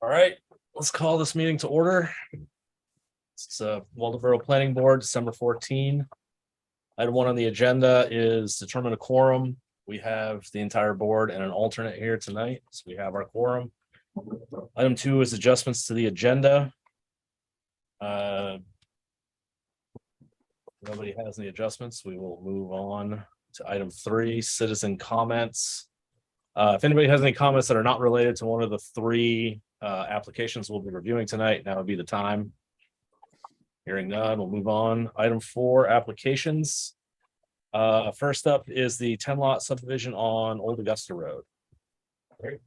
All right, let's call this meeting to order. It's Waldoboro Planning Board, December 14. Item 1 on the agenda is determine a quorum. We have the entire board and an alternate here tonight, so we have our quorum. Item 2 is adjustments to the agenda. Nobody has any adjustments. We will move on to item 3, citizen comments. If anybody has any comments that are not related to one of the 3 applications we'll be reviewing tonight, now would be the time. Hearing none, we'll move on. Item 4, applications. First up is the 10-lot subdivision on Old Augusta Road. Great.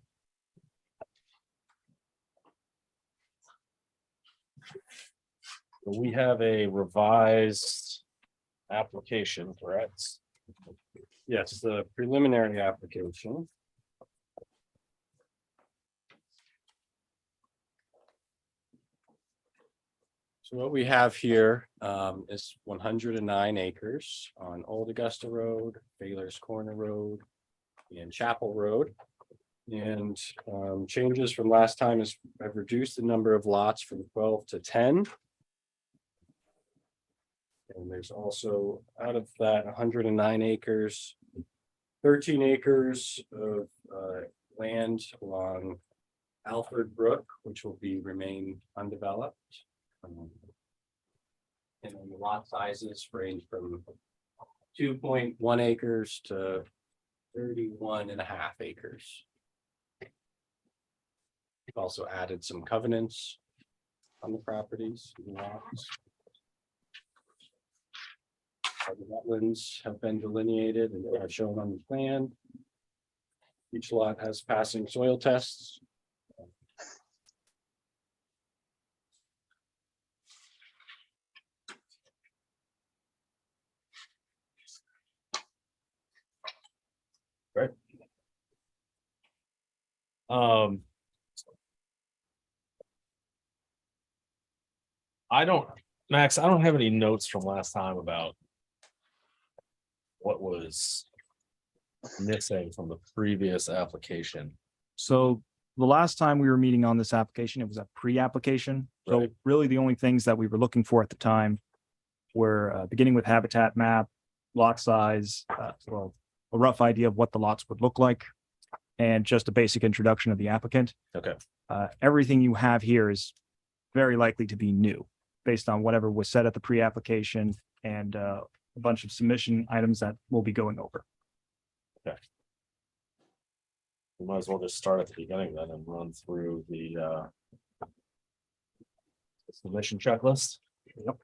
We have a revised application, correct? Yes, the preliminary application. So what we have here is 109 acres on Old Augusta Road, Baylor's Corner Road, and Chapel Road. And changes from last time is I've reduced the number of lots from 12 to 10. And there's also, out of that 109 acres, 13 acres of land along Alfred Brook, which will remain undeveloped. And then the lot sizes range from 2.1 acres to 31.5 acres. We've also added some covenants on the properties and lots. The wetlands have been delineated and are shown on the plan. Each lot has passing soil tests. Right. Max, I don't have any notes from last time about what was missing from the previous application. So the last time we were meeting on this application, it was a pre-application. So Right. really the only things that we were looking for at the time were beginning with habitat map, lot size, well, a rough idea of what the lots would look like, and just a basic introduction of the applicant. Okay. Everything you have here is very likely to be new based on whatever was said at the pre-application and a bunch of submission items that we'll be going over. We might as well just start at the beginning then and run through the submission checklist. Yep.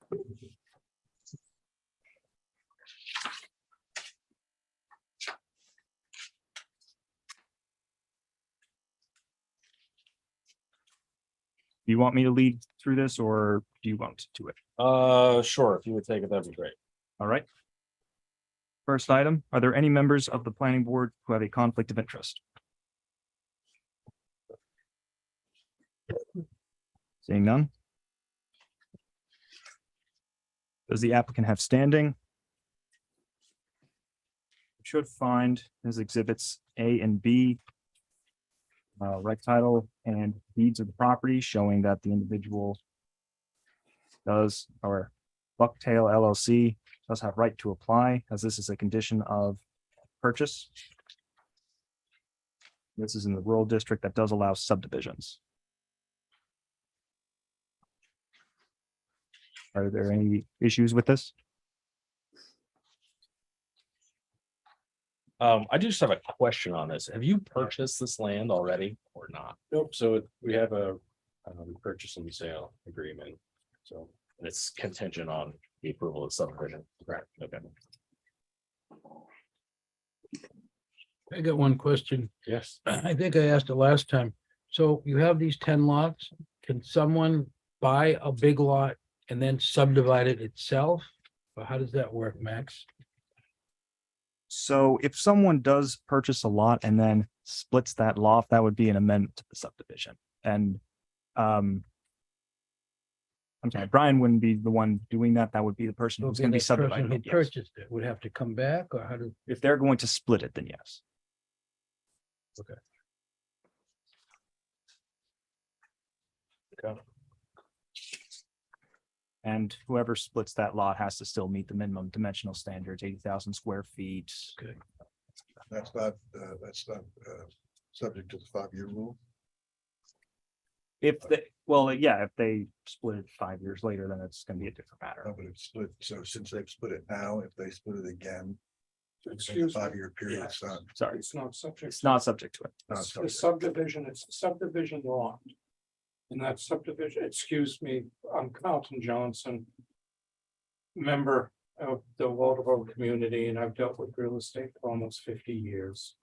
Do you want me to lead through this or do you want to it? Sure, if you would take it, that'd be great. All right. First item, are there any members of the planning board who have a conflict of interest? Seeing none. Does the applicant have standing? You should find his exhibits A and B. Right title and deeds of the property showing that the individual does, or Bucktail LLC does have right to apply, as this is a condition of purchase. This is in the rural district that does allow subdivisions. Are there any issues with this? I do just have a question on this. Have you purchased this land already or not? Nope, so we have a purchase and sale agreement, so. It's contingent on the approval of subdivision. Correct. Okay. I got one question. Yes. I think I asked it last time. So you have these 10 lots. Can someone buy a big lot and then subdivide it itself? Or how does that work, Max? So if someone does purchase a lot and then splits that lot, that would be an amendment to the subdivision. And I'm sorry, Brian wouldn't be the one doing that. That would be the person who's going to be That person subdividing who it. Yes. purchased it would have to come back, or how do? If they're going to split it, then yes. Okay. Okay. And whoever splits that lot has to still meet the minimum dimensional standards, 80,000 square feet. That's not subject to the 5-year rule. If they, well, yeah, if they split it 5 years later, then it's gonna be a different No, matter. but it's split, so since they've split it now, if they split it again, Excuse me. 5-year period, it's not. Sorry, It's not subject. it's not subject to it. not It's the subject. subdivision, it's a subdivision lot. And that subdivision, excuse me, I'm Carlton Johnson. Member of the Waldeboro community, and I've dealt with real estate for almost 50 years.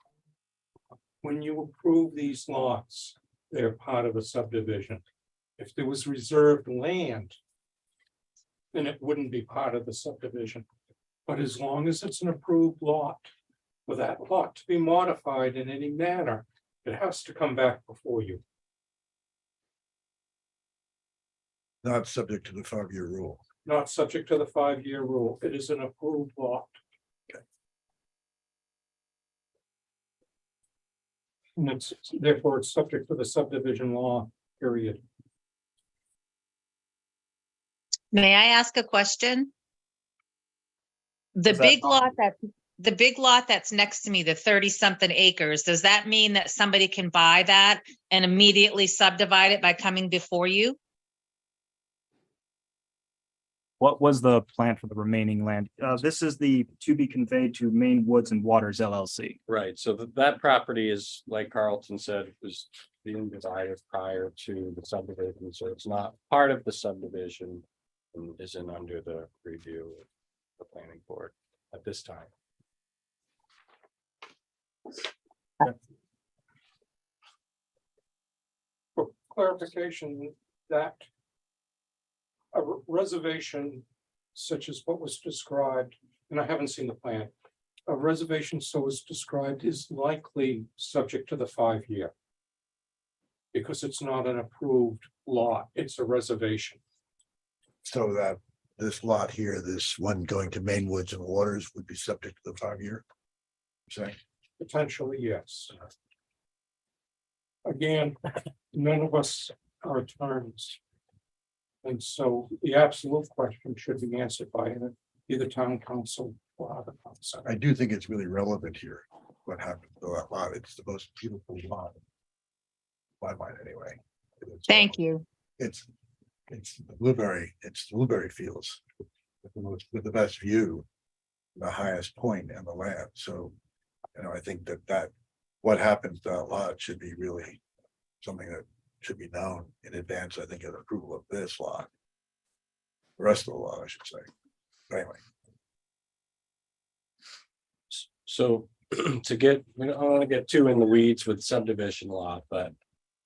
When you approve these lots, they're part of a subdivision. If there was reserved land, then it wouldn't be part of the subdivision. But as long as it's an approved lot, for that lot to be modified in any manner, it has to come back before you. Not subject to the 5-year rule. Not subject to the 5-year rule. It is an approved lot. And it's therefore it's subject to the subdivision law, period. May I ask a question? The Is that big lot possible? the big lot that's next to me, the 30-something acres, does that mean that somebody can buy that and immediately subdivide it by coming before you? What was the plan for the remaining land? This is the to be conveyed to Maine Woods and Waters LLC. Right, so that property is, like Carlton said, was being divided prior to the subdivision, so it's not part of the subdivision. And isn't under the review of the planning board at this time. For clarification, that a reservation such as what was described, and I haven't seen the plan, a reservation so as described is likely subject to the 5-year. Because it's not an approved lot, it's a reservation. So that this lot here, this one going to Maine Woods and Waters would be subject to the 5-year. Saying, Potentially, yes. Again, none of us are attorneys. And so the absolute question should be answered by either town council or other council. I do think it's really relevant here, what happened to that lot. It's the most beautiful lot. My mind anyway. Thank you. It's the blueberry fields. With the best view. The highest point in the land, so. I think that what happens to that lot should be really something that should be known in advance, I think, of approval of this lot. The rest of the lot, I should say. But anyway, So to get, we don't want to get too in the weeds with subdivision law, but.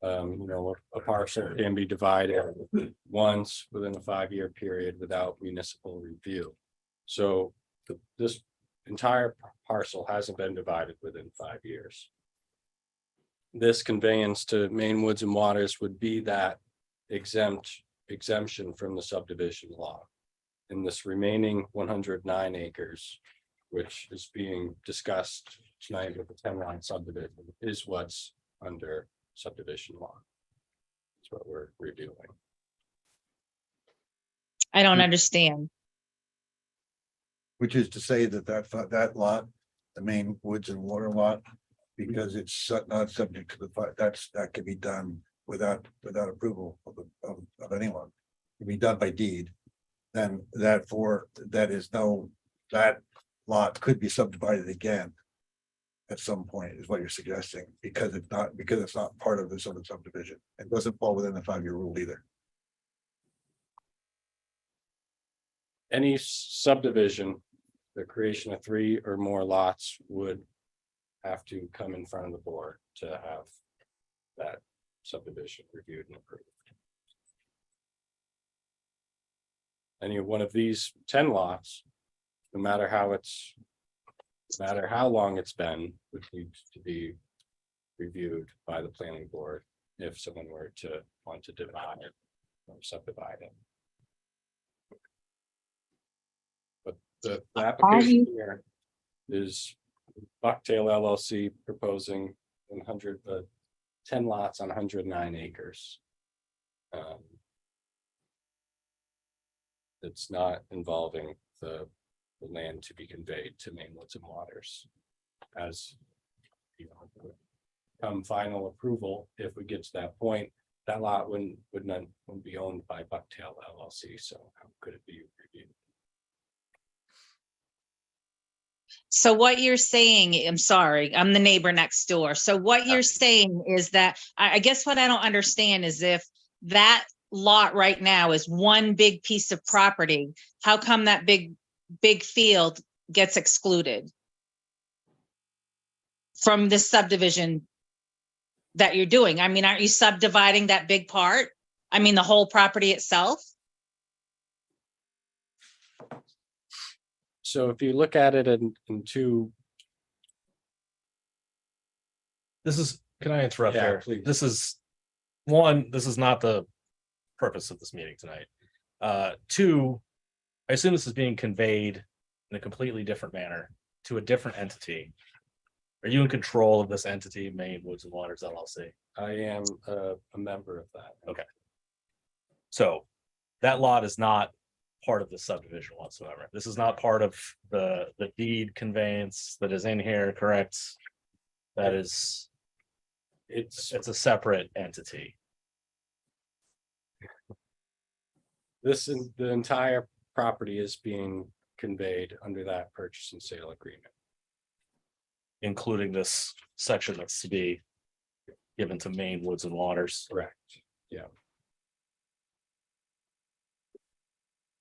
A parcel can be divided once within a 5-year period without municipal review. So this entire parcel hasn't been divided within 5 years. This conveyance to Maine Woods and Waters would be that exemption from the subdivision law. In this remaining 109 acres, which is being discussed tonight with the 10-line subdivision, is what's under subdivision law. That's what we're reviewing. I don't understand. which is to say that lot, the Maine Woods and Water lot. Because it's not subject to that can be done without approval of anyone. Can be done by deed. Then that lot could be subdivided again. At some point is what you're suggesting, because it's not part of this other subdivision. It doesn't fall within the 5-year rule either. Any subdivision, the creation of 3 or more lots would have to come in front of the board to have that subdivision reviewed and approved. Any one of these 10 lots, no matter how long it's been, would need to be reviewed by the planning board if someone were to want to divide it or subdivide it. But the application here is Bucktail LLC proposing 10 lots on 109 acres. Um, It's not involving the land to be conveyed to Maine Woods and Waters. As you know, come final approval, if we get to that point, that lot wouldn't be owned by Bucktail LLC, so how could it be reviewed? So what you're saying, I'm sorry, I'm the neighbor next door. So what you're saying is that, I guess what I don't understand is if that lot right now is one big piece of property, how come that big field gets excluded from this subdivision that you're doing? I mean, aren't you subdividing that big part? I mean, the whole property itself? So if you look at it in two, This is, can I interrupt Yeah, here? please. This is not the purpose of this meeting tonight. Two, I assume this is being conveyed in a completely different manner to a different entity. Are you in control of this entity, Maine Woods and Waters LLC? I am a member of that. Okay. So that lot is not part of the subdivision whatsoever. This is not part of the deed conveyance that is in here, correct? That is, it's a separate entity. The entire property is being conveyed under that purchase and sale agreement. Including this section that's to be given to Maine Woods and Waters. Correct.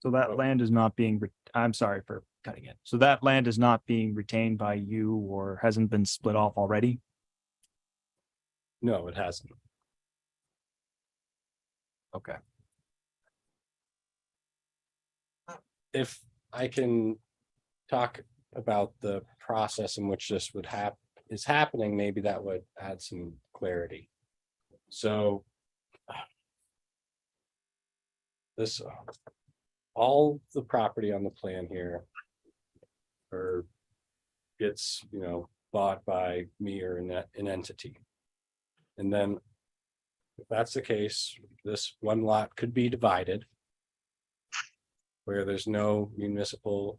So that land is not being, I'm sorry for cutting it. So that land is not being retained by you or hasn't been split off already? No, it hasn't. Okay. If I can talk about the process in which this would is happening, maybe that would add some clarity. So this, all the property on the plan here gets, bought by me or an entity. And then if that's the case, this one lot could be divided where there's no municipal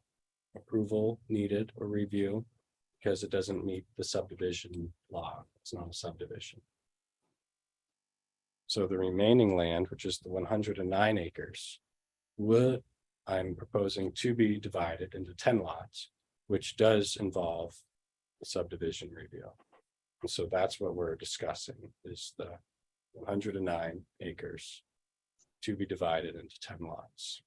approval needed or review because it doesn't meet the subdivision law. It's not a subdivision. So the remaining land, which is the 109 acres, I'm proposing to be divided into 10 lots, which does involve the subdivision review. And so that's what we're discussing is the 109 acres to be divided into 10 lots.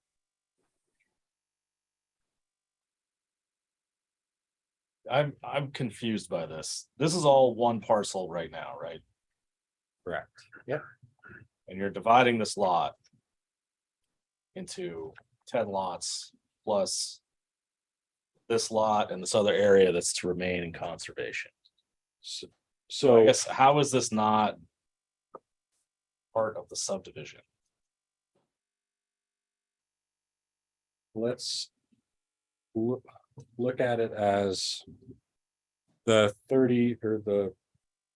I'm confused by this. This is all one parcel right now, right? Correct. Yep. And you're dividing this lot into 10 lots plus this lot and this other area that's to remain in conservation. So I So guess, how is this not part of the subdivision? let's look at it as the 30 or the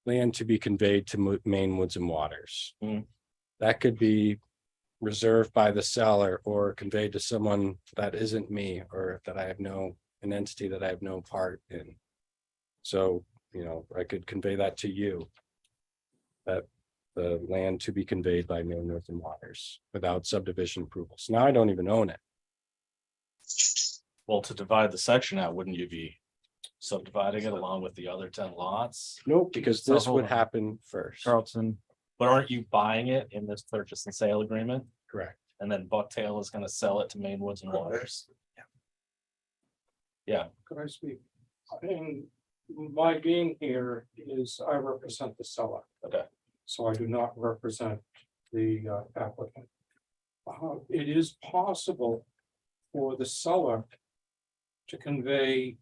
land to be conveyed to Maine Woods and Waters. Mm. That could be reserved by the seller or conveyed to someone that isn't me or that I have an entity that I have no part in. So, I could convey that to you. That the land to be conveyed by Maine Woods and Waters without subdivision approvals. Now I don't even own it. Well, to divide the section out, wouldn't you be subdividing it along with the other 10 lots? Nope, because So this hold would on. happen first. Carlton, But aren't you buying it in this purchase and sale agreement? Correct. And then Bucktail is gonna sell it to Maine Woods and Waters? Yeah, Could I speak? And my being here is I represent the seller. okay. So I do not represent the applicant. It is possible for the seller to convey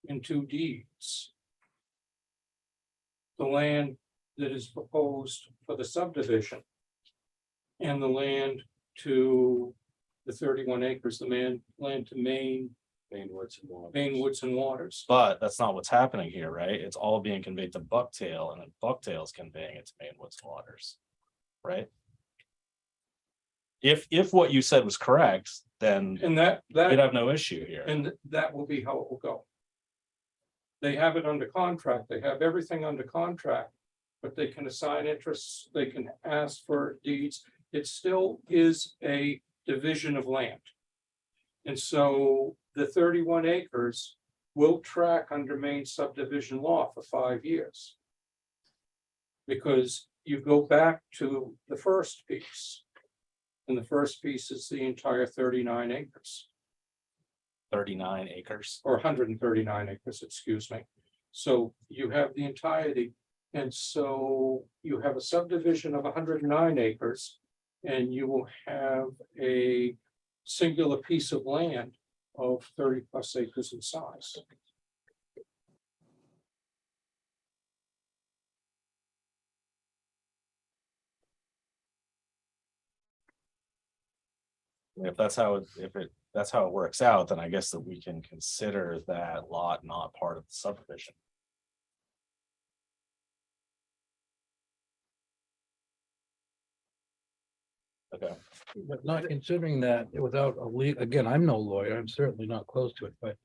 in 2 deeds the land that is proposed for the subdivision and the land to the 31 acres, the land to Maine Woods and Waters. Woods and Waters. But that's not what's happening here, right? It's all being conveyed to Bucktail and then Bucktail's conveying it to Maine Woods and Waters. Right? if what you said was correct, then And we'd have no issue here. and that will be how it will go. They have it under contract, they have everything under contract, but they can assign interests, they can ask for deeds. It still is a division of land. And so the 31 acres will track under main subdivision law for 5 years. Because you go back to the first piece. And the first piece is the entire 39 acres. 39 acres. Or 139 acres, excuse me. So you have the entirety, and so you have a subdivision of 109 acres. And you will have a singular piece of land of 30 plus acres in size. If that's how that's how it works out, then I guess that we can consider that lot not part of the subdivision. Okay, But not considering that without a legal, again, I'm no lawyer, I'm certainly not close to it, but.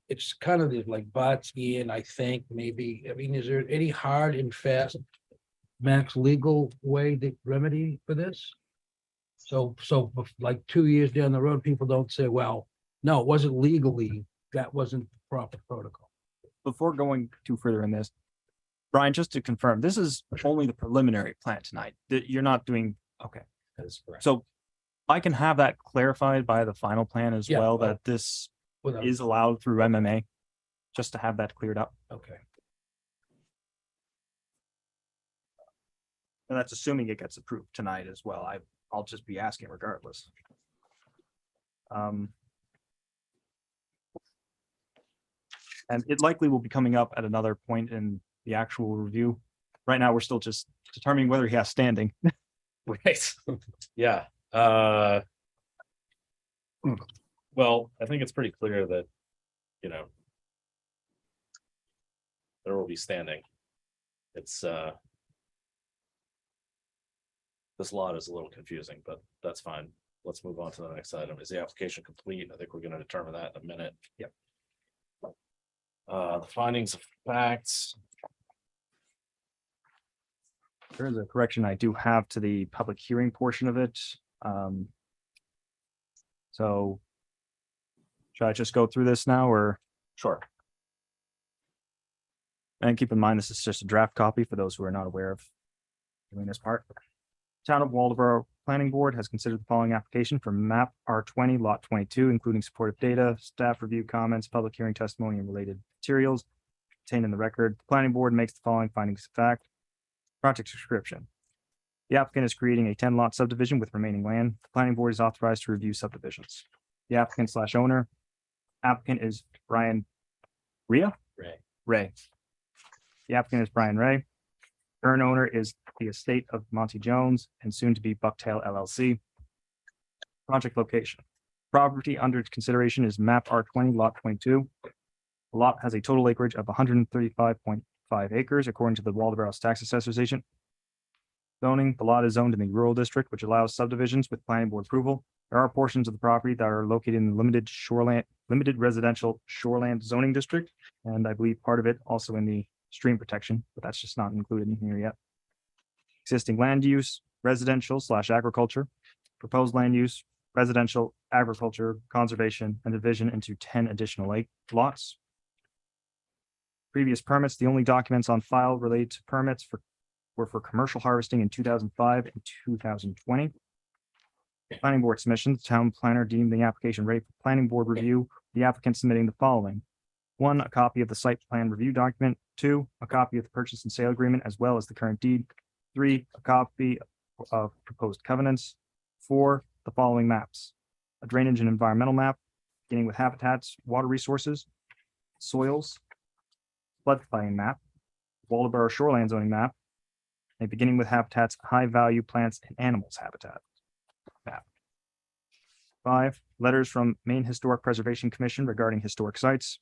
It's kind of like Botsky, I think, maybe, I mean, is there any hard and fast max legal way to remedy for this? So like 2 years down the road, people don't say, well, no, it wasn't legally, that wasn't proper protocol. Before going too further in this, Brian, just to confirm, this is only the preliminary plan tonight. That you're not doing, okay. That is correct. So I can have that clarified by the final plan as Yeah, well, well, that this Without, is allowed through MMA, just to have that cleared up. okay, And that's assuming it gets approved tonight as well. I'll just be asking regardless. And it likely will be coming up at another point in the actual review. Right now, we're still just determining whether he has standing. right, yeah, well, I think it's pretty clear that, you know, there will be standing. It's this lot is a little confusing, but that's fine. Let's move on to the next item. Is the application complete? I think we're gonna determine that in a minute. Yep. The findings of facts. There is a correction I do have to the public hearing portion of it. So should I just go through this now, or? Sure. And keep in mind, this is just a draft copy for those who are not aware of doing this part. Town of Waldeboro Planning Board has considered the following application for map R20 lot 22, including supportive data, staff review comments, public hearing testimony, and related materials contained in the record. The planning board makes the following findings of fact. Project description. The applicant is creating a 10-lot subdivision with remaining land. The planning board is authorized to review subdivisions. The applicant/owner. Applicant is Brian Rea? Ray. The applicant is Brian Ray. Current owner is the estate of Monty Jones and soon to be Bucktail LLC. Project location. Property under consideration is map R20 lot 22. The lot has a total acreage of 135.5 acres according to the Waldeboro Tax Assessor's agent. Zoning, the lot is zoned in the rural district, which allows subdivisions with planning board approval. There are portions of the property that are located in the limited residential shoreland zoning district, and I believe part of it also in the stream protection, but that's just not included in here yet. Existing land use, residential/agriculture, proposed land use, residential, agriculture, conservation, and division into 10 additional lots. Previous permits, the only documents on file related to permits were for commercial harvesting in 2005 and 2020. Planning board submissions, the town planner deemed the application ready for planning board review. The applicant submitting the following: 1, a copy of the site plan review document. 2, a copy of the purchase and sale agreement as well as the current deed. 3, a copy of proposed covenants. 4, the following maps: a drainage and environmental map, beginning with habitats, water resources, soils, floodplain map, Waldeboro shoreline zoning map, and beginning with habitats, high value plants and animals habitat map. 5, letters from Maine Historic Preservation Commission regarding historic sites.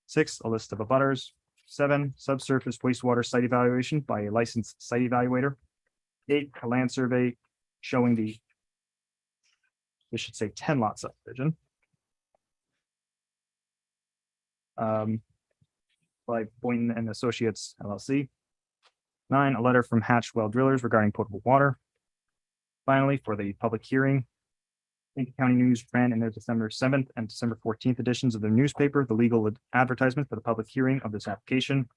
6, a list of abutters. 7, subsurface wastewater site evaluation by a licensed site evaluator. 8, a land survey showing the this should say 10 lot subdivision. By Boynton and Associates LLC. 9, a letter from Hatch Well Drillers regarding potable water. Finally, for the public hearing, Lincoln County News ran in their December 7th and December 14th editions of their newspaper, the legal advertisement for the public hearing of this application.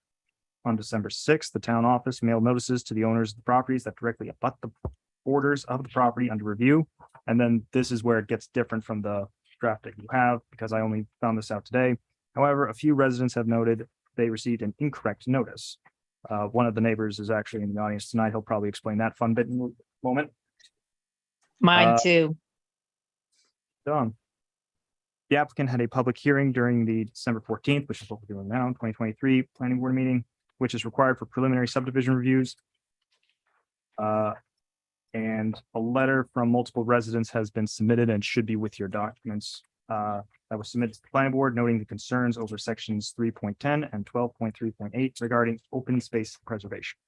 On December 6th, the town office mailed notices to the owners of the properties that directly abut the borders of the property under review. And then this is where it gets different from the draft that you have, because I only found this out today. However, a few residents have noted they received an incorrect notice. One of the neighbors is actually in the audience tonight. He'll probably explain that fun bit in a moment. Mine too. Done. The applicant had a public hearing during the December 14th, which is what we're doing now, 2023 planning board meeting, which is required for preliminary subdivision reviews. And a letter from multiple residents has been submitted and should be with your documents. That was submitted to the planning board, noting the concerns over sections 3.10 and 12.3.8 regarding open space preservation.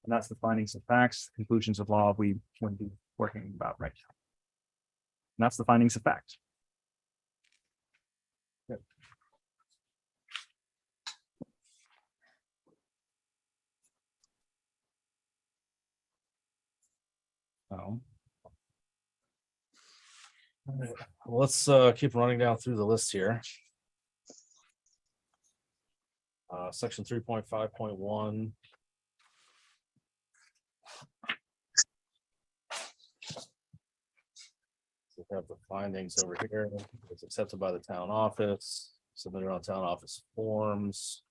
And that's the findings of facts, conclusions of law we wouldn't be working about right now. And that's the findings of fact. All right, well, let's keep running down through the list here. Section 3.5.1. We have the findings over here. It's accepted by the town office, submitted on town office forms.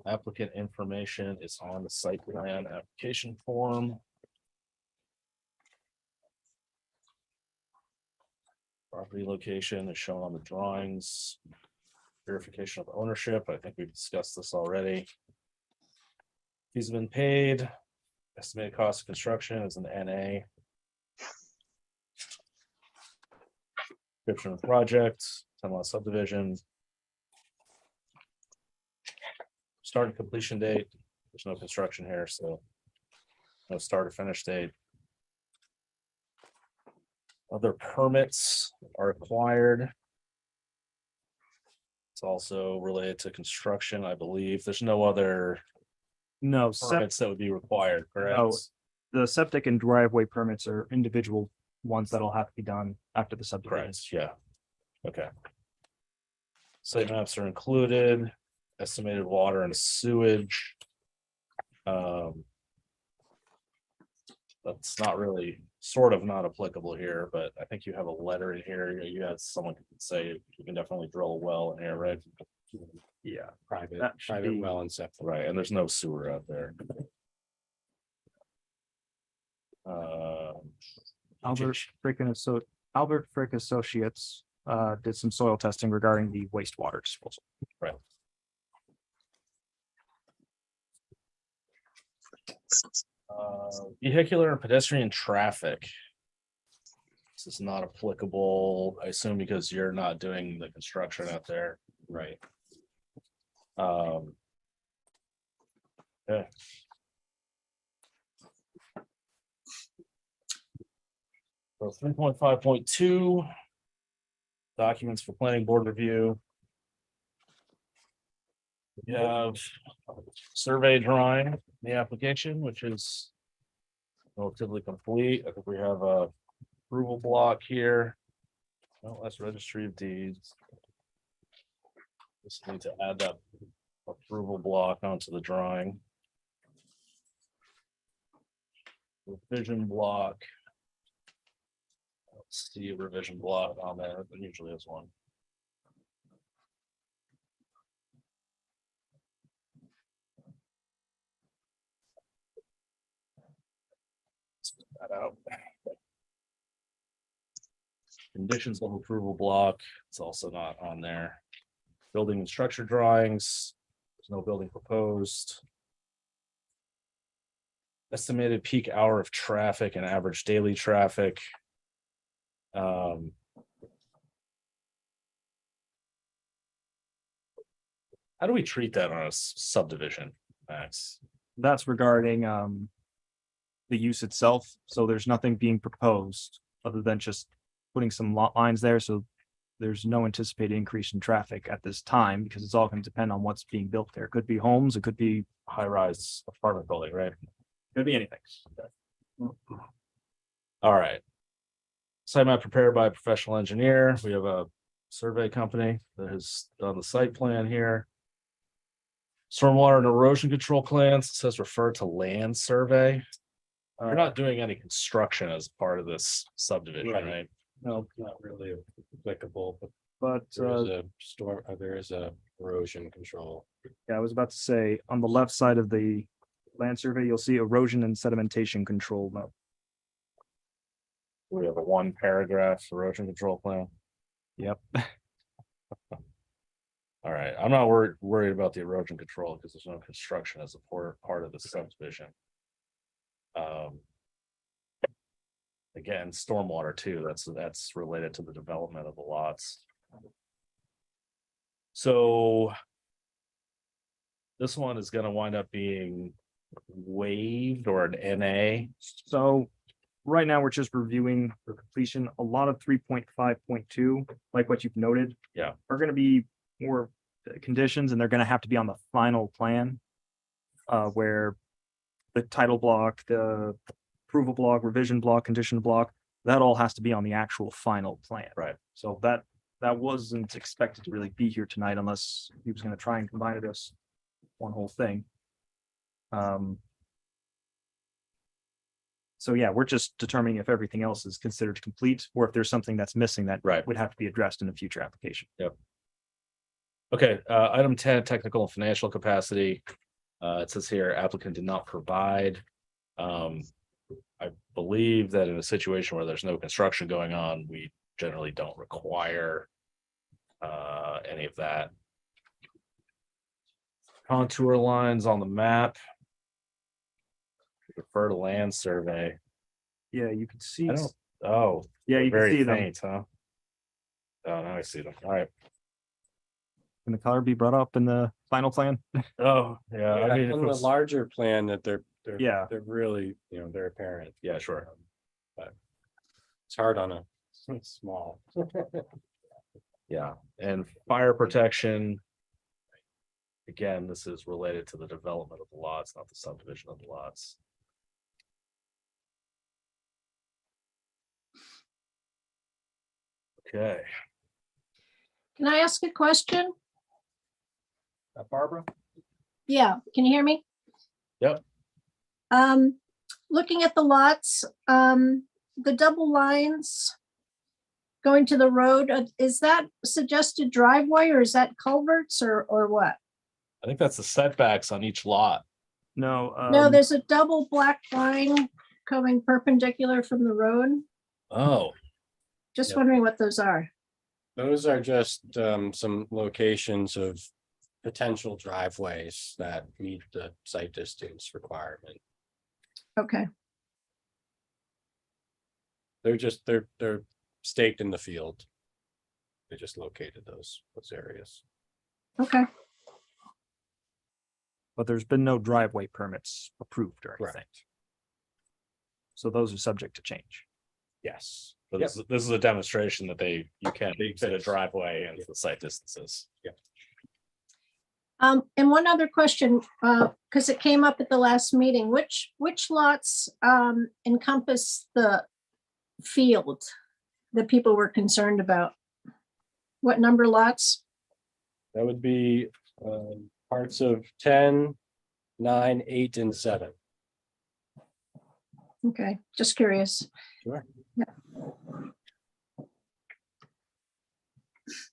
Applicant information is on the site plan application form. Property location is shown on the drawings. Verification of ownership, I think we've discussed this already. Fees have been paid. Estimated cost of construction is an NA. Description of the project, 10 lot subdivision. Start and completion date, there's no construction here, so no start or finish date. Other permits are required. It's also related to construction, I believe. There's no other No, permits that would be required, correct? No. the septic and driveway permits are individual ones that'll have to be done after the subdivision. Correct, yeah. Okay. Site maps are included, estimated water and sewage. That's not really, sort of not applicable here, but I think you have a letter in here. You had someone who could say you can definitely drill a well in here, right? Yeah. Private, That should private be- well and septic. Right, and there's no sewer out there. Albert Frick Associates did some soil testing regarding the wastewater disposal. Vehicular and pedestrian traffic. This is not applicable, I assume, because you're not doing the construction out there. Right. Yeah. So 3.5.2. Documents for planning board review. We have survey drawing in the application, which is relatively complete. I think we have a approval block here. No, that's registry of deeds. Just need to add that approval block onto the drawing. Revision block. Let's see a revision block on there, but usually is one. Spit that out. Conditions of approval block, it's also not on there. Building and structure drawings, there's no building proposed. Estimated peak hour of traffic and average daily traffic. How do we treat that on a subdivision, Max? That's regarding the use itself. So there's nothing being proposed other than just putting some lot lines there, so there's no anticipated increase in traffic at this time, because it's all going to depend on what's being built there. It could be homes, it could be, High-rise apartment building, right? could be anything. All right. Site map prepared by a professional engineer. We have a survey company that has done the site plan here. Stormwater and erosion control plans, it says refer to land survey. You're not doing any construction as part of this subdivision, Right. right? No, not really applicable, but But, there is a storm, there is a erosion control. yeah, I was about to say, on the left side of the land survey, you'll see erosion and sedimentation control map. We have a one paragraph erosion control plan. Yep. All right, I'm not worried about the erosion control because there's no construction as a part of the subdivision. Again, stormwater too, that's related to the development of the lots. So. This one is gonna wind up being waived or an NA. So right now, we're just reviewing for completion. A lot of 3.5.2, like what you've noted. Yeah. Are gonna be more conditions, and they're gonna have to be on the final plan. Where the title block, the approval block, revision block, condition block, that all has to be on the actual final plan. Right. So that wasn't expected to really be here tonight unless he was gonna try and combine it as one whole thing. So yeah, we're just determining if everything else is considered complete, or if there's something that's missing that Right. would have to be addressed in a future application. Okay, item 10, technical and financial capacity. It says here applicant did not provide. I believe that in a situation where there's no construction going on, we generally don't require any of that. Contour lines on the map. Refer to land survey. Yeah, you can see. I don't, oh, Yeah, you can very see them. faint, huh? Oh, now I see them. All right. Can the color be brought up in the final plan? Oh, yeah, I mean, if On it the was- larger plan that Yeah. they're really, they're apparent. yeah, sure. But it's hard on a small. Yeah, and fire protection. Again, this is related to the development of the lots, not the subdivision of the lots. Okay, Can I ask a question? Barbara? Yeah, can you hear me? Yep. Looking at the lots, the double lines going to the road, is that suggested driveway or is that culverts or what? I think that's the setbacks on each lot. No. No, there's a double black line coming perpendicular from the road. Oh, Just Yep. wondering what those are. Those are just some locations of potential driveways that meet the site distance requirement. Okay, They're staked in the field. They just located those areas. okay. But there's been no driveway permits approved or anything. Correct. So those are subject to change. Yes. but Yep. this is a demonstration that you can They fit a exist. driveway and the site distances. And one other question, because it came up at the last meeting, which lots encompass the field that people were concerned about? What number lots? That would be parts of 10, 9, 8, and 7. Okay, just curious. Sure.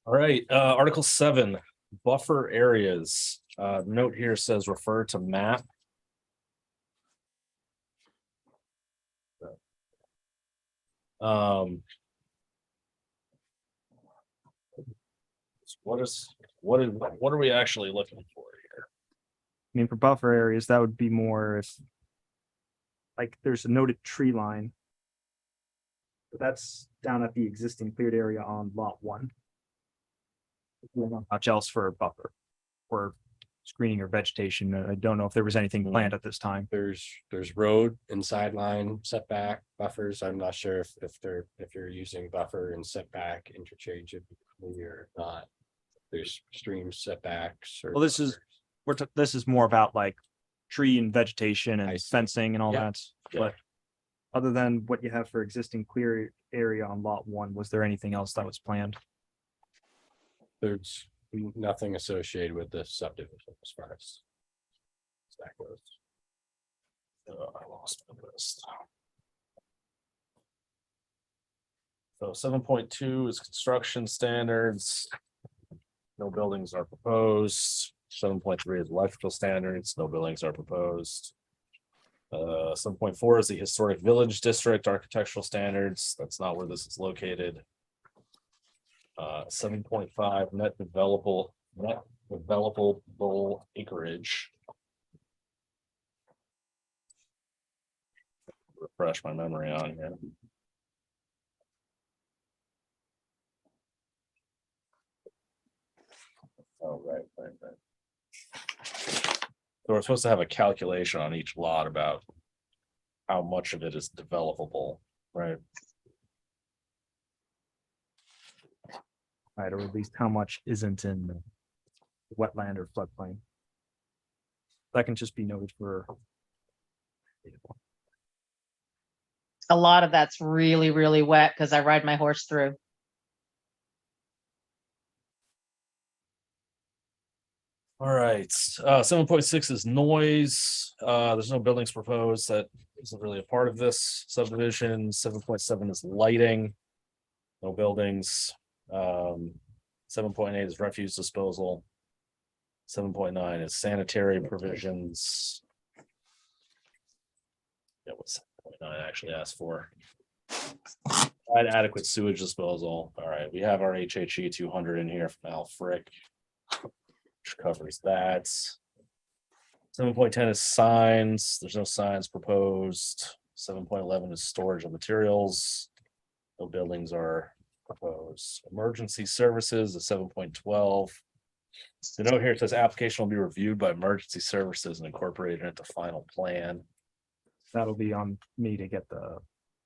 All right, Article 7, buffer areas. Note here says refer to map. What are we actually looking for here? I mean, for buffer areas, that would be more if, like, there's a noted tree line. But that's down at the existing cleared area on lot 1. Not much else for a buffer, or screening or vegetation. I don't know if there was anything planned at this time. There's road and sideline setback buffers. I'm not sure if you're using buffer and setback interchangeably or not. There's stream setbacks. Or Well, this is- This is more about like tree and vegetation I and see. fencing and all Yeah. that. Yeah. But other than what you have for existing clear area on lot one, was there anything else that was planned? There's nothing associated with the subdivision as far as that goes. I lost my list. So 7.2 is construction standards. No buildings are proposed. 7.3 is electrical standards. No buildings are proposed. 7.4 is the historic village district architectural standards. That's not where this is located. 7.5 net developable acreage. Refresh my memory on here. Oh, right. So we're supposed to have a calculation on each lot about how much of it is developable, right? Right, or at least how much isn't in the wetland or floodplain? That can just be noted for. A lot of that's really, really wet because I ride my horse through. All right, 7.6 is noise. There's no buildings proposed. That isn't really a part of this subdivision. 7.7 is lighting. No buildings. 7.8 is refuse disposal. 7.9 is sanitary provisions. Yeah, what's 7.9 actually asked for? Provide adequate sewage disposal. All right, we have our HHE 200 in here from Al Frick, which covers that. 7.10 is signs. There's no signs proposed. 7.11 is storage of materials. No buildings are proposed. Emergency services is 7.12. The note here says application will be reviewed by emergency services and incorporated into final plan. That'll be on me to get the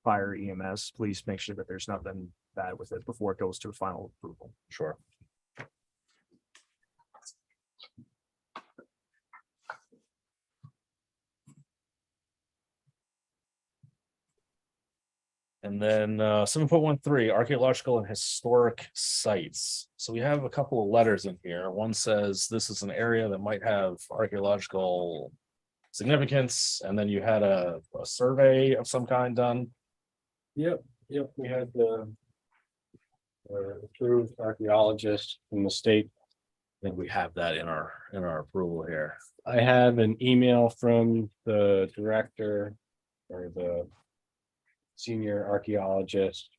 fire EMS. Please make sure that there's nothing bad with it before it goes to final approval. Sure. And then 7.13 archaeological and historic sites. So we have a couple of letters in here. One says this is an area that might have archaeological significance, and then you had a survey of some kind done. Yep, we had the approved archaeologist from the state. I think we have that in our approval here. I have an email from the director or the senior archaeologist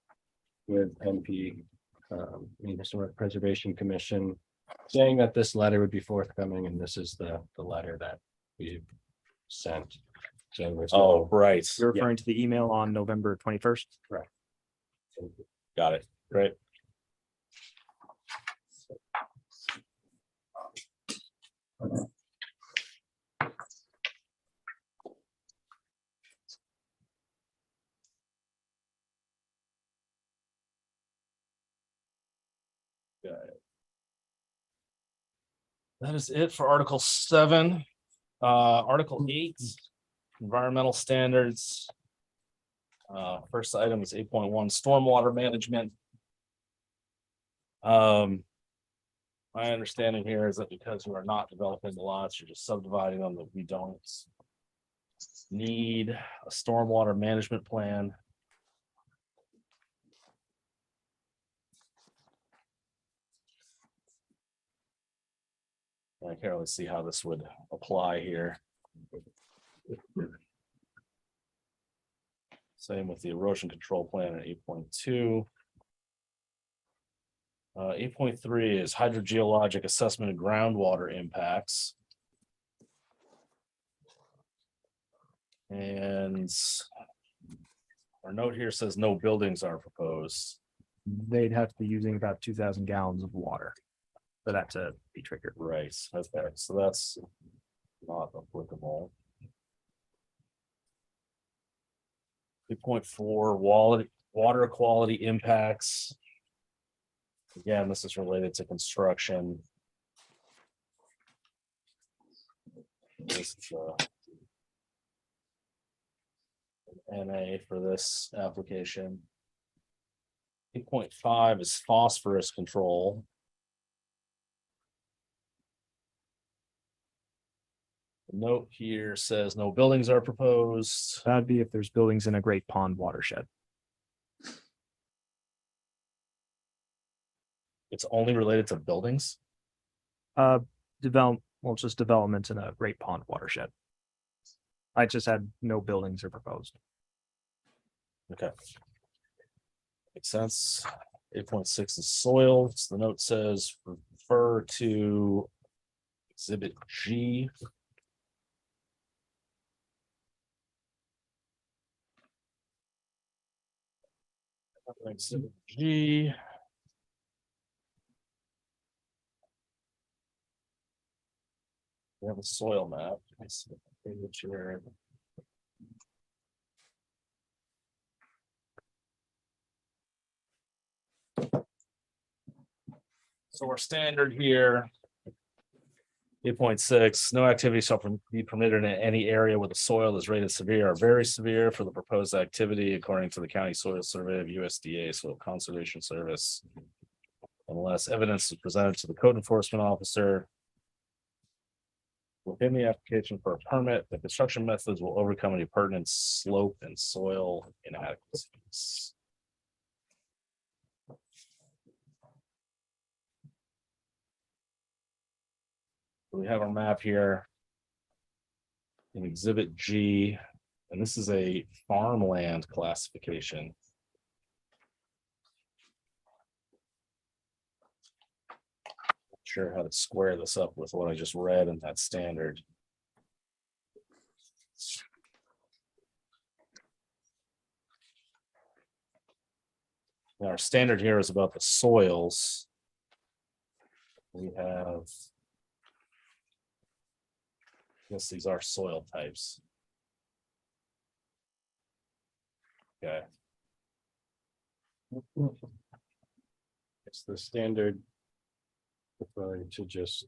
with MP, Historic Preservation Commission, saying that this letter would be forthcoming, and this is the letter that we sent. So there's Oh, right. You're referring to the email on November 21st? Got it. Great. Got it. That is it for Article 7. Article 8, environmental standards. First item is 8.1 stormwater management. My understanding here is that because we are not developing the lots, you're just subdividing them, that we don't need a stormwater management plan. I can't really see how this would apply here. Same with the erosion control plan at 8.2. 8.3 is hydrogeologic assessment of groundwater impacts. And our note here says no buildings are proposed. They'd have to be using about 2,000 gallons of water. for that to be triggered. Right, okay, so that's not applicable. 8.4 water quality impacts. Again, this is related to construction. This is an NA for this application. 8.5 is phosphorus control. The note here says no buildings are proposed. That'd be if there's buildings in a Great Pond watershed. It's only related to buildings. Just development in a Great Pond watershed. I just had no buildings are proposed. Okay. Makes sense. 8.6 is soils. The note says refer to exhibit G. Exhibit G. We have a soil map. Let's see which area. So our standard here. 8.6, no activity shall be permitted in any area where the soil is rated severe or very severe for the proposed activity according to the county soil survey of USDA Soil Conservation Service. Unless evidence is presented to the code enforcement officer. Within the application for a permit, the construction methods will overcome any pertinent slope and soil inadequacies. We have our map here. In exhibit G, and this is a farmland classification. Not sure how to square this up with what I just read in that standard. Now, our standard here is about the soils. We have. Yes, these are soil types. Okay. It's the standard. Referring to just,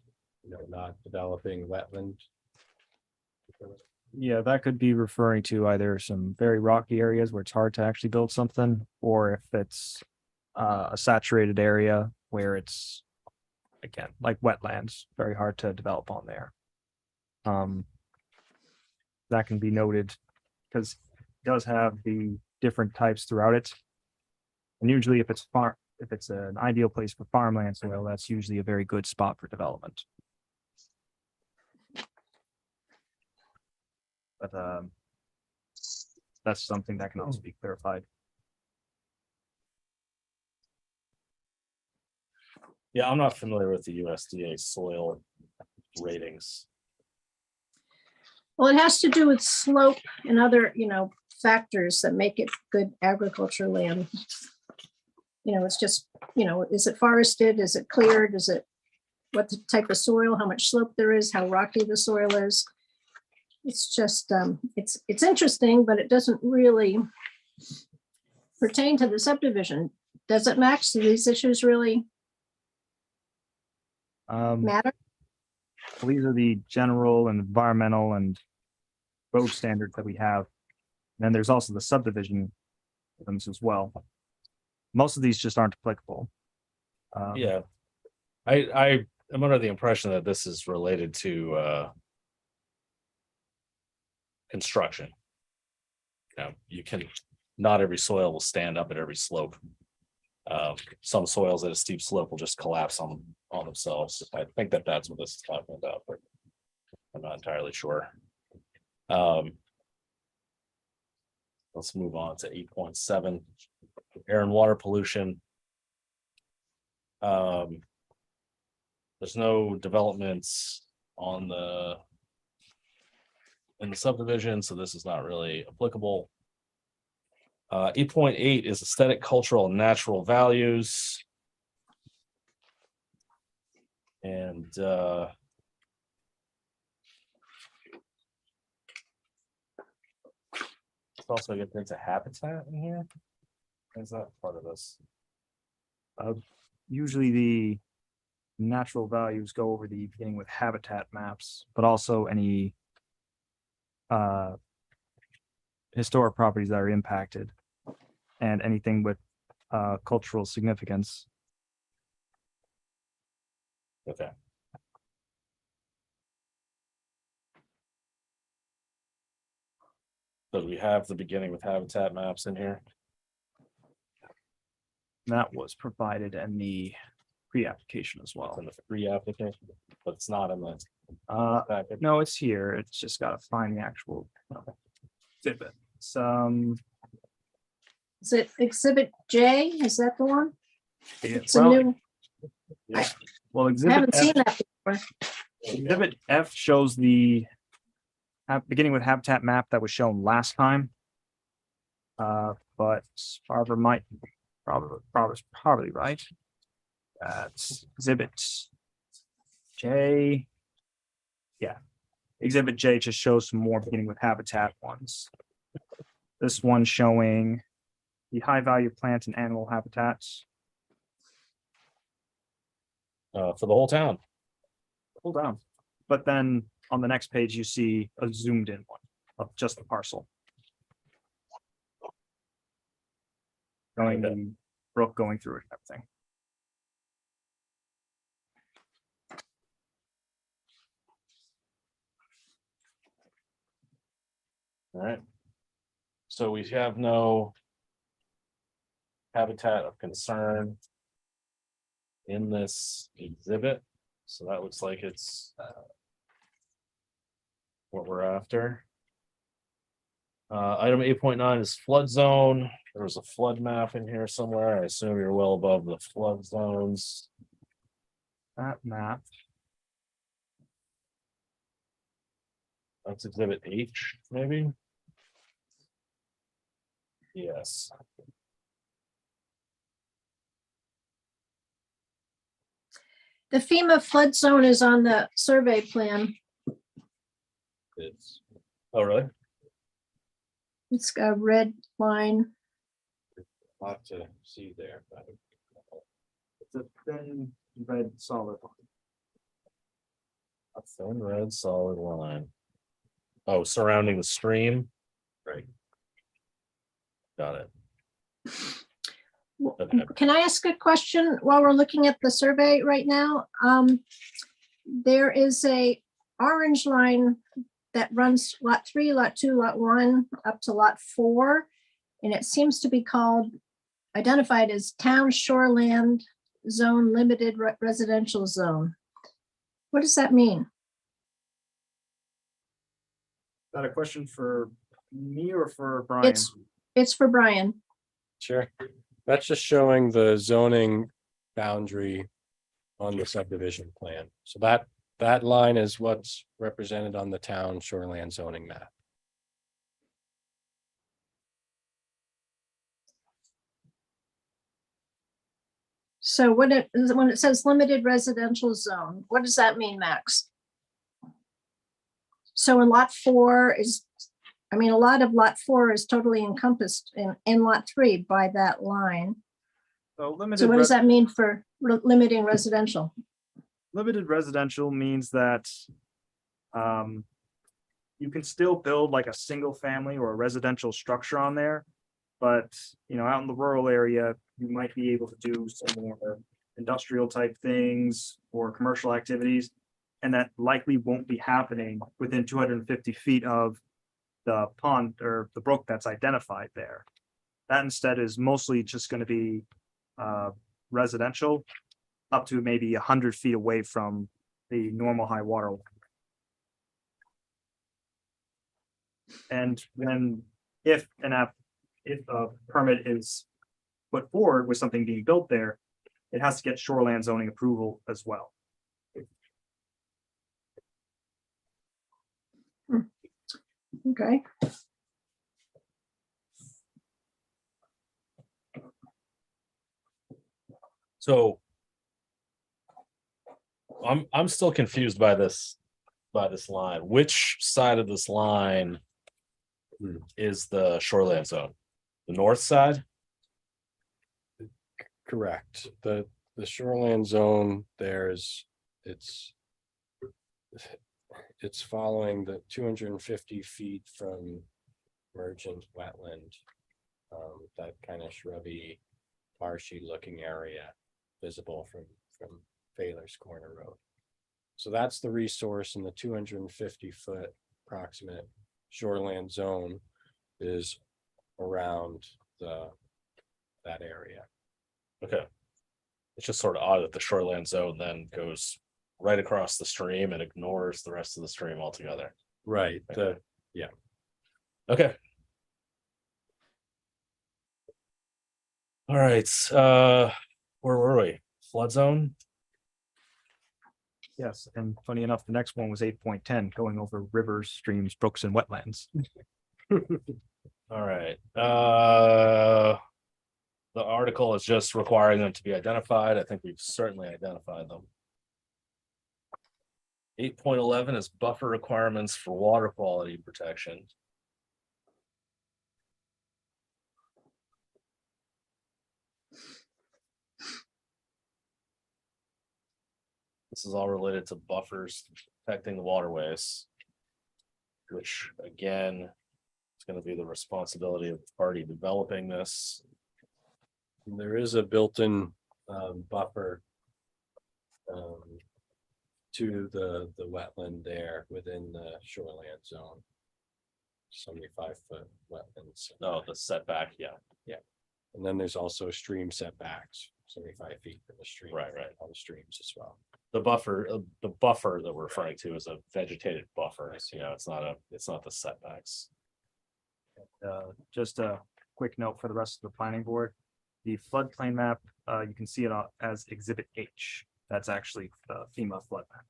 not developing wetland. Yeah, that could be referring to either some very rocky areas where it's hard to actually build something, or if it's a saturated area where it's, again, like wetlands, very hard to develop on there. That can be noted because it does have the different types throughout it. And usually if it's an ideal place for farmland soil, that's usually a very good spot for development. But that's something that can also be clarified. Yeah, I'm not familiar with the USDA soil ratings. Well, it has to do with slope and other, factors that make it good agriculture land. It's just, is it forested? Is it cleared? Is it what the type of soil, how much slope there is, how rocky the soil is? It's just, it's interesting, but it doesn't really pertain to the subdivision. Does it, Max? Do these issues really matter? Well, these are the general and environmental and road standards that we have. And then there's also the subdivision ones as well. Most of these just aren't applicable. Yeah. I am under the impression that this is related to construction. Not every soil will stand up at every slope. Some soils at a steep slope will just collapse on themselves. I think that's what this is talking about, but I'm not entirely sure. Let's move on to 8.7, air and water pollution. There's no developments in the subdivision, so this is not really applicable. 8.8 is aesthetic, cultural, and natural values. And let's also get into habitat in here. Is that part of this? Usually the natural values go over the beginning with habitat maps, but also any historic properties that are impacted and anything with cultural significance. Okay. So we have the beginning with habitat maps in here. That was provided in the pre-application as It's well. in the free application, but it's not in the packet. No, it's here. It's just gotta find the actual exhibit. Some, Is it Exhibit J? Is that the one? It's a well, new, well, I exhibit haven't seen F, that before. exhibit F shows the beginning with habitat map that was shown last time. But Barbara might, probably right. That's exhibit J. Yeah, exhibit J just shows some more beginning with habitat ones. This one showing the high value plant and animal habitats. For the whole town. Hold on. But then on the next page, you see a zoomed in one of just the parcel. Showing the brook going through it and everything. All right. So we have no habitat of concern in this exhibit. So that looks like it's what we're after. Item 8.9 is flood zone. There was a flood map in here somewhere. I assume you're well above the flood zones. That map, That's exhibit H, maybe? Yes. The FEMA flood zone is on the survey plan. It's, oh, really? It's got a red line. Lot to see there. But it's a thin red solid. A thin red solid line. Oh, surrounding the stream? Right. Got it. W- Okay. Can I ask a question while we're looking at the survey right now? There is a orange line that runs lot 3, lot 2, lot 1, up to lot 4. And it seems to be identified as Town Shoreland Zone Limited Residential Zone. What does that mean? Is that a question for me or for Brian? It's for Brian. Sure. That's just showing the zoning boundary on the subdivision plan. So that line is what's represented on the town shoreland zoning map. So when it says limited residential zone, what does that mean, Max? So in lot 4 a lot of lot 4 is totally encompassed in lot 3 by that line. So So what does that mean for limiting residential? limited residential means that you can still build like a single family or a residential structure on there. But, out in the rural area, you might be able to do some more industrial type things or commercial activities. And that likely won't be happening within 250 feet of the pond or the brook that's identified there. That instead is mostly just going to be residential up to maybe 100 feet away from the normal high water line. And then if a permit is put forward with something being built there, it has to get shoreland zoning approval as well. Okay. So I'm still confused by this line. Which side of this line is the shoreline zone? The north side? Correct. The shoreline zone, it's following the 250 feet from emergent wetland. That kind of shrubby, marshy looking area visible from Fayler's Corner Road. So that's the resource, and the 250-foot approximate shoreland zone is around that area. Okay. It's just sort of odd that the shoreland zone then goes right across the stream and ignores the rest of the stream altogether. Right. Okay. All right, where were we? Flood zone? Yes, and funny enough, the next one was 8.10, going over rivers, streams, brooks, and wetlands. All right, the article is just requiring them to be identified. I think we've certainly identified them. 8.11 is buffer requirements for water quality protection. This is all related to buffers protecting the waterways, which again, is going to be the responsibility of the party developing this. There is a built-in buffer to the wetland there within the shoreland zone. 75-foot wetlands. No, the setback, yeah. And then there's also stream setbacks, 75 feet from the stream. Right. On the streams as well. The buffer that we're referring to is a vegetated buffer. So, it's not the setbacks. Just a quick note for the rest of the planning board. The floodplain map, you can see it as Exhibit H. That's actually the FEMA flood map.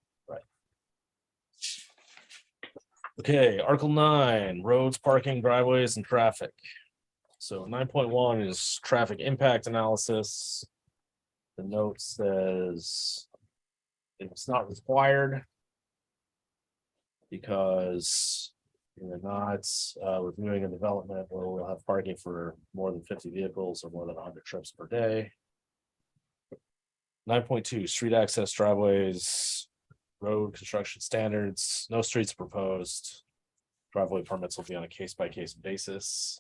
Okay, Article 9, roads, parking, driveways, and traffic. So 9.1 is traffic impact analysis. The note says it's not required because you're not reviewing a development where we'll have parking for more than 50 vehicles or more than 100 trips per day. 9.2, street access, driveways, road construction standards, no streets proposed. Driveway permits will be on a case-by-case basis.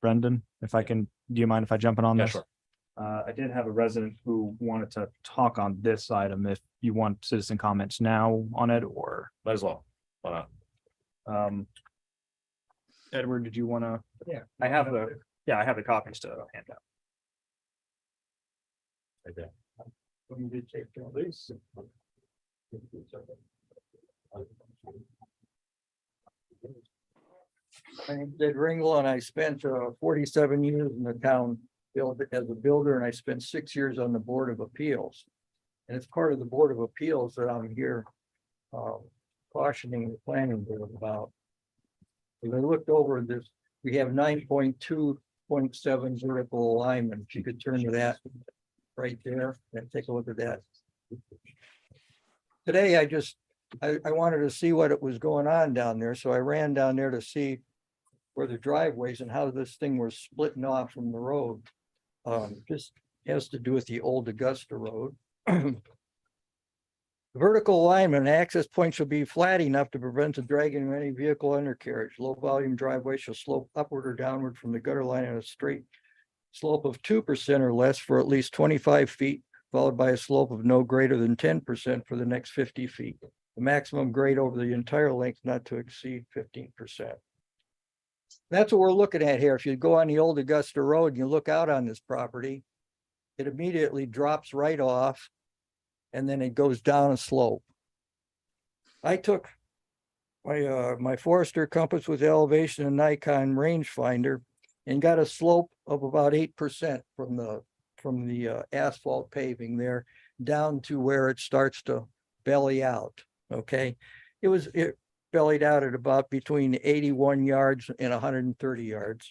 Brendan, if I can, do you mind if I jump in on Yeah, this? sure. I did have a resident who wanted to talk on this item. If you want citizen comments now on it, or Might as well. Why not? Edward, did you want to? Yeah. I have the copies to hand out. Okay. When you take all these. My name's Ed Ringel, and I spent 47 years in the town as a builder, and I spent 6 years on the Board of Appeals. And it's part of the Board of Appeals that I'm here cautioning the planning board about. As I looked over this, we have 9.2.7 vertical alignment. If you could turn to that right there and take a look at that. Today, I wanted to see what it was going on down there, so I ran down there to see where the driveways and how this thing was splitting off from the road. This has to do with the old Augusta Road. Vertical alignment, access point shall be flat enough to prevent the dragging of any vehicle undercarriage. Low volume driveway shall slope upward or downward from the gutter line at a straight slope of 2% or less for at least 25 feet, followed by a slope of no greater than 10% for the next 50 feet. The maximum grade over the entire length not to exceed 15%. That's what we're looking at here. If you go on the old Augusta Road and you look out on this property, it immediately drops right off and then it goes down a slope. I took my Forester compass with elevation and Nikon rangefinder and got a slope of about 8% from the asphalt paving there down to where it starts to belly out. Okay, it bellied out at about between 81 yards and 130 yards.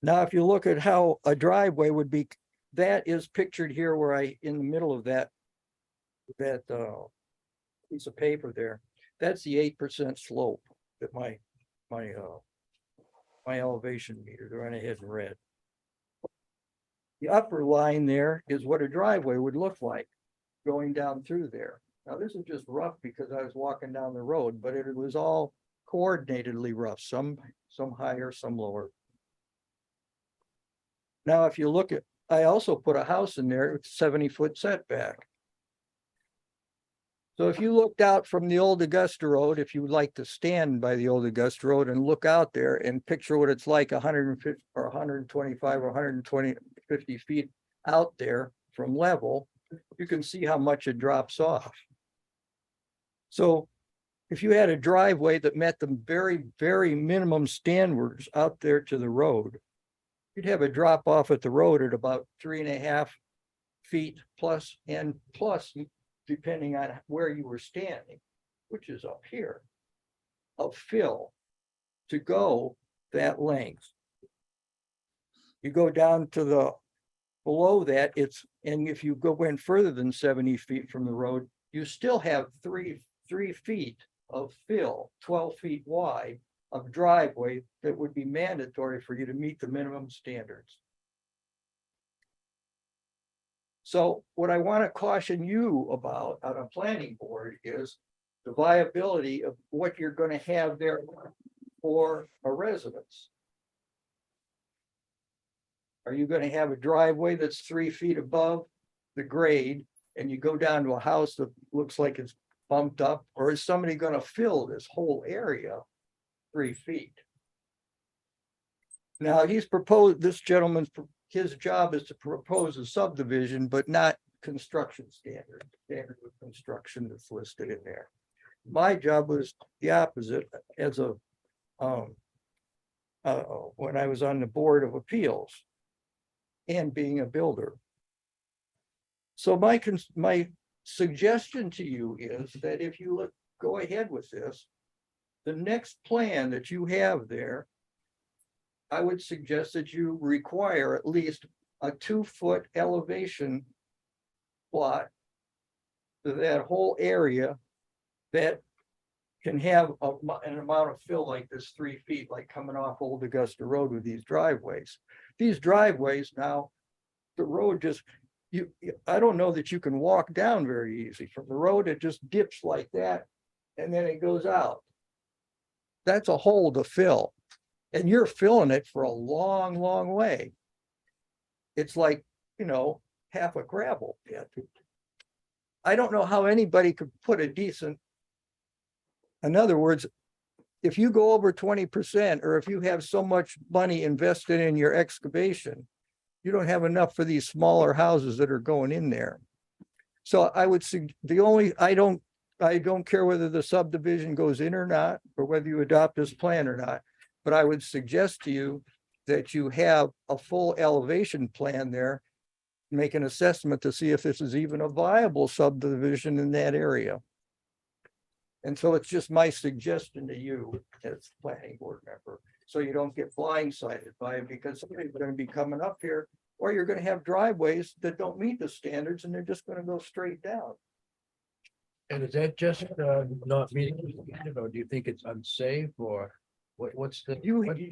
Now, if you look at how a driveway would be, that is pictured here where in the middle of that piece of paper there, that's the 8% slope that my elevation meter, they're on ahead in red. The upper line there is what a driveway would look like going down through there. Now, this is just rough because I was walking down the road, but it was all coordinatedly rough, some higher, some lower. Now, if you look at, I also put a house in there, it's 70-foot setback. So if you looked out from the old Augusta Road, if you would like to stand by the old Augusta Road and look out there and picture what it's like 150 or 125 or 150 feet out there from level, you can see how much it drops off. So if you had a driveway that met the very, very minimum standards out there to the road, you'd have a drop off at the road at about 3.5 feet plus, and plus, depending on where you were standing, which is up here, of fill to go that length. You go down to the below that, and if you go in further than 70 feet from the road, you still have three feet of fill, 12 feet wide of driveway that would be mandatory for you to meet the minimum standards. So what I want to caution you about on a planning board is the viability of what you're going to have there for a residence. Are you going to have a driveway that's 3 feet above the grade and you go down to a house that looks like it's bumped up, or is somebody going to fill this whole area 3 feet? Now, he's proposed, this gentleman's, his job is to propose a subdivision, but not construction standard of construction that's listed in there. My job was the opposite as a, when I was on the Board of Appeals and being a builder. So my suggestion to you is that if you go ahead with this, the next plan that you have there, I would suggest that you require at least a 2-foot elevation plot to that whole area that can have an amount of fill like this 3 feet, like coming off Old Augusta Road with these driveways. These driveways now, the road just, I don't know that you can walk down very easy from the road. It just dips like that and then it goes out. That's a hole to fill. And you're filling it for a long, long way. It's like, half a gravel pit. I don't know how anybody could put a decent, in other words, if you go over 20%, or if you have so much money invested in your excavation, you don't have enough for these smaller houses that are going in there. So I would say I don't care whether the subdivision goes in or not, or whether you adopt this plan or not. But I would suggest to you that you have a full elevation plan there, make an assessment to see if this is even a viable subdivision in that area. And so it's just my suggestion to you as planning board member, so you don't get blindsided by it, because somebody's going to be coming up here, or you're going to have driveways that don't meet the standards and they're just going to go straight down. And is that just not meeting the standard, or do you think it's unsafe, or what's the?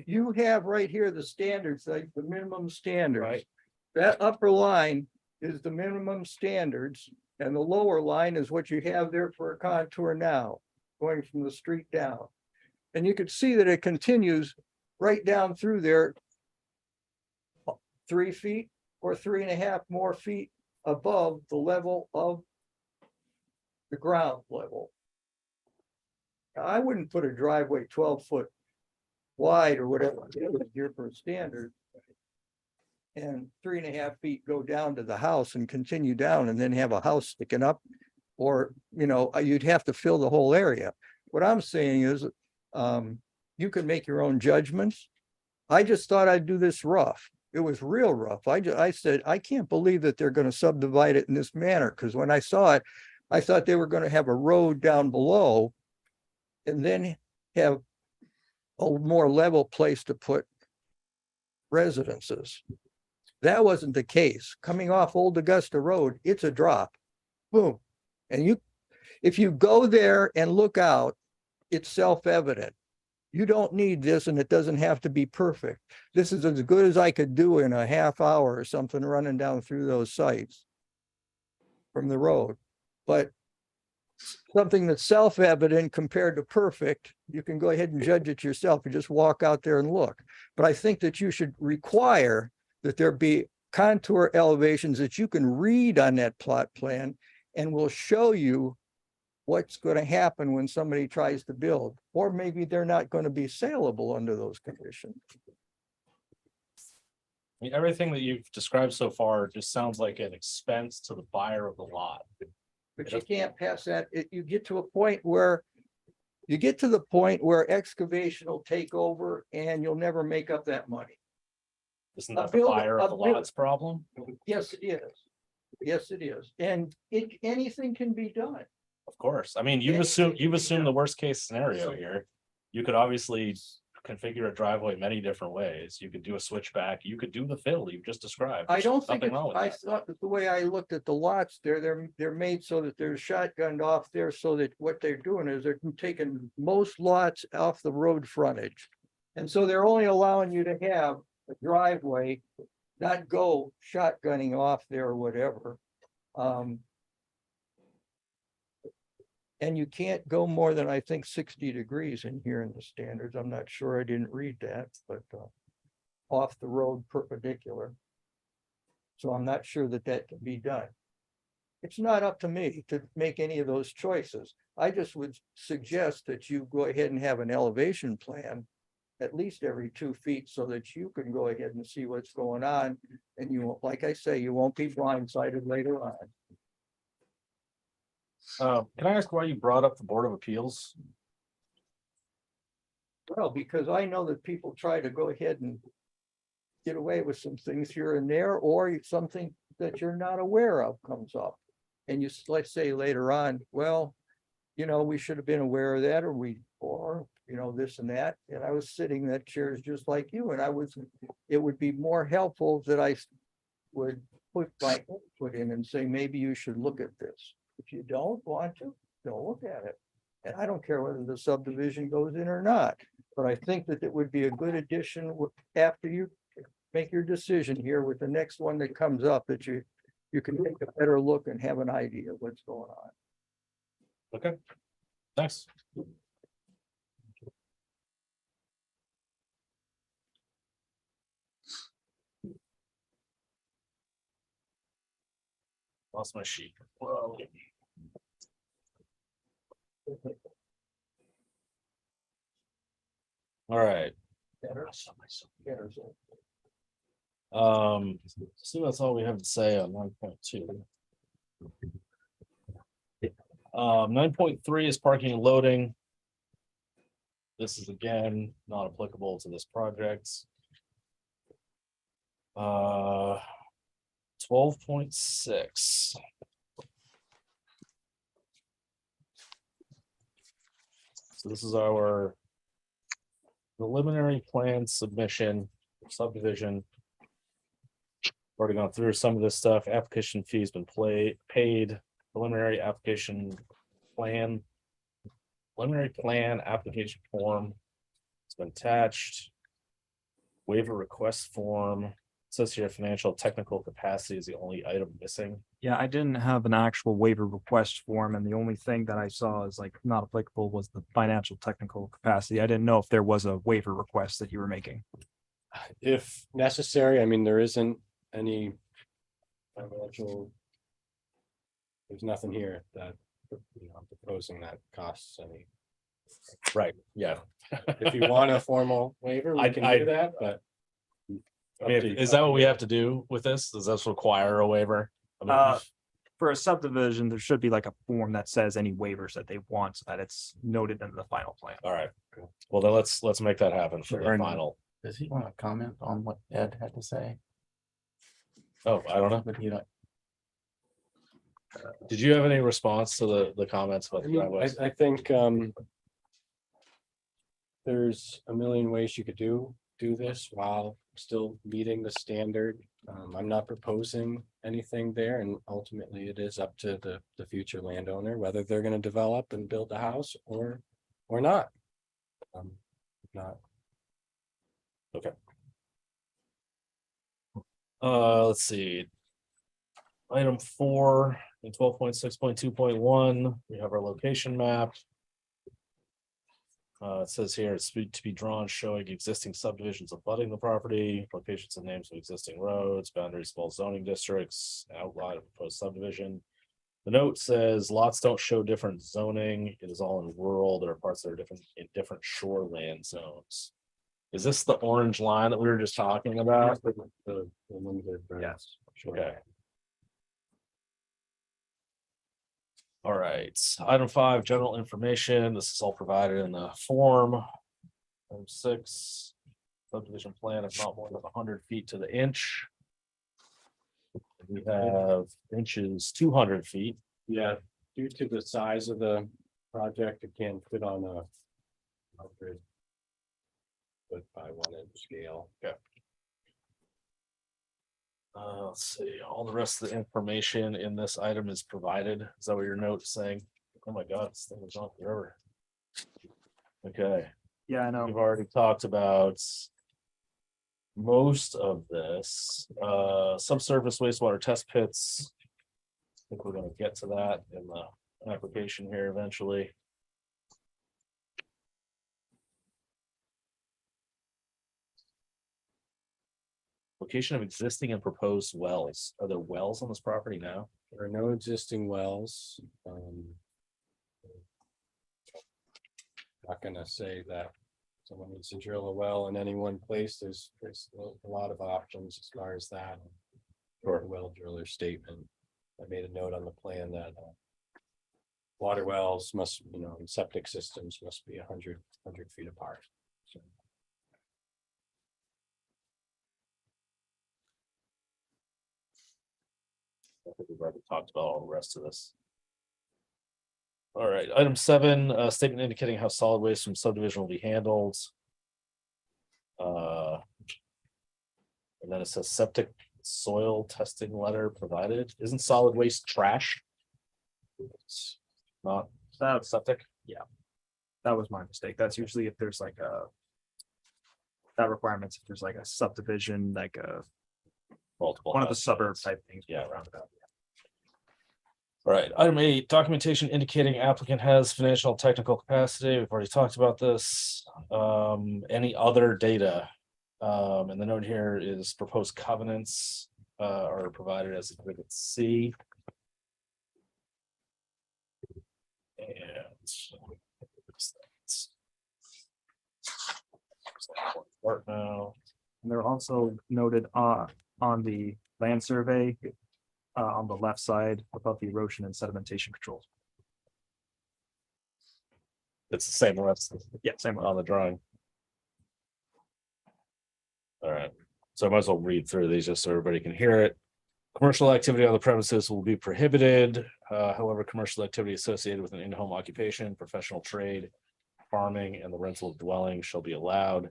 You have right here the standards, like the minimum standards. Right. That upper line is the minimum standards, and the lower line is what you have there for a contour now, going from the street down. And you could see that it continues right down through there, 3 feet or 3.5 more feet above the level of the ground level. Now, I wouldn't put a driveway 12 foot wide or whatever here for a standard, and 3.5 feet go down to the house and continue down, and then have a house sticking up, or you'd have to fill the whole area. What I'm saying is, you can make your own judgments. I just thought I'd do this rough. It was real rough. I said, I can't believe that they're going to subdivide it in this manner, because when I saw it, I thought they were going to have a road down below and then have a more level place to put residences. That wasn't the case. Coming off Old Augusta Road, it's a drop, boom, And if you go there and look out, it's self-evident. You don't need this and it doesn't have to be perfect. This is as good as I could do in a half hour or something running down through those sites from the road. But something that's self-evident compared to perfect, you can go ahead and judge it yourself. You just walk out there and look. But I think that you should require that there be contour elevations that you can read on that plot plan and will show you what's going to happen when somebody tries to build, or maybe they're not going to be saleable under those conditions. I mean, everything that you've described so far just sounds like an expense to the buyer of the lot. But you can't pass that. You get to a point where excavation will take over and you'll never make up that money. Isn't that the buyer of the lot's problem? Yes, it is. Yes, it is. And anything can be done. Of course. I mean, you've assumed the worst case scenario here. You could obviously configure a driveway many different ways. You could do a switchback. You could do the fill you just described. I There's don't think, nothing wrong with I that. thought that the way I looked at the lots there, they're made so that they're shotgunned off there, so that what they're doing is they're taking most lots off the road frontage. And so they're only allowing you to have a driveway, not go shotgunning off there or whatever. And you can't go more than, I think, 60 degrees in here in the standards. I'm not sure, I didn't read that, but off the road perpendicular. So I'm not sure that that can be done. It's not up to me to make any of those choices. I just would suggest that you go ahead and have an elevation plan at least every 2 feet so that you can go ahead and see what's going on. And you won't, like I say, you won't be blindsided later on. Can I ask why you brought up the Board of Appeals? Well, because I know that people try to go ahead and get away with some things here and there, or something that you're not aware of comes up. And you, let's say later on, well, you know, we should have been aware of that, or you know, this and that. And I was sitting in that chairs just like you, and it would be more helpful that I would put my input in and say, maybe you should look at this. If you don't want to, don't look at it. And I don't care whether the subdivision goes in or not, but I think that it would be a good addition after you make your decision here with the next one that comes up, that you can take a better look and have an idea of what's going on. Okay, thanks. Lost my sheet. Whoa. All right. So that's all we have to say on 9.2. 9.3 is parking and loading. This is again not applicable to this project. 12.6. So this is our preliminary plan submission, subdivision. Already gone through some of this stuff. Application fee's been paid. Preliminary application plan. Preliminary plan application form. It's been attached. Waiver request form. It says here financial technical capacity is the only item missing. Yeah, I didn't have an actual waiver request form, and the only thing that I saw is like not applicable was the financial technical capacity. I didn't know if there was a waiver request that you were making. If necessary, I mean, there isn't any financial. There's nothing here that, you know, I'm proposing that costs any. Right, yeah. If you want a formal waiver, we can do that, but. I mean, is that what we have to do with this? Does this require a waiver? I mean, For a subdivision, there should be like a form that says any waivers that they want, so that it's noted in the final plan. all right, well, then let's make that happen for the Sure. final. Does he want to comment on what Ed had to say? Oh, I don't know. But you know, Did you have any response to the comments about I the mean, driveways? I think there's a million ways you could do do this while still meeting the standard. I'm not proposing anything there, and ultimately it is up to the future landowner whether they're gonna develop and build a house or not. Not, Let's see. Item 4 in 12.6.2.1, we have our location map. It says here, it's to be drawn showing existing subdivisions abutting the property, locations and names of existing roads, boundaries of all zoning districts, outline of proposed subdivision. The note says lots don't show different zoning. It is all in rural. There are parts that are different in different shoreland zones. Is this the orange line that we were just talking about? the limited. Yes. Okay. All right, item 5, general information. This is all provided in the form. Item 6, subdivision plan is not more than 100 feet to the inch. We have inches 200 feet. Yeah, due to the size of the project, it can't fit on a 100 foot by 1 inch scale. Let's see, all the rest of the information in this item is provided. Is that what your note is saying? Oh my God, this thing was on forever. Okay, Yeah, I know. we've already talked about most of this, subsurface wastewater test pits. I think we're gonna get to that in the application here eventually. Location of existing and proposed wells. Are there wells on this property now? There are no existing wells. Not gonna say that someone needs to drill a well in any one place. There's a lot of options as far as that. Or a well driller statement. I made a note on the plan that water wells must, and septic systems must be 100 feet apart. So, I think we've already talked about all the rest of this. All right, item 7, statement indicating how solid waste from subdivision will be handled. And then it says septic soil testing letter provided. Isn't solid waste trash? It's not septic. That was my mistake. That's usually if there's like that requirements, if there's like a subdivision, like Multiple. one of the houses. suburb type things. Yeah. Roundabout. All right, item 8, documentation indicating applicant has financial and technical capacity. We've already talked about this. Any other data? And the note here is proposed covenants are provided as exhibit C. And Part now. And they're also noted on the land survey on the left side above the erosion and sedimentation controls. It's the same rest Yeah, same one. on the drawing. All right, so I might as well read through these just so everybody can hear it. Commercial activity on the premises will be prohibited. However, commercial activity associated with an in-home occupation, professional trade, farming, and the rental of dwellings shall be allowed.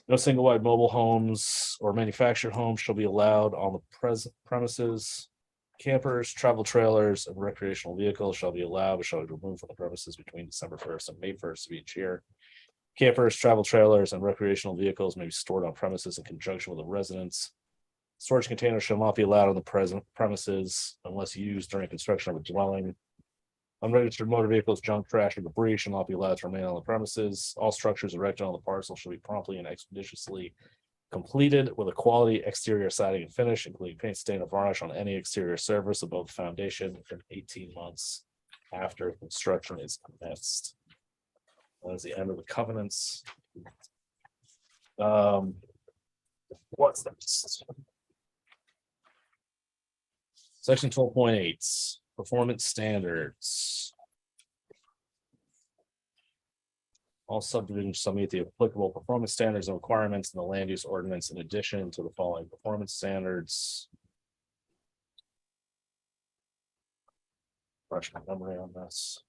No single wide mobile homes or manufactured homes shall be allowed on the premises. Campers, travel trailers, and recreational vehicles shall be allowed, but shall be removed from the premises between December 1st and May 1st of each year. Campers, travel trailers, and recreational vehicles may be stored on premises in conjunction with the residence. Storage containers shall not be allowed on the premises unless used during construction of a dwelling. Unregistered motor vehicles, junk, trash, or debris shall not be allowed to remain on the premises. All structures erected on the parcel shall be promptly and expeditiously completed with a quality exterior siding and finish, including paint, stain, or varnish on any exterior surface above the foundation within 18 months after construction is commenced. That is the end of the covenants. What's next? Section 12.8, performance standards. All subdivisions shall meet the applicable performance standards and requirements in the land use ordinance in addition to the following performance standards. Fresh my memory on this.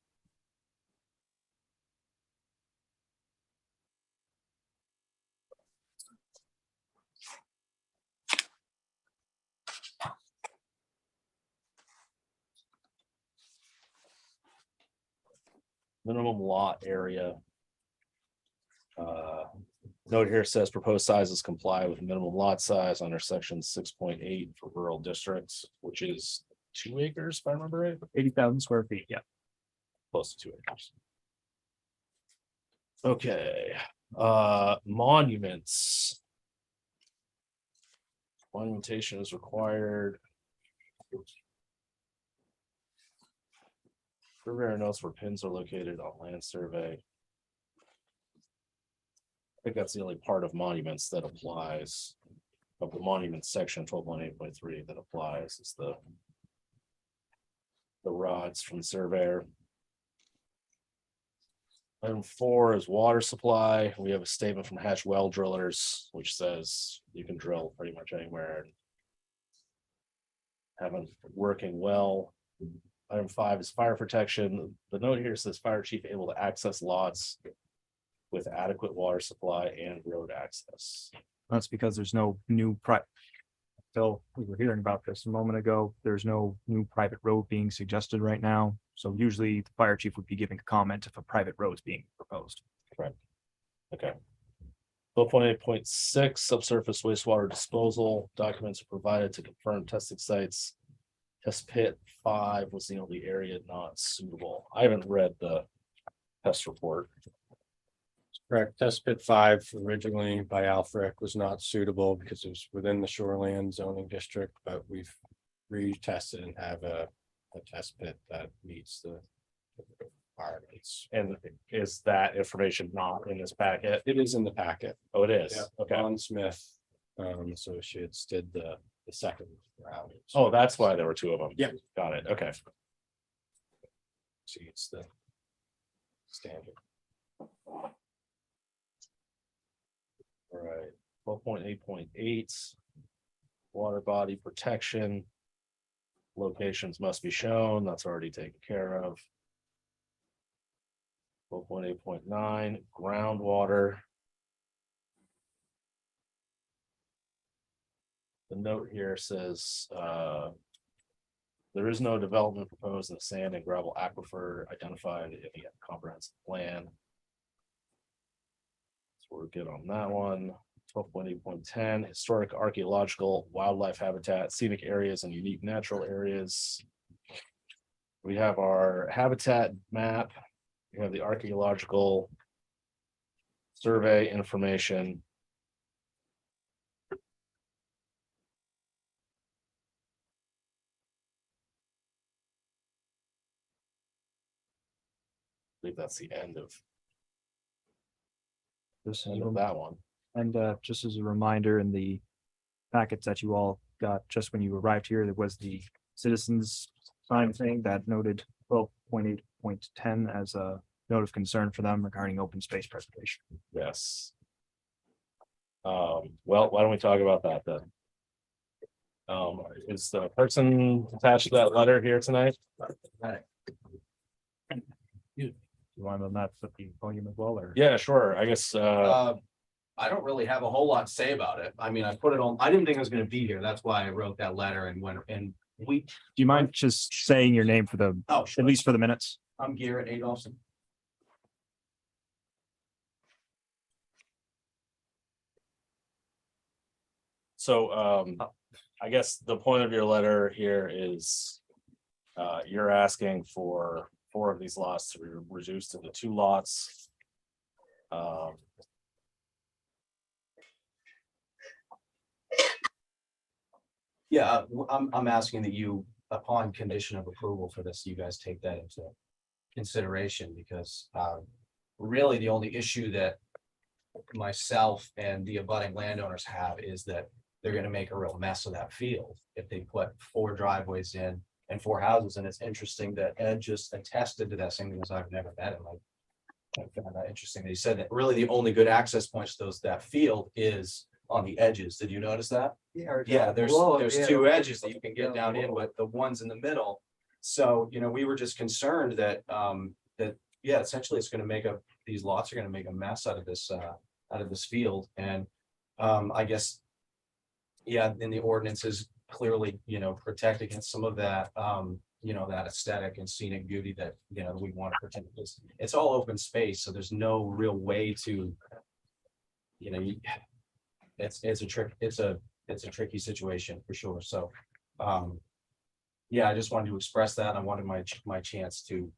minimum lot area. Note here says proposed sizes comply with minimum lot size under section 6.8 for rural districts, which is 2 acres, if I remember right, 80,000 square feet, yeah. close to 2 acres. Okay, monuments. Monumentation is required. Surveyor notes where pins are located on land survey. I think that's the only part of monuments that applies. Of the monument section 12.8.3 that applies is the rods from the surveyor. Item 4 is water supply. We have a statement from Hatch Well Drillers, which says you can drill pretty much anywhere. Have them working well. Item 5 is fire protection. The note here says fire chief able to access lots with adequate water supply and road access. That's because there's no new Phil, we were hearing about this a moment ago. There's no new private road being suggested right now. So usually the fire chief would be giving a comment if a private road is being proposed. Okay. 12.8.6 subsurface wastewater disposal documents are provided to confirm testing sites. Test pit 5 was the only area not suitable. I haven't read the test report. Correct. Test pit 5 originally by Alfred was not suitable because it was within the shoreland zoning district, but we've retested and have a test pit that meets the requirements. And is that information not in this packet? It is in the packet. Oh, it is. Yeah. Okay. Ron Smith, Associates did the second round. Oh, that's why there were 2 of them. Yeah. Got it. Okay. See, it's the standard. All right. 12.8.8. Water body protection. Locations must be shown. That's already taken care of. 12.8.9 groundwater. The note here says, there is no development proposed in the sand and gravel aquifer identified in the comprehensive plan. So we're good on that one. 12.8.10 historic, archaeological, wildlife habitat, scenic areas and unique natural areas. We have our habitat map. We have the archaeological survey information. I believe that's the end of that one. And just as a reminder, in the packets that you all got just when you arrived here, there was the citizens sign thing that noted 12.8.10 as a note of concern for them regarding open space preservation. Yes. Well, why don't we talk about that then? Is the person attached to that letter here tonight? You want them that at the podium as well, or? Yeah, sure. I guess, I don't really have a whole lot to say about it. I mean, I put it on, I didn't think I was gonna be here. That's why I wrote that letter and went, and we, Do you mind just saying your name for the, oh, at sure. least for the minutes? I'm Garrett Adolphson. so, I guess the point of your letter here is, you're asking for 4 of these lots to be reduced into 2 lots. Yeah, I'm asking that you, upon condition of approval for this, you guys take that into consideration because really the only issue that myself and the abutting landowners have is that they're gonna make a real mess of that field if they put 4 driveways in and 4 houses. And it's interesting that Ed just attested to that, same because I've never met him. I found that interesting. He said that really the only good access points to that field is on the edges. Did you notice that? Yeah, there's 2 edges that you can get down in with the ones in the middle. So, you know, we were just concerned that yeah, essentially it's gonna make these lots are gonna make a mess out of this field. And I guess, yeah, in the ordinances clearly, you know, protect against some of that you know, that aesthetic and scenic beauty that, you know, we want to protect. It's all open space, so there's no real way to, you know, it's a trick, it's a tricky situation for sure. So, yeah, I just wanted to express that. I wanted my chance to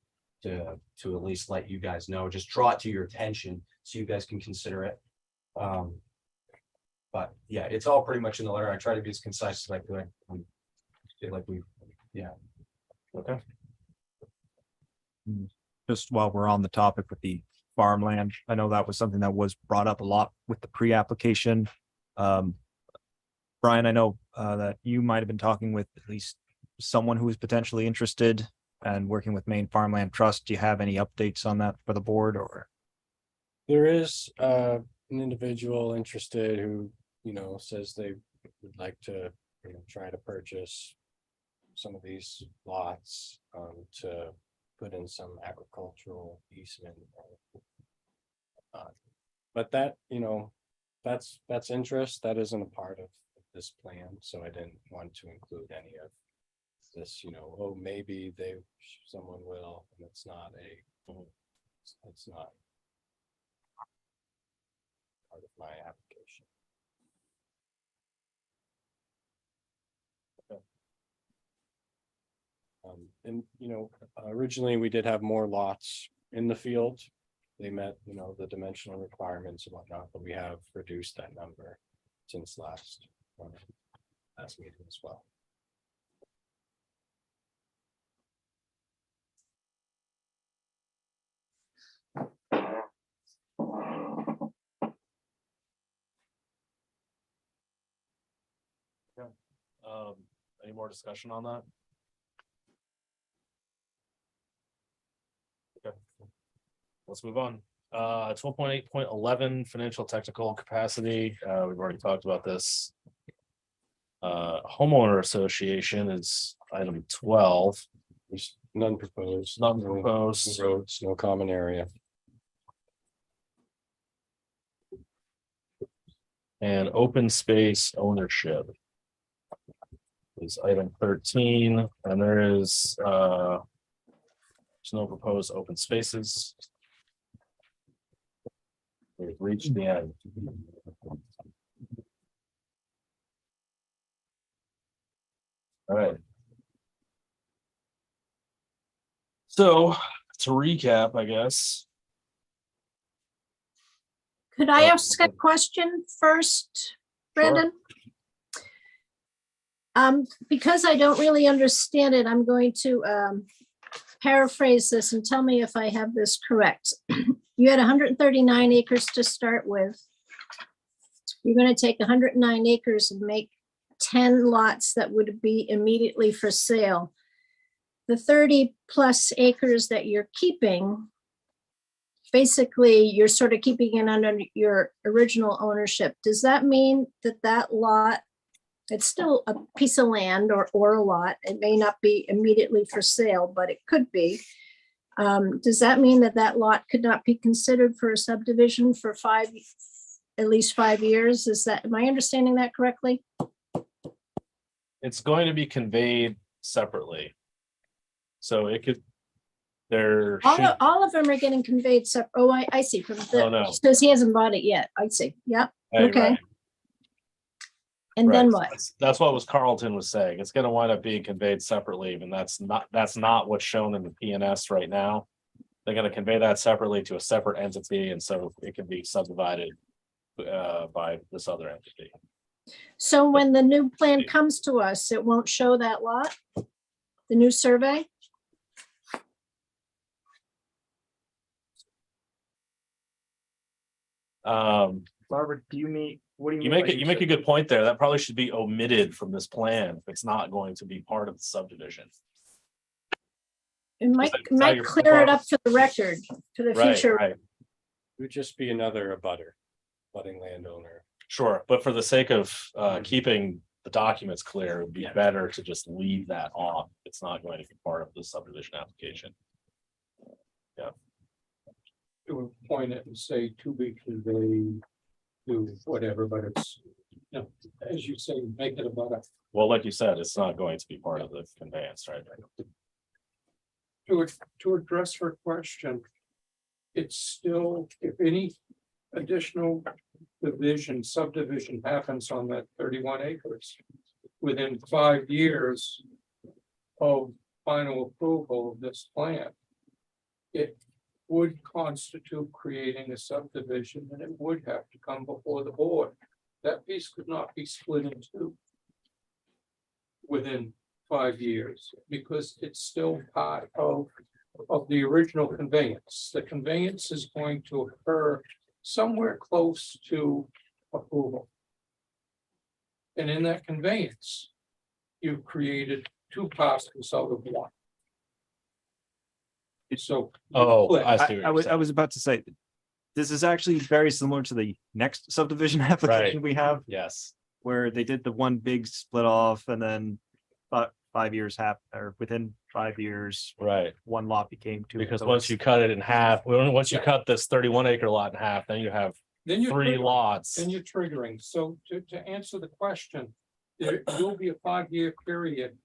at least let you guys know, just draw it to your attention so you guys can consider it. But yeah, it's all pretty much in the letter. I try to be as concise as I could. I feel like yeah. Okay. Just while we're on the topic with the farmland, I know that was something that was brought up a lot with the pre-application. Brian, I know that you might have been talking with at least someone who is potentially interested and working with Maine Farmland Trust. Do you have any updates on that for the board, or? There is an individual interested who, you know, says they would like to, you know, try to purchase some of these lots to put in some agricultural easement. But that, you know, that's interest. That isn't a part of this plan, so I didn't want to include any of this, you know, oh, maybe someone will, and it's not part of my application. And, you know, originally we did have more lots in the field. They met, you know, the dimensional requirements and whatnot, but we have reduced that number since last meeting as well. Any more discussion on that? Okay. Let's move on. 12.8.11 financial technical capacity. We've already talked about this. Homeowner association is item 12. There's none proposed. None No proposed. roads, no common area. And open space ownership is item 13, and there's no proposed open spaces. We've reached the end. All right. So to recap, I guess. Could I ask a question first, Brandon? Because I don't really understand it, I'm going to paraphrase this and tell me if I have this correct. You had 139 acres to start with. You're going to take 109 acres and make 10 lots that would be immediately for sale. The 30 plus acres that you're keeping, basically you're sort of keeping it under your original ownership. Does that mean that that lot, it's still a piece of land or a lot, it may not be immediately for sale, but it could be. Does that mean that that lot could not be considered for a subdivision for at least 5 years? Am I understanding that correctly? It's going to be conveyed separately. So it could, there. should- All of them are getting conveyed separate. Oh, I see. From Oh, no. Says he hasn't bought it yet. I see. Yep. Hey, Okay. right, And then right. what? That's what was Carlton was saying. It's gonna wind up being conveyed separately, and that's not what's shown in the PNS right now. They're gonna convey that separately to a separate entity, and so it can be subdivided by this other entity. So when the new plan comes to us, it won't show that lot? The new survey? Barbara, do you mean, what do you You mean? make a good point there. That probably should be omitted from this plan if it's not going to be part of the subdivision. It might that your- clear it up for the record, for the Right, future. right. It would just be another budding landowner. Sure, but for the sake of keeping the documents clear, it would be better to just leave that off. It's not going to be part of the subdivision application. It would point it and say to be conveyed to whatever, but it's, you know, as you say, make it about a. Well, like you said, it's not going to be part of the conveyance, right? to address her question. It's still, if any additional subdivision happens on that 31 acres. Within 5 years of final approval of this plan. It would constitute creating a subdivision and it would have to come before the board. That piece could not be split in two. Within 5 years, because it's still part of the original conveyance. The conveyance is going to occur somewhere close to approval. And in that conveyance, you've created two parcels out of one. So. Oh, I see. what I you're was, saying. about to say, this is actually very similar to the next subdivision application we have, Yes, where they did the one big split off and then about 5 years or within 5 years, right. one lot became two. Because So once it's- you cut it in half, once you Yeah. cut this 31 acre lot in half, then you have Then you're 3 triggering. lots. Then you're triggering. So to answer the question, there will be a 5-year period.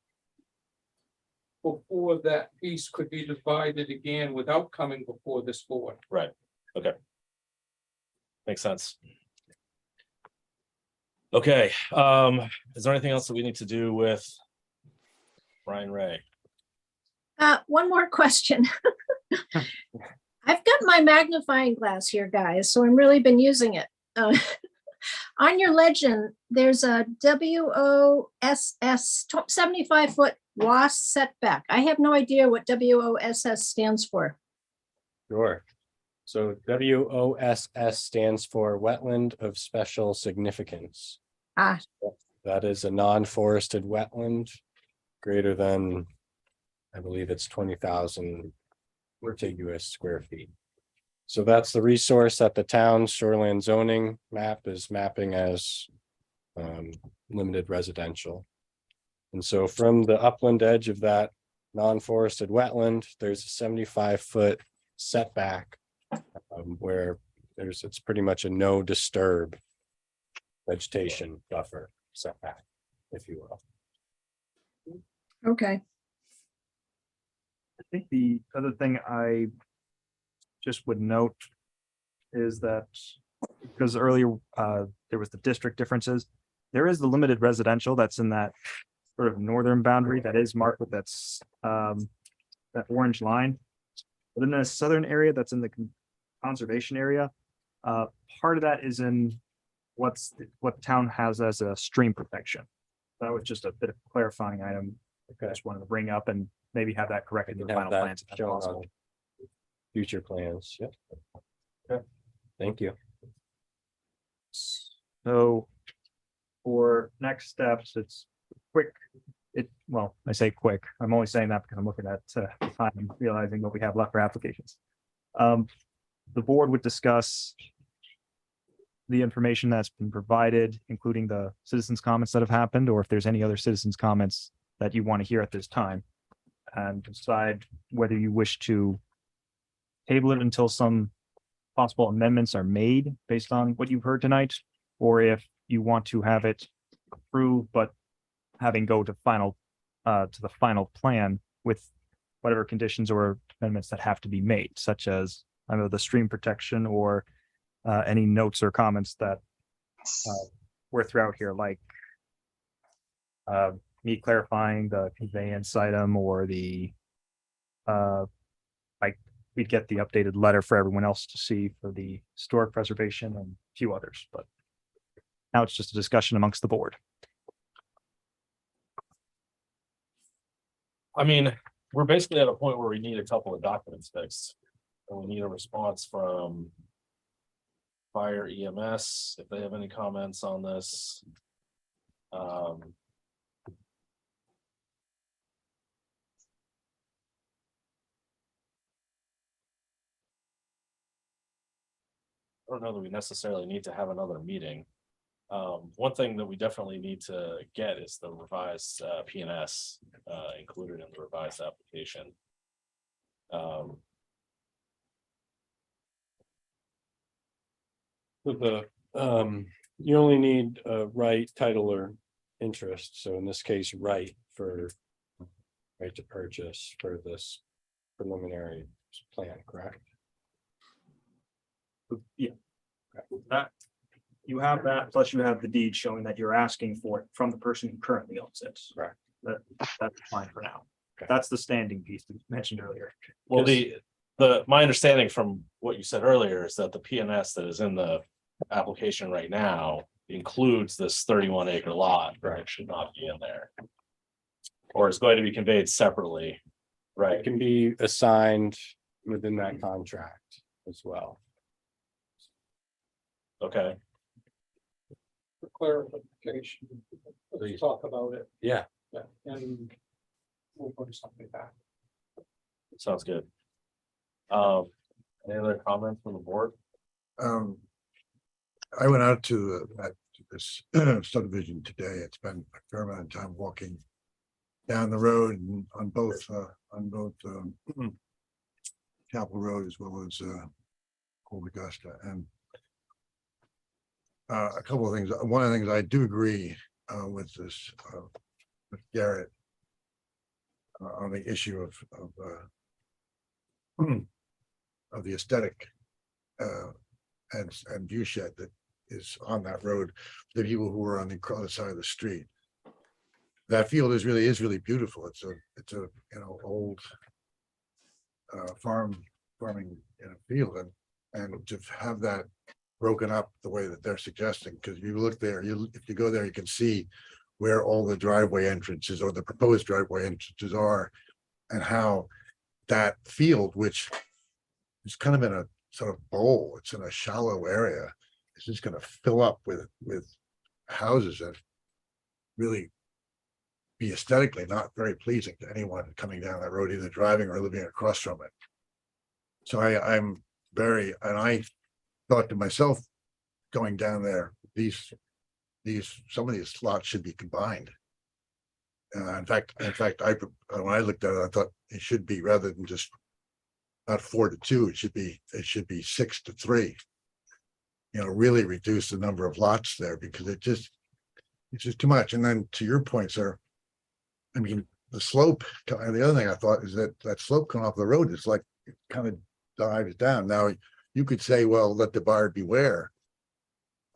Before that piece could be divided again without coming before this board. Makes sense. Okay, is there anything else that we need to do with Brian Ray? One more question. I've got my magnifying glass here, guys, so I'm really been using it. On your legend, there's a WOSS 75-foot WAS setback. I have no idea what WOSS stands for. Sure. So WOSS stands for Wetland of Special Significance. Ah, That is a non-forested wetland greater than, I believe it's 20,000 contiguous square feet. So that's the resource that the town's shoreline zoning map is mapping as limited residential. And so from the upland edge of that non-forested wetland, there's a 75-foot setback where it's pretty much a no disturb vegetation buffer setback, if you will. okay. I think the other thing I just would note is that because earlier there was the district differences, there is the limited residential that's in that sort of northern boundary that is marked with that orange line. But in the southern area that's in the conservation area, part of that is in what town has as a stream protection. That was just a bit of a clarifying item. I just wanted to bring up and maybe have that corrected in the Have final that plans. if that's shown on possible. future plans, yep. Okay, thank you. So for next steps, it's quick. Well, I say quick. I'm only saying that because I'm looking at the time and realizing what we have left for applications. The board would discuss the information that's been provided, including the citizens' comments that have happened, or if there's any other citizens' comments that you want to hear at this time, and decide whether you wish to table it until some possible amendments are made based on what you've heard tonight, or if you want to have it approved, but having go to the final plan with whatever conditions or amendments that have to be made, such as I know the stream protection or any notes or comments that were throughout here, like me clarifying the conveyance item or the like we'd get the updated letter for everyone else to see for the historic preservation and a few others, but now it's just a discussion amongst the board. I mean, we're basically at a point where we need a couple of documents fixed. And we need a response from fire EMS, if they have any comments on this. I don't know that we necessarily need to have another meeting. One thing that we definitely need to get is the revised PNS included in the revised application. You only need a right, title, or interest, so in this case, right to purchase for this preliminary plan, correct? Yeah. That, you have that, plus you have the deed showing that you're asking for it from the person who currently owns it. Correct. That's fine for now. Okay. That's the standing piece that you mentioned earlier. Well, my understanding from what you said earlier is that the PNS that is in the application right now includes this 31 acre lot, right? It should not be in there. Or is going to be conveyed separately, It right? can be assigned within that contract as well. Okay, For clarification, Please. let's talk about it. Yeah. Yeah, and we'll bring something back. sounds good. Any other comments from the board? I went out to this subdivision today. It's been a fair amount of time walking down the road and on both Chapel Road as well as Old Augusta. And a couple of things. One of the things I do agree with this with Garrett on the issue of the aesthetic and view shed that is on that road. The people who are on the other side of the street. That field is really beautiful. It's a old farming field, and to have that broken up the way that they're suggesting, because you look there, if you go there, you can see where all the driveway entrances or the proposed driveway entrances are, and how that field, which is kind of in a sort of bowl, it's in a shallow area, it's just going to fill up with houses and really be aesthetically not very pleasing to anyone coming down that road, either driving or living across from it. So I thought to myself, going down there, some of these slots should be combined. In fact, when I looked at it, I thought it should be, rather than just not 4-2, it should be 6-3. Really reduce the number of lots there, because it's just too much. And then to your point, sir, I mean, the slope, and the other thing I thought is that slope coming off the road is like, it kind of dives down. Now, you could say, well, let the buyer beware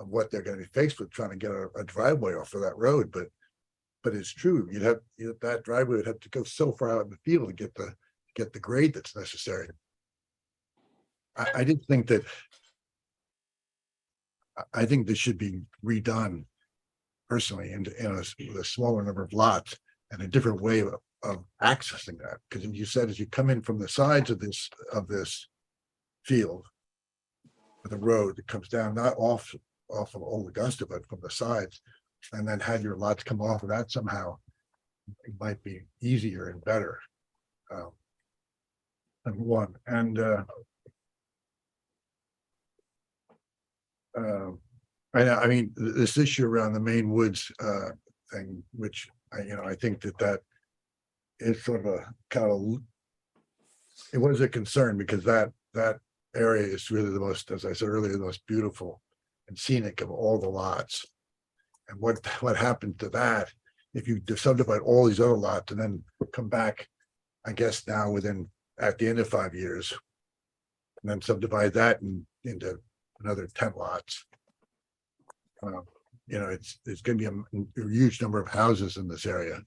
of what they're going to be faced with trying to get a driveway off of that road, but it's true. That driveway would have to go so far out in the field to get the grade that's necessary. I did think that. I think this should be redone personally, with a smaller number of lots and a different way of accessing that. Because you said, as you come in from the sides of this field, with a road that comes down, not off of Old Augusta, but from the sides, and then had your lots come off of that somehow, it might be easier and better. Number one, and I mean, this issue around the Maine Woods thing, which I think that is sort of a kind of, it was a concern, because that area is really the most, as I said earlier, the most beautiful and scenic of all the lots. And what happened to that if you subdivide all these other lots and then come back, I guess now at the end of 5 years, and then subdivide that into another 10 lots. It's going to be a huge number of houses in this area.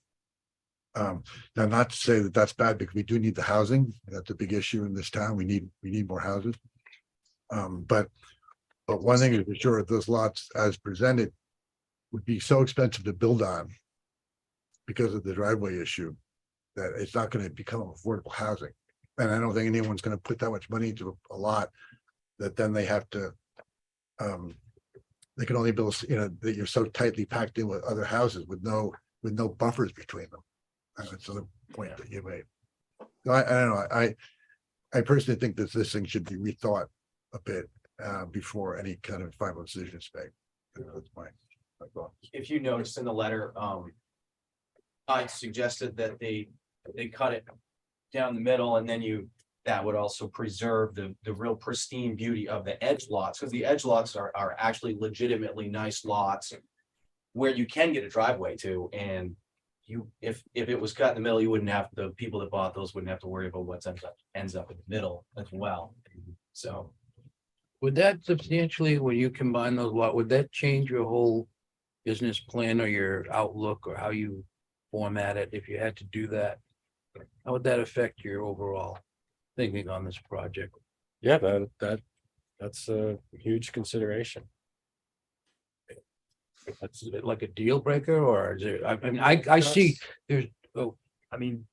Now, not to say that that's bad, because we do need the housing. That's a big issue in this town. We need more houses. But one thing is for sure, those lots as presented would be so expensive to build on because of the driveway issue, that it's not going to become affordable housing. And I don't think anyone's going to put that much money into a lot that then they have to, they can only build, that you're so tightly packed in with other houses with no buffers between them. That's the point that you made. I don't know. I personally think that this thing should be rethought a bit before any kind of final decision is made. That's my thought. If you noticed in the letter, I suggested that they cut it down the middle, and then that would also preserve the real pristine beauty of the edge lots, because the edge lots are actually legitimately nice lots where you can get a driveway to, and you, if it was cut in the middle, you wouldn't have, the people that bought those wouldn't have to worry about what ends up in the middle as well. So, Would that substantially, when you combine those lot, would that change your whole business plan or your outlook or how you format it if you had to do that? How would that affect your overall thinking on this project? Yeah, that's a huge consideration. That's like a deal breaker or is it, I mean, I see, there's, oh, I mean,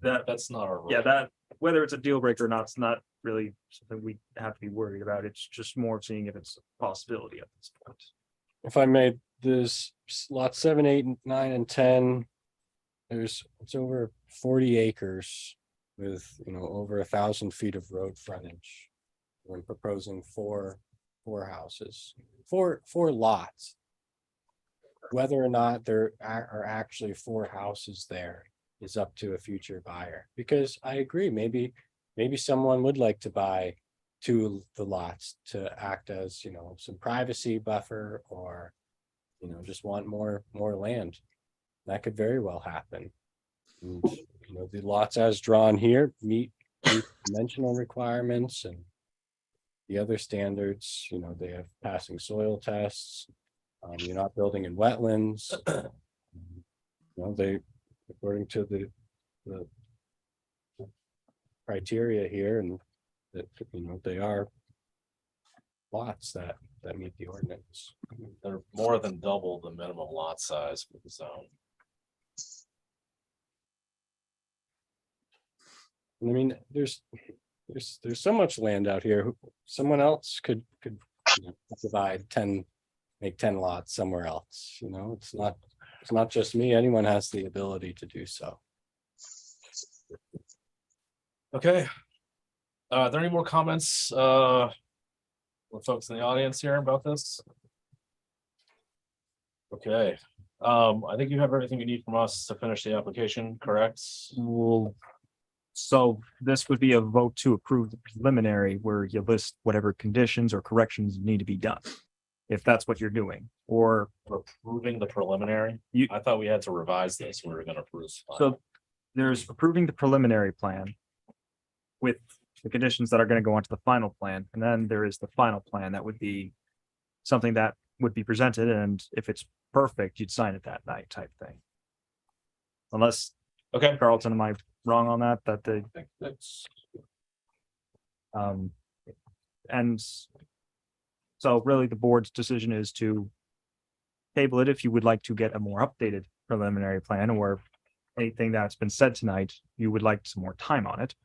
That's not our. yeah, that, whether it's a deal breaker or not, it's not really something we have to be worried about. It's just more seeing if it's a possibility at this point. If I made this lot 7, 8, 9, and 10. It's over 40 acres with, over 1,000 feet of road frontage. When proposing four houses, four lots. Whether or not there are actually 4 houses there is up to a future buyer, because I agree, maybe someone would like to buy 2 of the lots to act as, some privacy buffer, or just want more land. That could very well happen. And, the lots as drawn here meet dimensional requirements and the other standards. They have passing soil tests. You're not building in wetlands. They, according to the criteria here, and that, they are lots that meet the ordinance. They're more than double the minimum lot size for the zone. I mean, there's so much land out here. Someone else could divide 10, make 10 lots somewhere else. It's not just me. Anyone has the ability to do so. Okay. Are there any more comments, with folks in the audience here about this? Okay, I think you have everything you need from us to finish the application, correct? Well, so this would be a vote to approve the preliminary where you list whatever conditions or corrections need to be done. If that's what you're doing, or We're approving the preliminary. You- I thought we had to revise this. We were gonna approve. so there's approving the preliminary plan with the conditions that are going to go onto the final plan, and then there is the final plan that would be something that would be presented, and if it's perfect, you'd sign it that night type thing. Unless, Okay, Carlton, am I wrong on that? That the, I think that's, and so really the board's decision is to table it if you would like to get a more updated preliminary plan, or anything that's been said tonight, you would like some more time on it.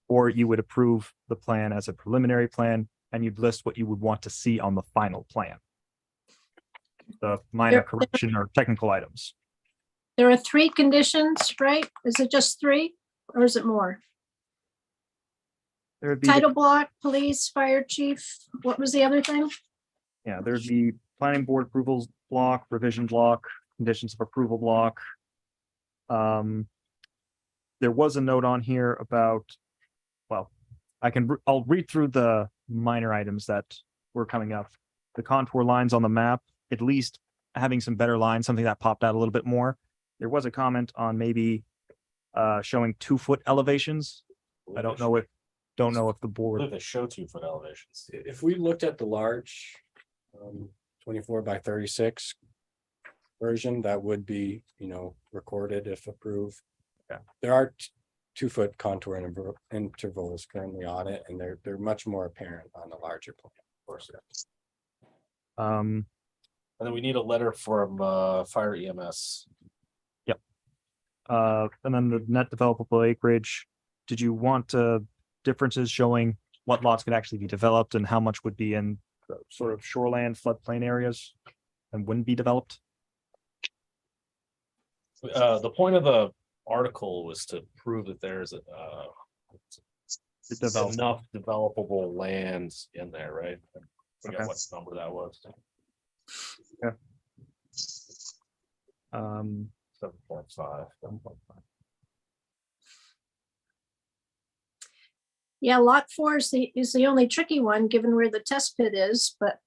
Or you would approve the plan as a preliminary plan and you'd list what you would want to see on the final plan. The minor There- correction or technical items. There are 3 conditions, right? Is it just 3 or is it more? There would be, Title block, police, fire chief. What was the other thing? yeah, there'd be planning board approvals block, revision block, conditions of approval block. There was a note on here about, well, I'll read through the minor items that were coming up. The contour lines on the map, at least having some better lines, something that popped out a little bit more. There was a comment on maybe showing 2-foot elevations. I don't know if the I board, believe they show 2-foot elevations. If we looked at the large 24 by 36 version, that would be, recorded if approved. Yeah. There are 2-foot contour intervals currently on it, and they're much more apparent on the larger plan. Of course. And then we need a letter from fire EMS. and then the net developable acreage. Did you want differences showing what lots could actually be developed and how much would be in sort of shoreland floodplain areas and wouldn't be developed? The point of the article was to prove that there's enough developable lands in there, right? I forget Okay. what number that was. 7.5. Yeah, lot 4 is the only tricky one, given where the test pit is, but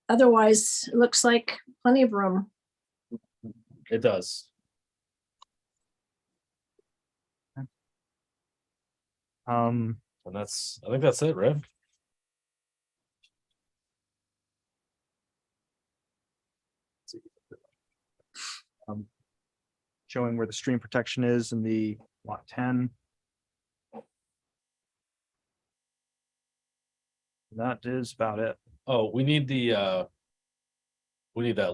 otherwise, it looks like plenty of room. It does. And I think that's it, Riv. Showing where the stream protection is in the lot 10. That is about it. Oh, we need that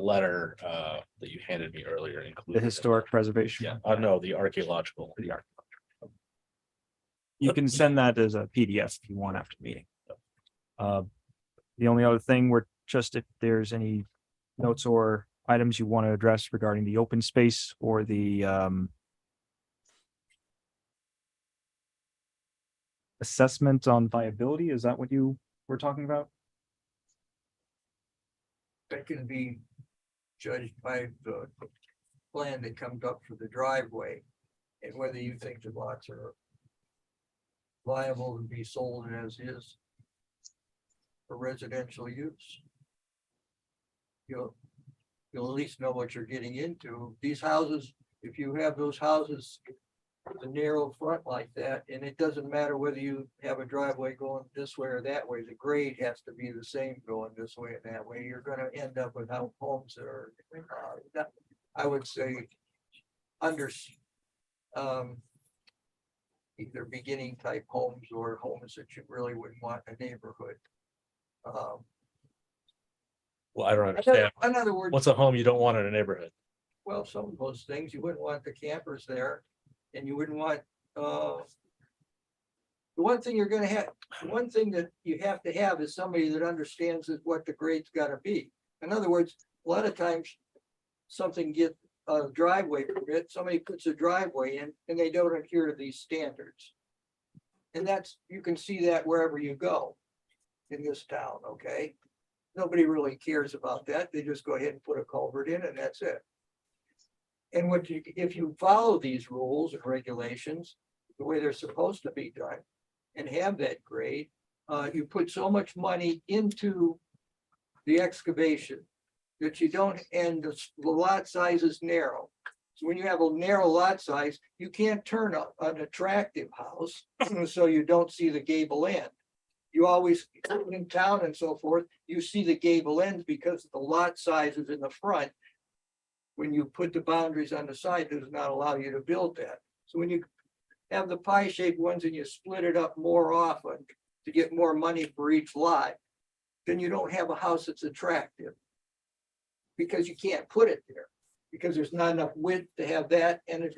letter that you handed me earlier. The Included. historic preservation. Yeah, no, the archaeological. You can send that as a PDF if you want after the meeting. The only other thing we're just if there's any notes or items you want to address regarding the open space or the assessment on viability, is that what you were talking about? That can be judged by the plan that comes up for the driveway and whether you think the lots are viable to be sold as is for residential use. You'll at least know what you're getting into. These houses, if you have those houses, with a narrow front like that, and it doesn't matter whether you have a driveway going this way or that way, the grade has to be the same going this way and that way. You're gonna end up with homes that are, I would say, either beginning type homes or homes that you really wouldn't want in a neighborhood. Well, I don't understand. In other words. What's a home you don't want in a neighborhood? Well, some of those things, you wouldn't want the campers there, and you wouldn't want, the one thing you're gonna have, the one thing that you have to have is somebody that understands what the grade's gotta be. In other words, a lot of times, something get a driveway permit, somebody puts a driveway in, and they don't adhere to these standards. And you can see that wherever you go in this town, okay? Nobody really cares about that. They just go ahead and put a culvert in and that's it. And if you follow these rules and regulations, the way they're supposed to be done and have that grade, you put so much money into the excavation that you don't, and the lot size is narrow. So when you have a narrow lot size, you can't turn an attractive house, so you don't see the gable end. You always, in town and so forth, you see the gable ends because the lot size is in the front. When you put the boundaries on the side, does not allow you to build that. So when you have the pie shaped ones and you split it up more often to get more money for each lot, then you don't have a house that's attractive. Because you can't put it there, because there's not enough width to have that and a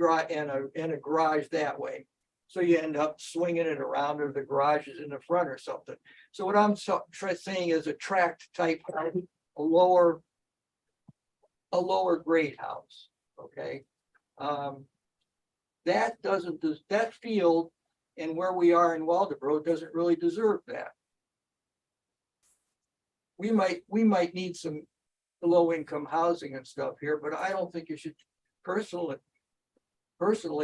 garage that way. So you end up swinging it around, or the garage is in the front or something. So what I'm saying is a tract type, a lower grade house, okay? That field and where we are in Waldeboro doesn't really deserve that. We might need some low income housing and stuff here, but I don't think you should personally,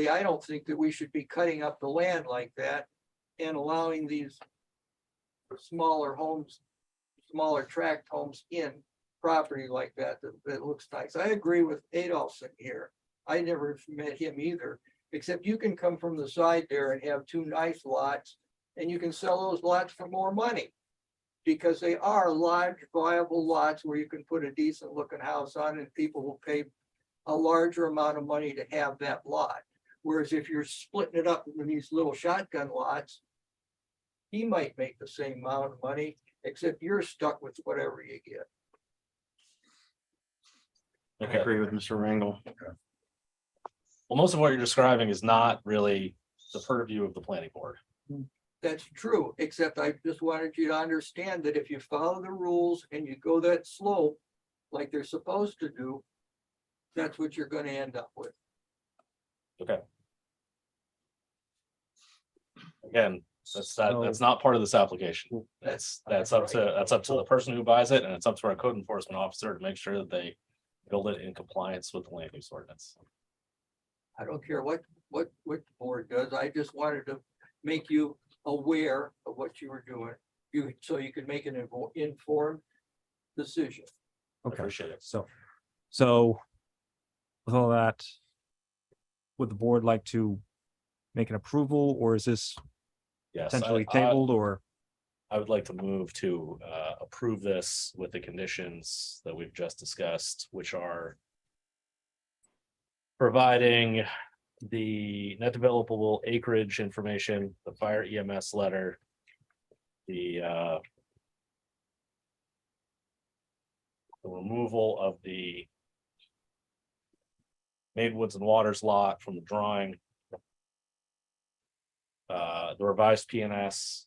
I don't think that we should be cutting up the land like that and allowing these smaller homes, smaller tract homes in property like that looks nice. I agree with Adolphson here. I never met him either, except you can come from the side there and have two nice lots and you can sell those lots for more money. Because they are large, viable lots where you can put a decent looking house on and people will pay a larger amount of money to have that lot. Whereas if you're splitting it up in these little shotgun lots, he might make the same amount of money, except you're stuck with whatever you get. Okay. I agree with Mr. Rangel. Well, most of what you're describing is not really the purview of the planning board. That's true, except I just wanted you to understand that if you follow the rules and you go that slope like they're supposed to do, that's what you're gonna end up with. Okay. Again, that's not part of this application. That's up to the person who buys it, and it's up to our code enforcement officer to make sure that they build it in compliance with the land use ordinance. I don't care what the board does. I just wanted to make you aware of what you were doing. So you can make an informed decision. I appreciate it. So with all that, would the board like to make an approval, or is this Yes, potentially tabled or? I would like to move to approve this with the conditions that we've just discussed, which are providing the net developable acreage information, the fire EMS letter, the removal of the Made Woods and Waters lot from the drawing, the revised PNS.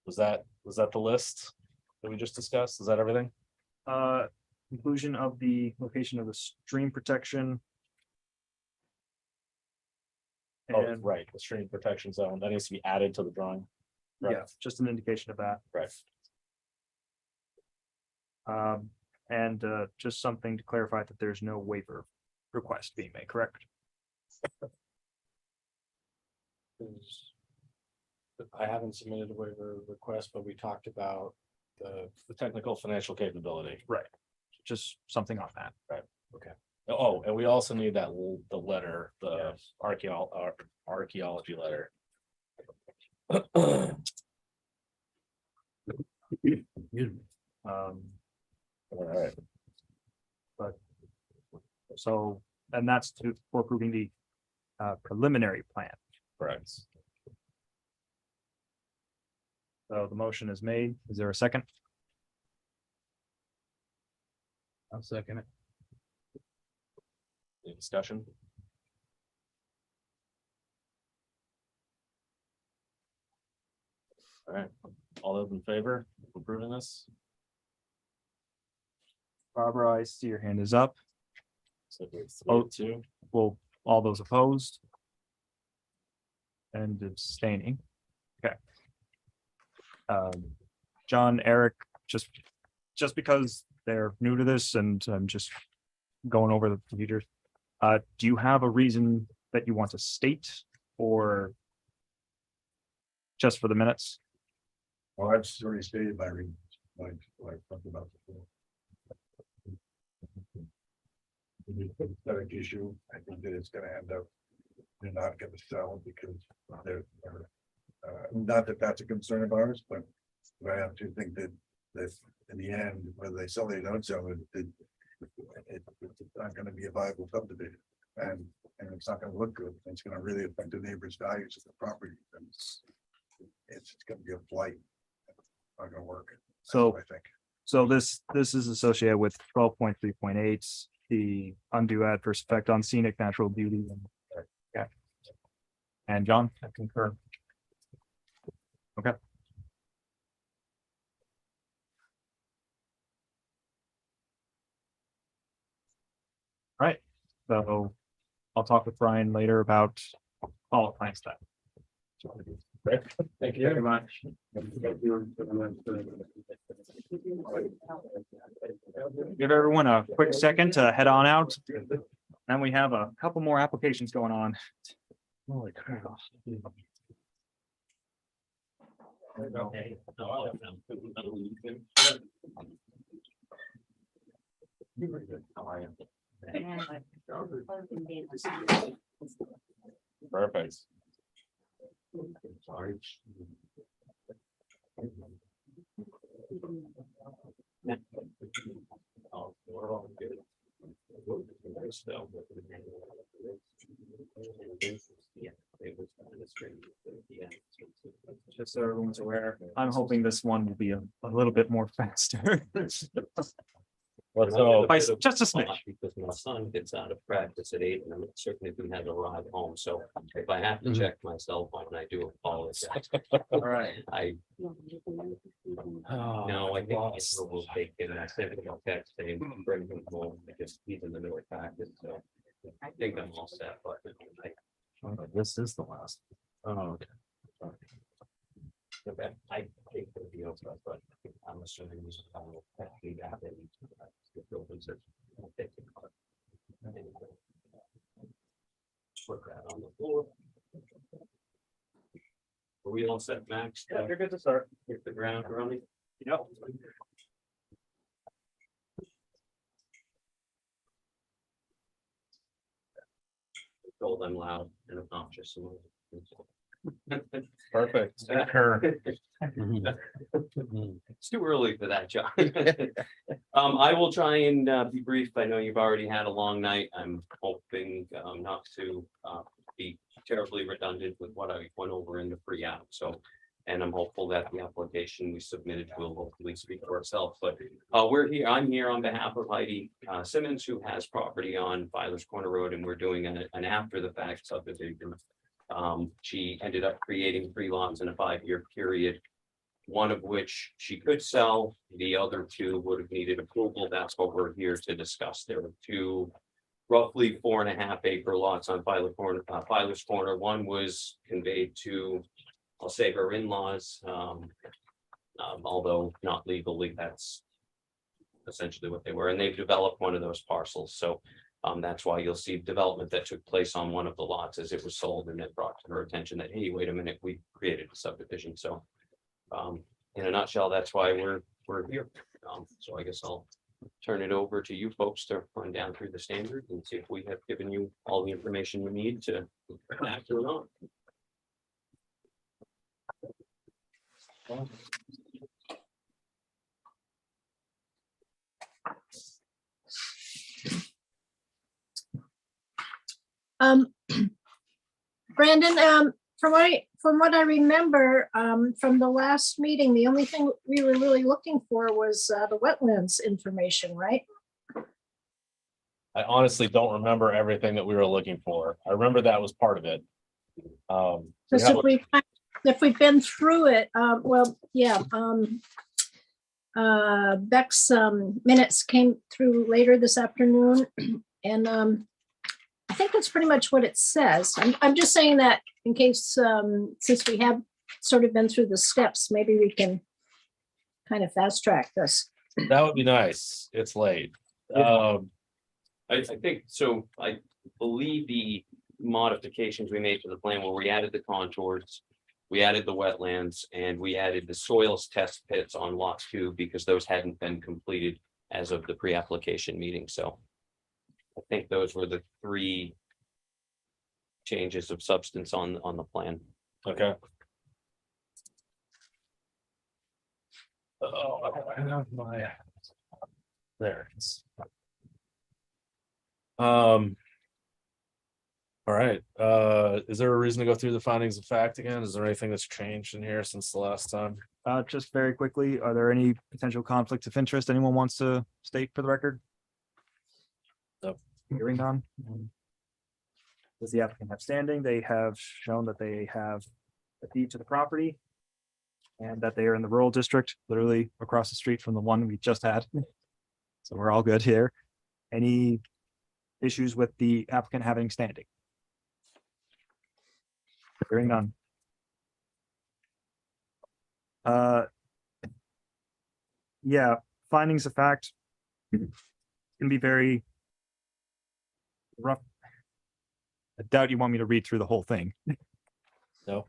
Was that the list that we just discussed? Is that everything? Inclusion of the location of the stream protection. Oh, And right, the stream protection zone, that needs to be added to the drawing. Right. yeah, just an indication of that. Right. And just something to clarify that there's no waiver request being made, correct? I haven't submitted a waiver request, but we talked about the, The technical financial capability. Right. Just something on that. Oh, and we also need that, the letter, the Yes. archaeology letter. Um, All right, so, and that's for approving the preliminary plan. correct. So the motion is made. Is there a second? I'll second it. Any discussion? All right, all those in favor of approving this? Barbara, I see your hand is up. So it's Oh. 3-2. Will all those opposed? And abstaining. Okay. John, Eric, just because they're new to this and I'm just going over the procedures. Do you have a reason that you want to state or just for the minutes? Well, I've already stated my reasons, like I talked about before. The pathetic issue, I think that it's gonna end up, they're not gonna sell because they're, not that that's a concern of ours, but I have to think that in the end, whether they sell it or don't sell it, it's not gonna be a viable subdivision. And it's not gonna look good. It's gonna really affect the neighbors' values of the property. And it's gonna be a blight. Not gonna work. That's So- what I think. So this is associated with 12.3.8, the undue adverse effect on scenic natural beauty. Yeah. And John? I concur. Okay. Right, so I'll talk with Brian later about all plans stuff. Thank you very much. Give everyone a quick second to head on out. And we have a couple more applications going on. Holy crap. Perfect. Just so everyone's aware, I'm hoping this one will be a little bit more faster. So, By just a smidge. Because my son gets out of practice at 8 and I'm certainly didn't have a ride home, so if I have to check my cell phone, I do apologize. All right. I, no, I think we'll take it, and I sent him a text saying, bring him home, because he's in the middle of practice, so. I think I'm all set, but this is the last. Oh, okay. I think it'll be okay, but I'm assuming he's. Put that on the floor. Are we all set, Max? Yeah, you're good to start. Hit the ground running. Yep. Told them loud and obnoxious. Perfect. It's too early for that, John. I will try and be brief. I know you've already had a long night. I'm hoping not to be terribly redundant with what I went over in the pre-app, so. And I'm hopeful that the application we submitted will hopefully speak for itself, but I'm here on behalf of Heidi Simmons, who has property on Filer's Corner Road, and we're doing an after the fact subdivision. She ended up creating 3 lots in a 5-year period, one of which she could sell. The other 2 would have needed approval. That's what we're here to discuss. There were 2 roughly 4.5 acre lots on Filer's Corner. One was conveyed to, I'll say, her in-laws, although not legally. That's essentially what they were, and they've developed one of those parcels. So that's why you'll see development that took place on one of the lots as it was sold, and it brought to her attention that, hey, wait a minute, we created a subdivision. So in a nutshell, that's why we're here. So I guess I'll turn it over to you folks to run down through the standard and see if we have given you all the information you need to act or not. Brandon, from what I remember, from the last meeting, the only thing we were really looking for was the wetlands information, right? I honestly don't remember everything that we were looking for. I remember that was part of it. We Because have a- if we've been through it, well, yeah. Beck's minutes came through later this afternoon, and I think that's pretty much what it says. I'm just saying that in case, since we have sort of been through the steps, maybe we can kind of fast track this. That would be nice. It's late. I think so. I believe the modifications we made to the plan where we added the contours, we added the wetlands, and we added the soils test pits on lot 2 because those hadn't been completed as of the pre-application meeting. So I think those were the 3 changes of substance on the plan. Okay. Oh, I have my. There it is. All right, is there a reason to go through the findings of fact again? Is there anything that's changed in here since the last time? Just very quickly, are there any potential conflicts of interest anyone wants to state for the record? No. Hearing none. Does the applicant have standing? They have shown that they have a deed to the property and that they are in the rural district, literally across the street from the one we just had. So we're all good here. Any issues with the applicant having standing? Hearing none. Yeah, findings of fact can be very rough. I doubt you want me to read through the whole thing. No.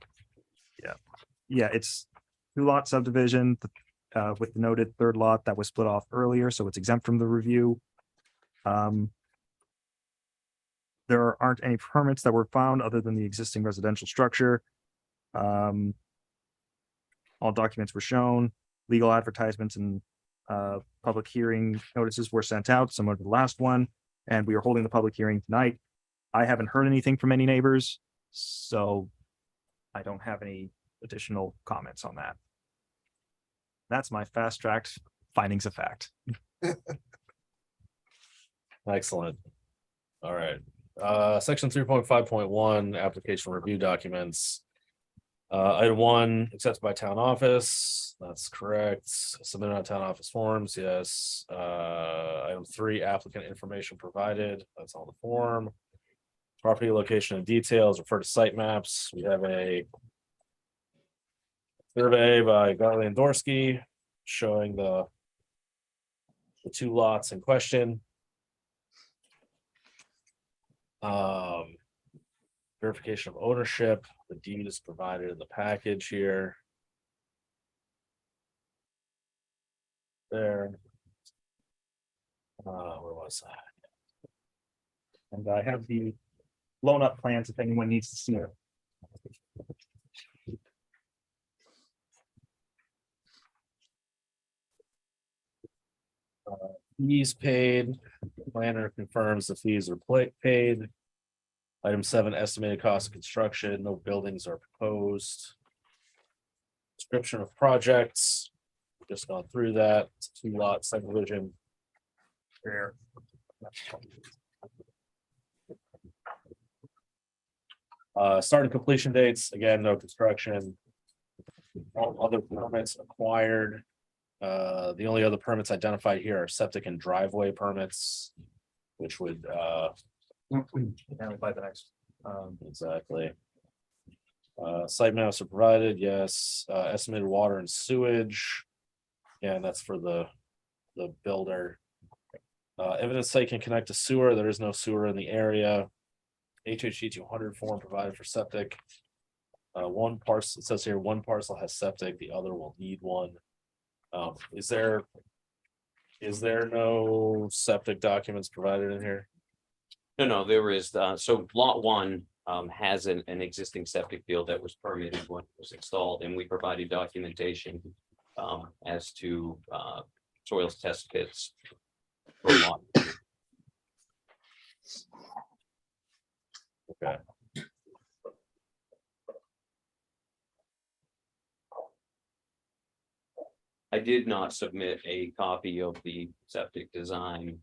Yeah, it's 2-lot subdivision with the noted 3rd lot that was split off earlier, so it's exempt from the review. There aren't any permits that were found other than the existing residential structure. All documents were shown, legal advertisements and public hearing notices were sent out, similar to the last one, and we are holding the public hearing tonight. I haven't heard anything from any neighbors, so I don't have any additional comments on that. That's my fast-tracked findings of fact. Excellent. All right, section 3.5.1, application review documents. Item 1, accepted by town office, that's correct. Submitted on town office forms, yes. Item 3, applicant information provided, that's on the form. Property location and details, refer to site maps. We have a survey by Garley and Dorsky showing the 2 lots in question. Verification of ownership, the deed is provided in the package here. There. Where was that? And I have the blown up plans if anyone needs to see it. Fees paid, planner confirms the fees are paid. Item 7, estimated cost of construction, no buildings are proposed. Description of projects, just gone through that, it's a 2-lot subdivision. Here. Start and completion dates, again, no construction. All other permits acquired. The only other permits identified here are septic and driveway permits. Which would, And by the next, exactly. Site maps are provided, yes, estimated water and sewage. Yeah, and that's for the builder. Evidence site can connect to sewer, there is no sewer in the area. HHG 200 form provided for septic. One parcel, it says here, one parcel has septic, the other will need one. Is there no septic documents provided in here? No, there is, so lot 1 has an existing septic field that was permitted when it was installed, and we provided documentation as to soils test pits for lot. Okay. I did not submit a copy of the septic design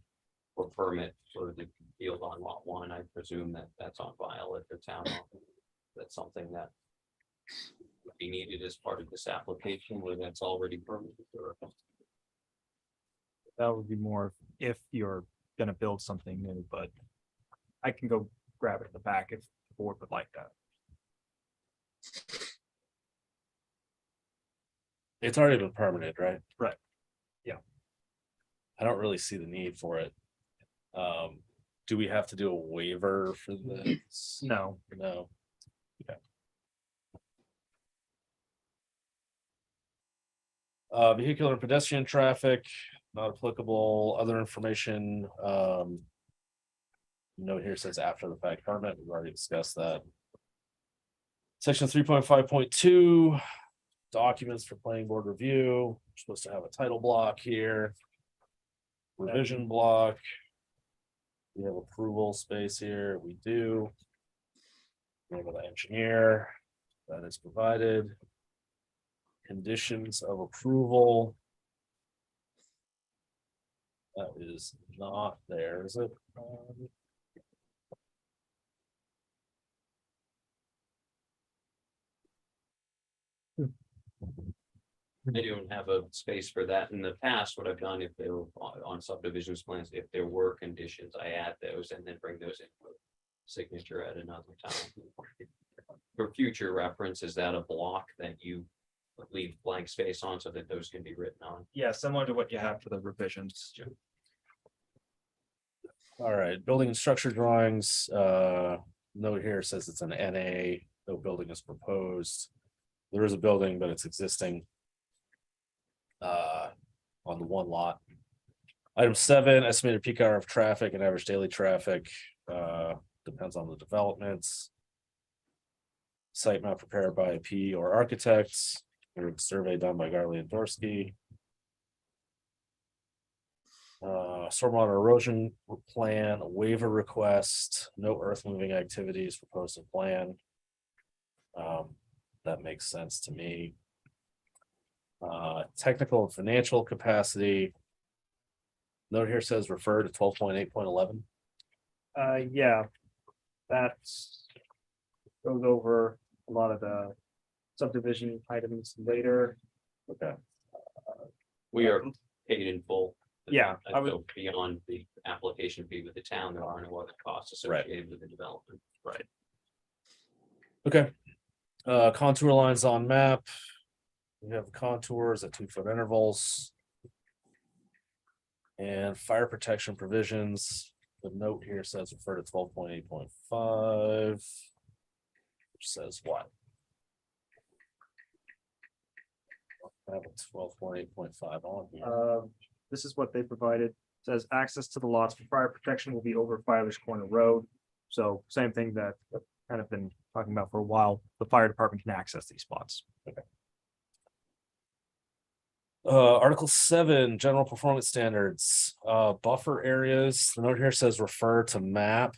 or permit for the field on lot 1. I presume that that's on file at the town office. That's something that would be needed as part of this application where that's already permitted. Or that would be more if you're gonna build something new, but I can go grab it at the back if the board would like that. It's already been permitted, right? Right. Yeah. I don't really see the need for it. Do we have to do a waiver for this? No, No. Okay. Vehicular and pedestrian traffic, not applicable, other information, note here says after the fact permit, we've already discussed that. Section 3.5.2, documents for planning board review, we're supposed to have a title block here. Revision block. We have approval space here, we do. Name of the engineer, that is provided. Conditions of approval. That is not there, is it? I don't have a space for that. In the past, what I've done, if they were on subdivisions plans, if there were conditions, I add those and then bring those in for signature at another time. For future reference, is that a block that you leave blank space on so that those can be written on? yeah, similar to what you have for the revisions. All right, building and structure drawings, note here says it's an NA, no building is proposed. There is a building, but it's existing. On the one lot. Item 7, estimated peak hour of traffic and average daily traffic, depends on the developments. Site map prepared by P or architects, or survey done by Garley and Dorsey. Stormwater erosion plan, waiver request, no earth moving activities proposed in plan. That makes sense to me. Technical and financial capacity. Note here says refer to 12.8.11. Yeah, that's goes over a lot of the subdivision items later. Okay. We are paid in full. Yeah, I would- So beyond the application fee with the town, there are no other costs associated with the development. Right. Okay. Contour lines on map. We have contours at 2-foot intervals. And fire protection provisions. The note here says refer to 12.8.5. Which says what? I have a 12.8.5 on here. This is what they provided. Says access to the lots for fire protection will be over Filer's Corner Road. So same thing that I've kind of been talking about for a while. The fire department can access these spots. Article 7, general performance standards, buffer areas. The note here says refer to map.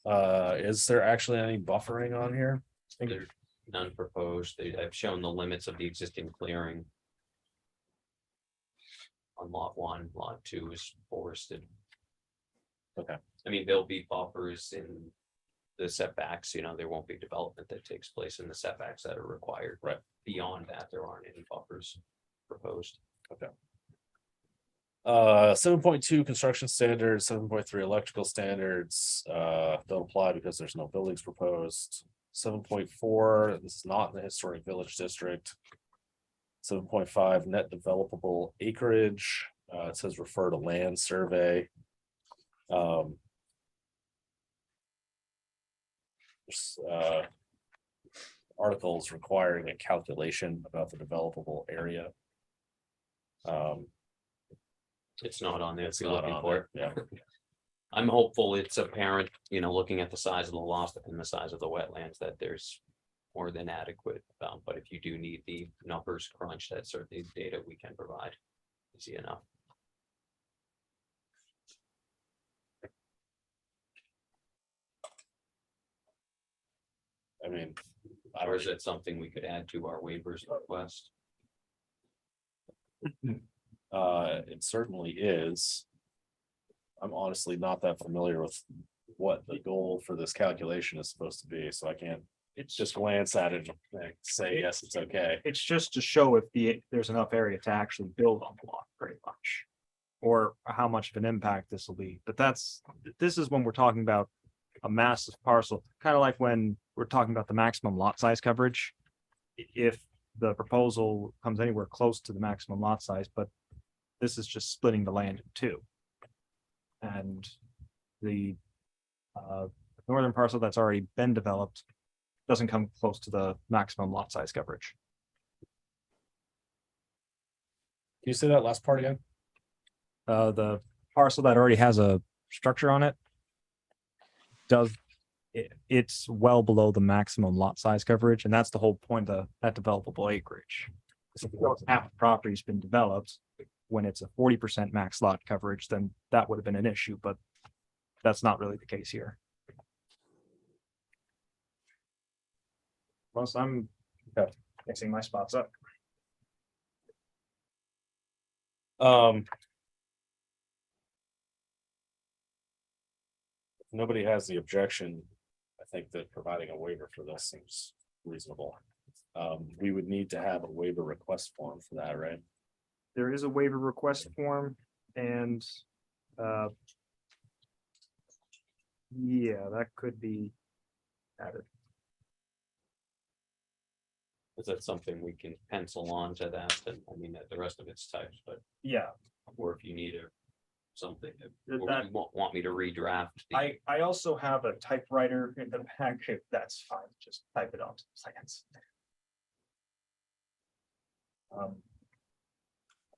Is there actually any buffering on here? There's none proposed. I've shown the limits of the existing clearing. On lot 1, lot 2 is forested. Okay. I mean, there'll be buffers in the setbacks, there won't be development that takes place in the setbacks that are required. Right. Beyond that, there aren't any buffers proposed. 7.2 construction standards, 7.3 electrical standards, don't apply because there's no buildings proposed. 7.4, this is not in the historic village district. 7.5 net developable acreage, it says refer to land survey. There's, articles requiring a calculation about the developable area. It's not on there. It's If you're not looking on for it. there, yeah. I'm hopeful it's apparent, looking at the size of the lots and the size of the wetlands, that there's more than adequate. But if you do need the numbers crunched, that's certainly data we can provide. Easy enough. I mean, Or is that something we could add to our waivers request? it certainly is. I'm honestly not that familiar with what the goal for this calculation is supposed to be, so I can't It's just glance at it and say, yes, it's okay. It's just to show if there's enough area to actually build on the lot, pretty much. Or how much of an impact this will be, but this is when we're talking about a massive parcel, kind of like when we're talking about the maximum lot size coverage. If the proposal comes anywhere close to the maximum lot size, but this is just splitting the land in two. And the northern parcel that's already been developed doesn't come close to the maximum lot size coverage. Can you say that last part again? The parcel that already has a structure on it it's well below the maximum lot size coverage, and that's the whole point of that developable acreage. So if half the property's been developed, when it's a 40% max lot coverage, then that would have been an issue, but that's not really the case here. Once I'm mixing my spots up. If nobody has the objection, I think that providing a waiver for this seems reasonable. We would need to have a waiver request form for that, right? There is a waiver request form and yeah, that could be added. Is that something we can pencil on to that? And I mean, the rest of it's typed, but, Yeah, or if you need something, That- or you want me to redraft. I also have a typewriter in the back, if that's fine, just type it onto the plans. All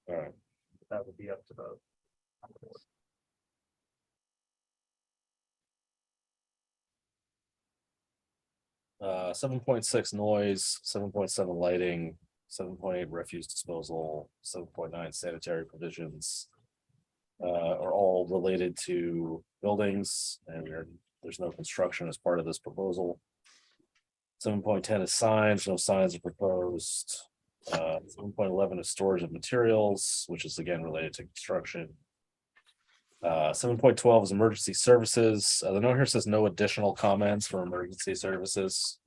right. That would be up to the. 7.6 noise, 7.7 lighting, 7.8 refuse disposal, 7.9 sanitary provisions. Are all related to buildings, and there's no construction as part of this proposal. 7.10 is signs, no signs are proposed. 7.11 is storage of materials, which is again related to construction. 7.12 is emergency services. The note here says no additional comments for emergency services.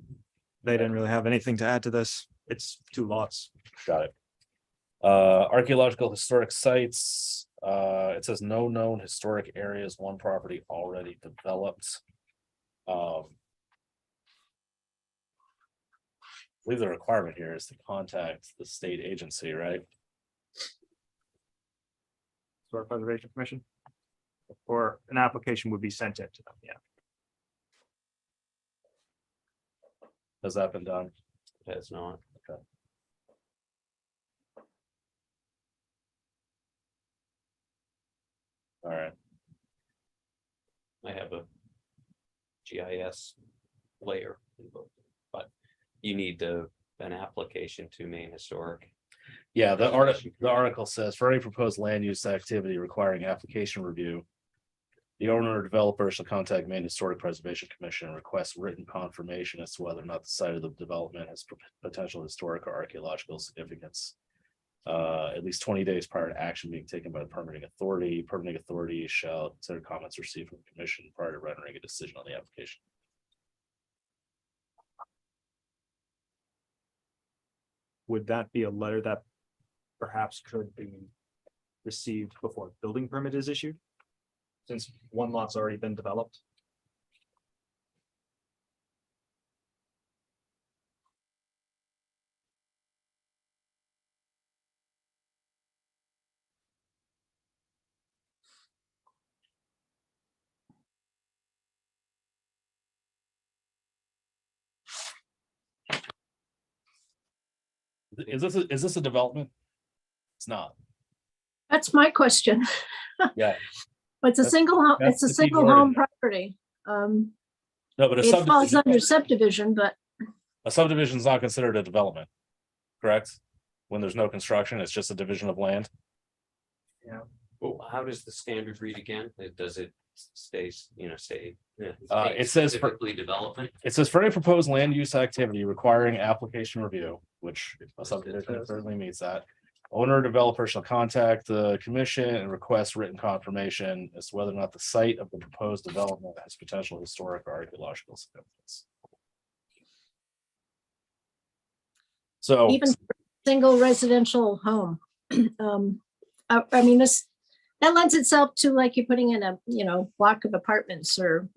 They didn't really have anything to add to this. It's 2 lots. Got it. Archaeological historic sites. It says no known historic areas, 1 property already developed. I believe the requirement here is to contact the state agency, right? Historic Preservation Commission. Or an application would be sent in to them, yeah. Has that been done? It's not. Okay. All right. I have a GIS layer, but you need an application to Maine Historic. Yeah, the article says for any proposed land use activity requiring application review. The owner or developer shall contact Maine Historic Preservation Commission and request written confirmation as to whether or not the site of the development has potential historic or archaeological significance. At least 20 days prior to action being taken by the permitting authority. Permitting authority shall consider comments received from the commission prior to rendering a decision on the application. Would that be a letter that perhaps could be received before a building permit is issued? Since one lot's already been developed? Is this a development? It's not. That's my question. Yeah. It's a That's- single, that's it's a the key single word in home there. property. No, but It falls under subdivision, but a subdivision is not considered a development. Correct? When there's no construction, it's just a division of land. Well, how does the standard read again? Does it stay? It says for- specifically development. It says for any proposed land use activity requiring application review, which a subdivision certainly meets that. Owner or developer shall contact the commission and request written confirmation as to whether or not the site of the proposed development has potential historic or archaeological significance. So, even for a single residential home. I mean, that lends itself to like you're putting in a, block of apartments or.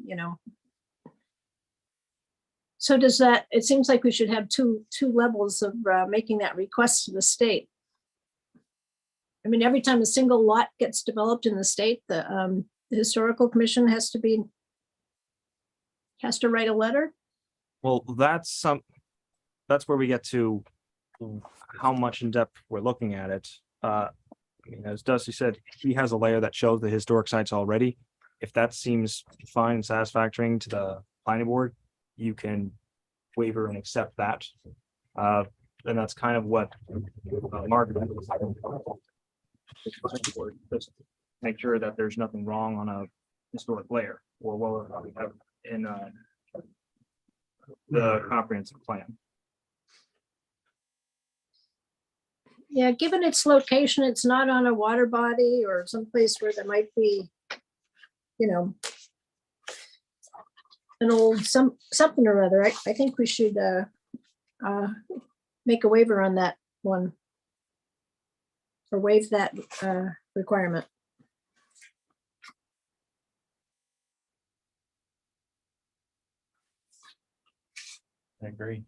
So does that, it seems like we should have two levels of making that request to the state. I mean, every time a single lot gets developed in the state, the historical commission has to write a letter. Well, that's where we get to how much in depth we're looking at it. I mean, as Dusty said, he has a layer that shows the historic sites already. If that seems fine and satisfactory to the planning board, you can waiver and accept that. And that's kind of what Mark. Just make sure that there's nothing wrong on a historic layer or what we have in the comprehensive plan. Yeah, given its location, it's not on a water body or someplace where there might be, an old something or other. I think we should make a waiver on that one. Or waive that requirement. I agree.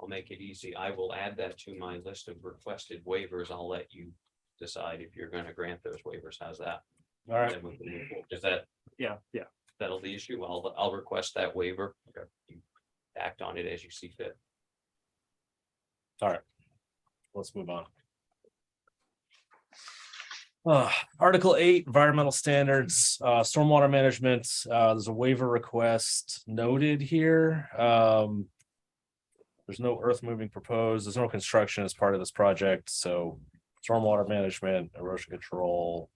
I'll make it easy. I will add that to my list of requested waivers. I'll let you decide if you're going to grant those waivers. How's that? all right, Then we can move forward. Does that Yeah. settle the issue? I'll request that waiver. Okay. You act on it as you see fit. let's move on. Article 8, environmental standards, stormwater management, there's a waiver request noted here. There's no earth moving proposed, there's no construction as part of this project, so stormwater management, erosion control,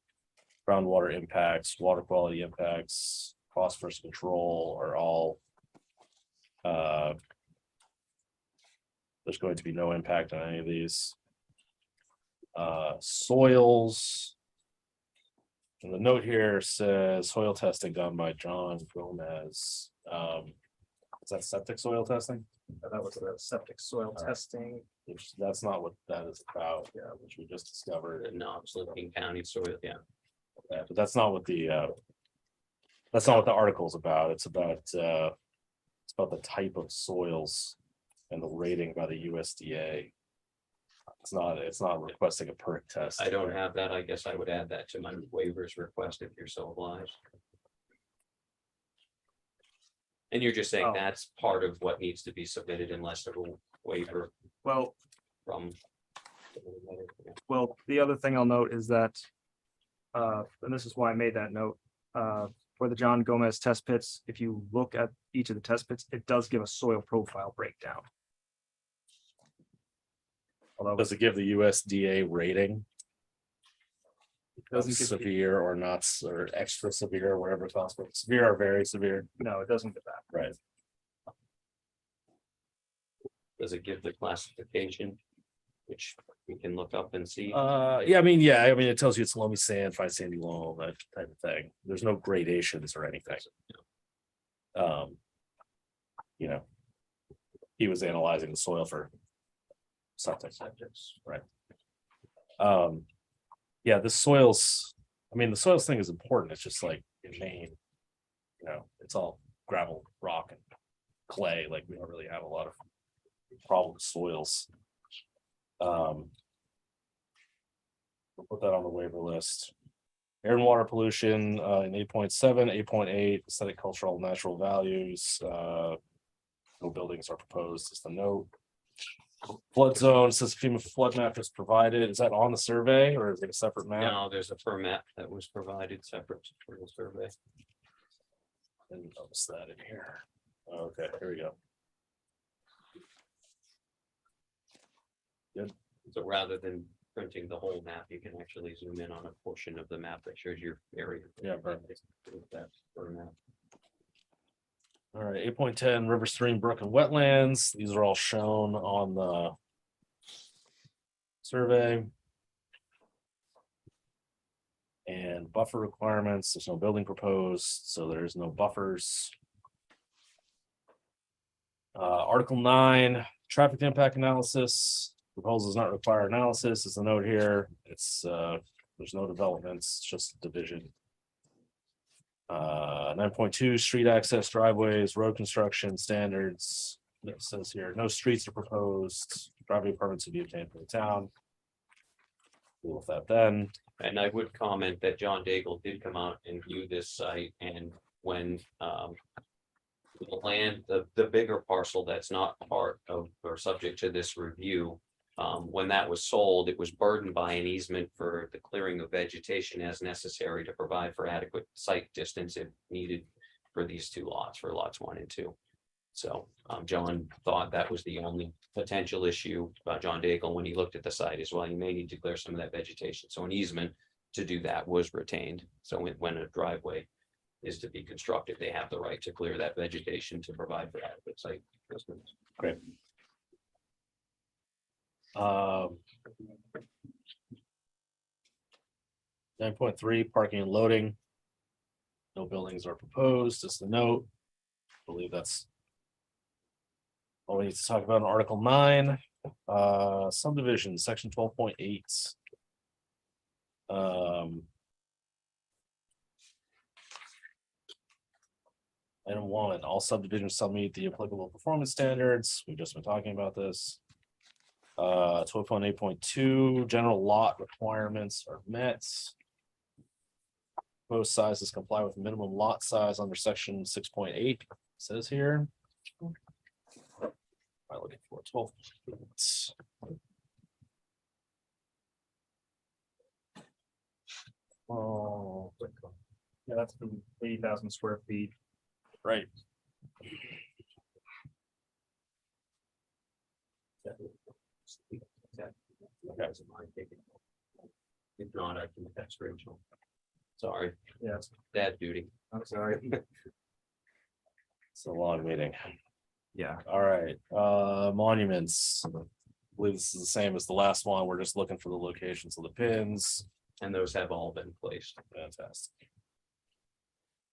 groundwater impacts, water quality impacts, phosphorus control are all. There's going to be no impact on any of these. Soils. And the note here says soil testing done by John Gomez. Is that septic soil testing? That was the septic soil testing. Which that's not what that is about, yeah, which we just discovered. No, it's Licking County soil, yeah. Yeah, but that's not what the article's about. It's about the type of soils and the rating by the USDA. It's not requesting a perk test. I don't have that. I guess I would add that to my waivers request if you're so obliged. And you're just saying Oh. that's part of what needs to be submitted unless there's a waiver Well, from. the other thing I'll note is that, and this is why I made that note, for the John Gomez test pits, if you look at each of the test pits, it does give a soil profile breakdown. Although Does it give the USDA rating? doesn't give- Severe or not, or extra severe, whatever it's called, severe or very severe, no, it doesn't get that. right? Does it give the classification? Which we can look up and see. Yeah, I mean, it tells you it's loamy sand, fine sandy loam, that type of thing. There's no gradations or anything. You know. He was analyzing the soil for something, right? Yeah, the soils, I mean, the soils thing is important. It's just like in Maine, you know, it's all gravel, rock and clay, like we don't really have a lot of problem soils. We'll put that on the waiver list. Air and water pollution in 8.7, 8.8, aesthetic, cultural, natural values. No buildings are proposed, is the note. Flood zone says FEMA flood map is provided. Is that on the survey or is it a separate map? Now, there's a permit that was provided separate for the survey. Didn't notice that in here. Okay, here we go. So rather than printing the whole map, you can actually zoom in on a portion of the map that shows your area. Yeah, perfect. That's for map. All right, 8.10 river, stream, brook and wetlands. These are all shown on the survey. And buffer requirements, there's no building proposed, so there's no buffers. Article 9, traffic impact analysis. Proposal does not require analysis, is the note here. It's there's no developments, it's just division. 9.2, street access, driveways, road construction standards. It says here, no streets are proposed, driveway permits to be obtained from the town. Deal with that then. And I would comment that John Daigle did come out and view this site, and when the land, the bigger parcel that's not part of or subject to this review. When that was sold, it was burdened by an easement for the clearing of vegetation as necessary to provide for adequate site distance if needed for these two lots, for lots 1 and 2. So John thought that was the only potential issue. John Daigle, when he looked at the site as well, you may need to clear some of that vegetation. So an easement to do that was retained. So when a driveway is to be constructed, they have the right to clear that vegetation to provide for adequate site distance. Great. 9.3, parking and loading. No buildings are proposed, is the note. I believe that's all we need to talk about in Article 9. Subdivision, section 12.8. Item 1, all subdivisions shall meet the applicable performance standards. We've just been talking about this. 12.8.2, general lot requirements are met. Proposed sizes comply with minimum lot size under section 6.8, says here. Am I looking for 12? Oh, yeah, that's the 80,000 square feet. Right. If not, I can text Rachel. Sorry, Yes, dad duty. I'm sorry. It's a long meeting. Yeah, All right, monuments. I believe this is the same as the last one. We're just looking for the locations of the pins. And those have all been placed. Fantastic.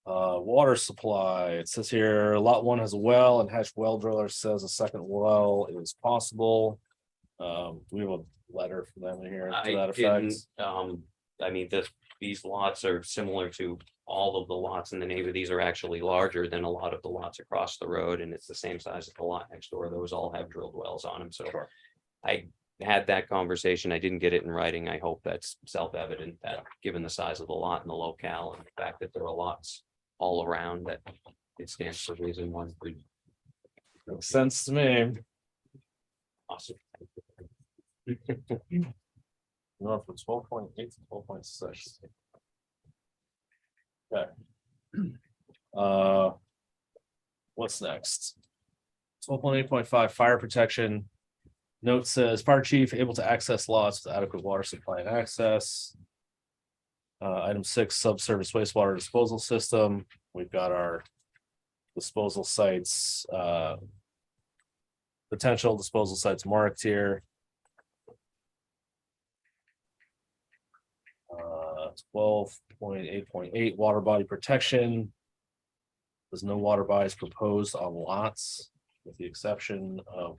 Water supply, it says here, lot 1 has a well and Hatch Well Driller says a second well is possible. Do we have a letter from them in here to that I effect? didn't, I mean, these lots are similar to all of the lots in the neighborhood. These are actually larger than a lot of the lots across the road, and it's the same size as the lot next door. Those all have drilled wells on them, so. Sure. I had that conversation. I didn't get it in writing. I hope that's self-evident that given the size of the lot and the locale and the fact that there are lots all around, that it stands to reason one could. Makes sense to me. Awesome. Going from 12.8 to 12.6. Okay, What's next? 12.8.5 fire protection. Note says fire chief able to access lots with adequate water supply and access. Item 6, subsurface wastewater disposal system. We've got our disposal sites, potential disposal sites marked here. 12.8.8 water body protection. There's no water bodies proposed on lots, with the exception of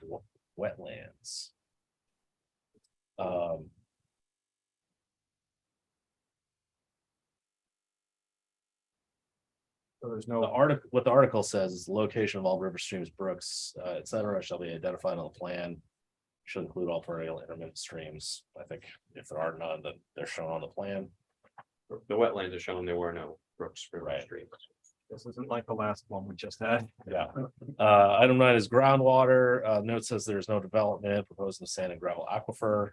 wetlands. So there's The no, article, what the article says is the location of all river streams, brooks, et cetera, shall be identified on the plan. Should include all perennial intermittent streams. I think if there are none, then they're shown on the plan. The wetlands are shown, there were no brooks, river Right. streams. this isn't like the last one we just had. Yeah. Item 9 is groundwater. Note says there's no development proposed in the sand and gravel aquifer.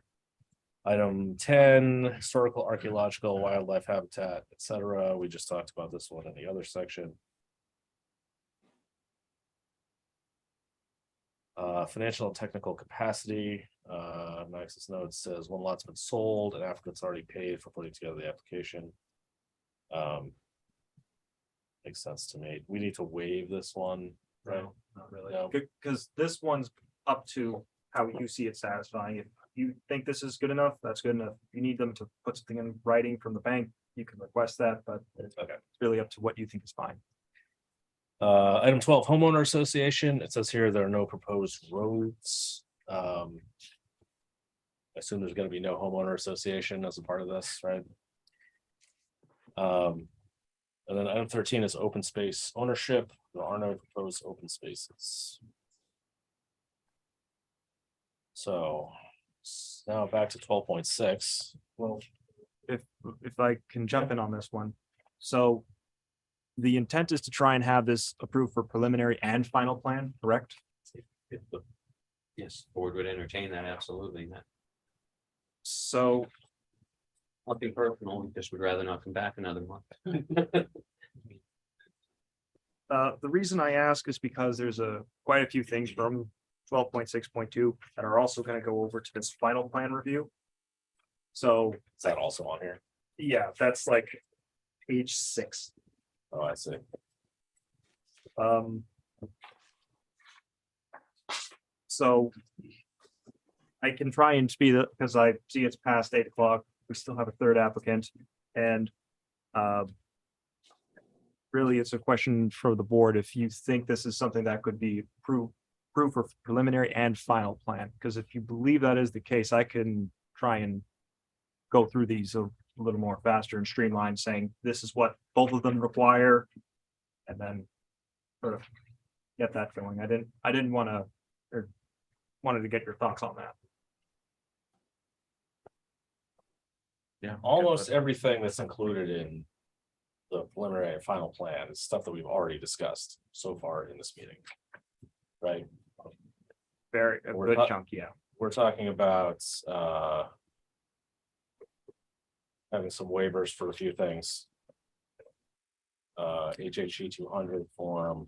Item 10, historical, archaeological, wildlife habitat, et cetera. We just talked about this one in the other section. Financial and technical capacity. Max's note says one lot's been sold and applicant's already paid for putting together the application. Makes sense to me. We need to waive this one, right? Not really. No. Because this one's up to how you see it satisfying. If you think this is good enough, that's good enough. If you need them to put something in writing from the bank, you can request that, but it's Okay. really up to what you think is fine. Item 12, homeowner association. It says here there are no proposed roads. I assume there's gonna be no homeowner association as a part of this, right? And then item 13 is open space ownership. There are no proposed open spaces. So now back to 12.6. Well, if I can jump in on this one. So the intent is to try and have this approved for preliminary and final plan, correct? Yes, board would entertain that, absolutely. So Nothing personal, we just would rather not come back another month. the reason I ask is because there's quite a few things from 12.6.2 that are also gonna go over to this final plan review. So, Is that also on here? yeah, that's like page 6. Oh, I see. So I can try and speed it because I see it's past 8 o'clock. We still have a third applicant and really it's a question for the board if you think this is something that could be approved for preliminary and final plan. Because if you believe that is the case, I can try and go through these a little more faster and streamline, saying this is what both of them require. And then sort of get that going. I didn't want to, or wanted to get your thoughts on that. Yeah, almost everything that's included in the preliminary and final plan is stuff that we've already discussed so far in this meeting. Right? Very, a We're good not- chunk, yeah. We're talking about having some waivers for a few things. HHE 200 form.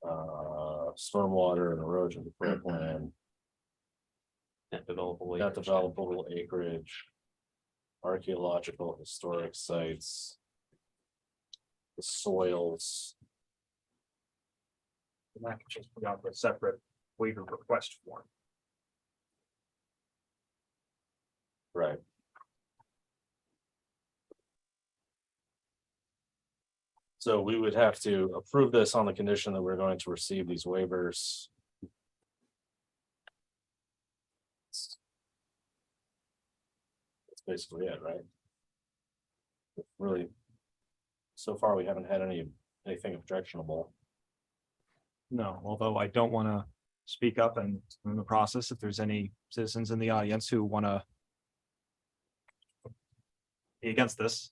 Stormwater and erosion control plan. Not developable. Not acreage. developable acreage. Archaeological historic sites. The soils. And that can just put out a separate waiver request form. Right. So we would have to approve this on the condition that we're going to receive these waivers. That's basically it, right? Really. So far, we haven't had anything objectionable. No, although I don't want to speak up and in the process, if there's any citizens in the audience who want to be against this.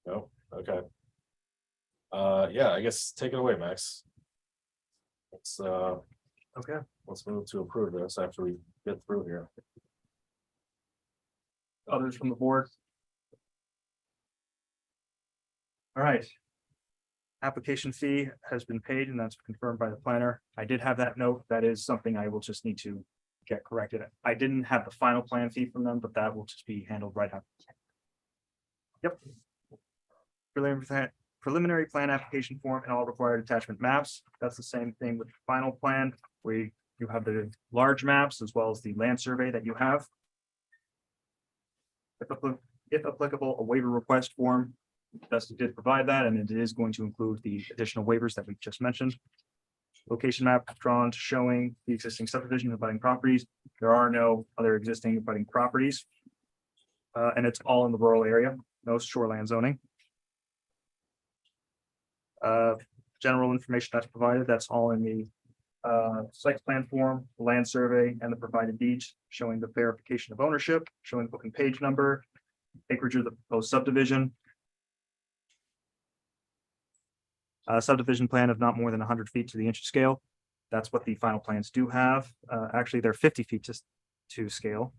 No, okay. Yeah, I guess take it away, Max. Let's Okay. let's move to approve this after we get through here. Others from the board? All right. Application fee has been paid and that's confirmed by the planner. I did have that note. That is something I will just need to get corrected. I didn't have the final plan fee from them, but that will just be handled right up. Yep. Preliminary plan application form and all required attachment maps. That's the same thing with the final plan. You have the large maps as well as the land survey that you have. If applicable, a waiver request form. Dusty did provide that, and it is going to include the additional waivers that we just mentioned. Location map drawn showing the existing subdivision of abutting properties. There are no other existing abutting properties. And it's all in the rural area, no shoreland zoning. General information that's provided, that's all in the site plan form, the land survey, and the provided deeds showing the verification of ownership, showing the book and page number, acreage of the proposed subdivision. Subdivision plan of not more than 100 feet to the inch scale. That's what the final plans do have. Actually, they're 50 feet to scale.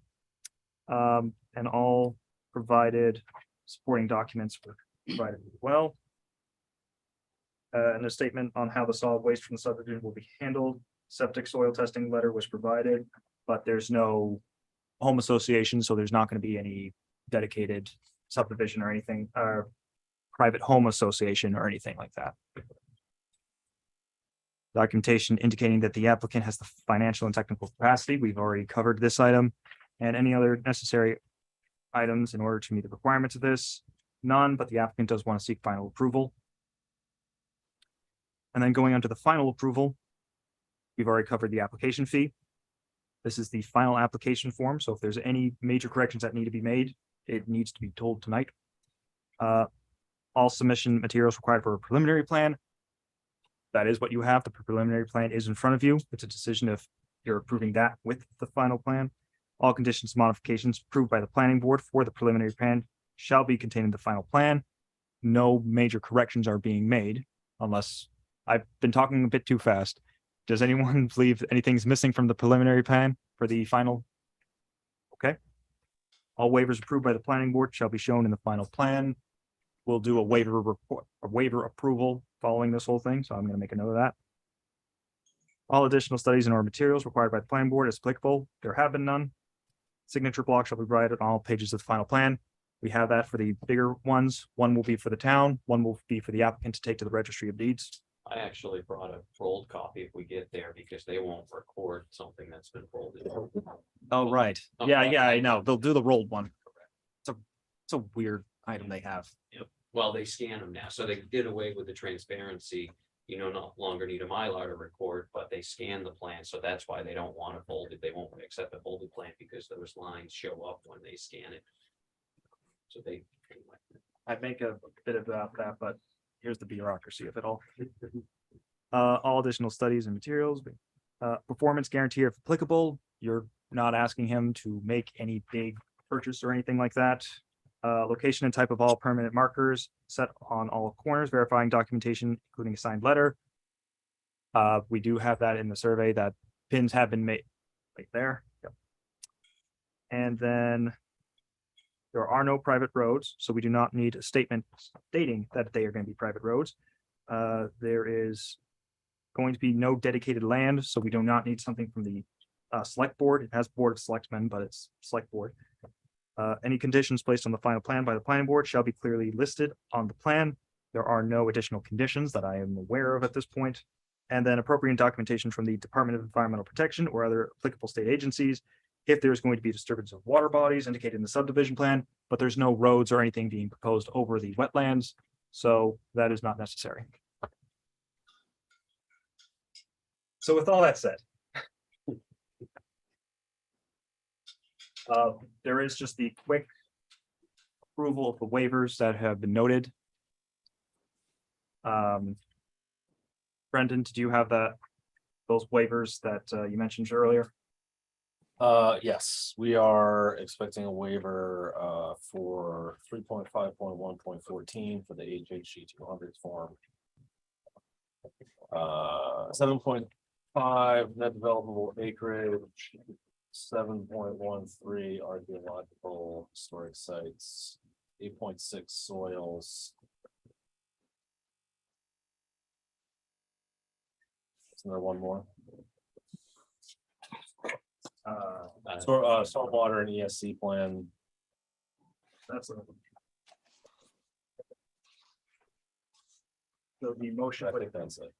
And all provided supporting documents were provided as well. And a statement on how the solid waste from the subdivision will be handled. Septic soil testing letter was provided, but there's no home association, so there's not going to be any dedicated subdivision or anything, private home association or anything like that. Documentation indicating that the applicant has the financial and technical capacity. We've already covered this item and any other necessary items in order to meet the requirements of this. None, but the applicant does want to seek final approval. And then going on to the final approval, we've already covered the application fee. This is the final application form. So if there's any major corrections that need to be made, it needs to be told tonight. All submission materials required for a preliminary plan. That is what you have. The preliminary plan is in front of you. It's a decision if you're approving that with the final plan. All conditions, modifications approved by the planning board for the preliminary plan shall be contained in the final plan. No major corrections are being made unless I've been talking a bit too fast. Does anyone believe anything's missing from the preliminary plan for the final? Okay. All waivers approved by the planning board shall be shown in the final plan. We'll do a waiver report, a waiver approval following this whole thing. So I'm going to make a note of that. All additional studies and or materials required by the planning board as applicable. There have been none. Signature block shall be provided on all pages of the final plan. We have that for the bigger ones. One will be for the town. One will be for the applicant to take to the registry of deeds. I actually brought a rolled copy if we get there because they won't record something that's been folded. Oh, right. Yeah, I know. They'll do the rolled one. It's a weird item they have. Well, they scan them now, so they did away with the transparency. You know, no longer need a Mylar to record, but they scan the plan, so that's why they don't want it folded. They won't accept a folded plan because those lines show up when they scan it. So they. I'd make a bit about that, but here's the bureaucracy of it all. All additional studies and materials, performance guarantee if applicable. You're not asking him to make any big purchase or anything like that. Location and type of all permanent markers set on all corners, verifying documentation, including a signed letter. We do have that in the survey that pins have been made right there. Yep. And then there are no private roads, so we do not need a statement stating that they are going to be private roads. There is going to be no dedicated land, so we do not need something from the select board. It has board of selectmen, but it's select board. Any conditions placed on the final plan by the planning board shall be clearly listed on the plan. There are no additional conditions that I am aware of at this point. And then appropriate documentation from the Department of Environmental Protection or other applicable state agencies if there's going to be disturbance of water bodies indicated in the subdivision plan, but there's no roads or anything being proposed over the wetlands, so that is not necessary. So with all that said, there is just the quick approval of the waivers that have been noted. Brendan, did you have those waivers that you mentioned earlier? Yes, we are expecting a waiver for 3.5.1.14 for the HHG 200 form. 7.5 net developable acreage, 7.13 archaeological historic sites, 8.6 soils, Isn't there one more? Uh, Saltwater and ESC plan. that's a. So the motion, I think that's it.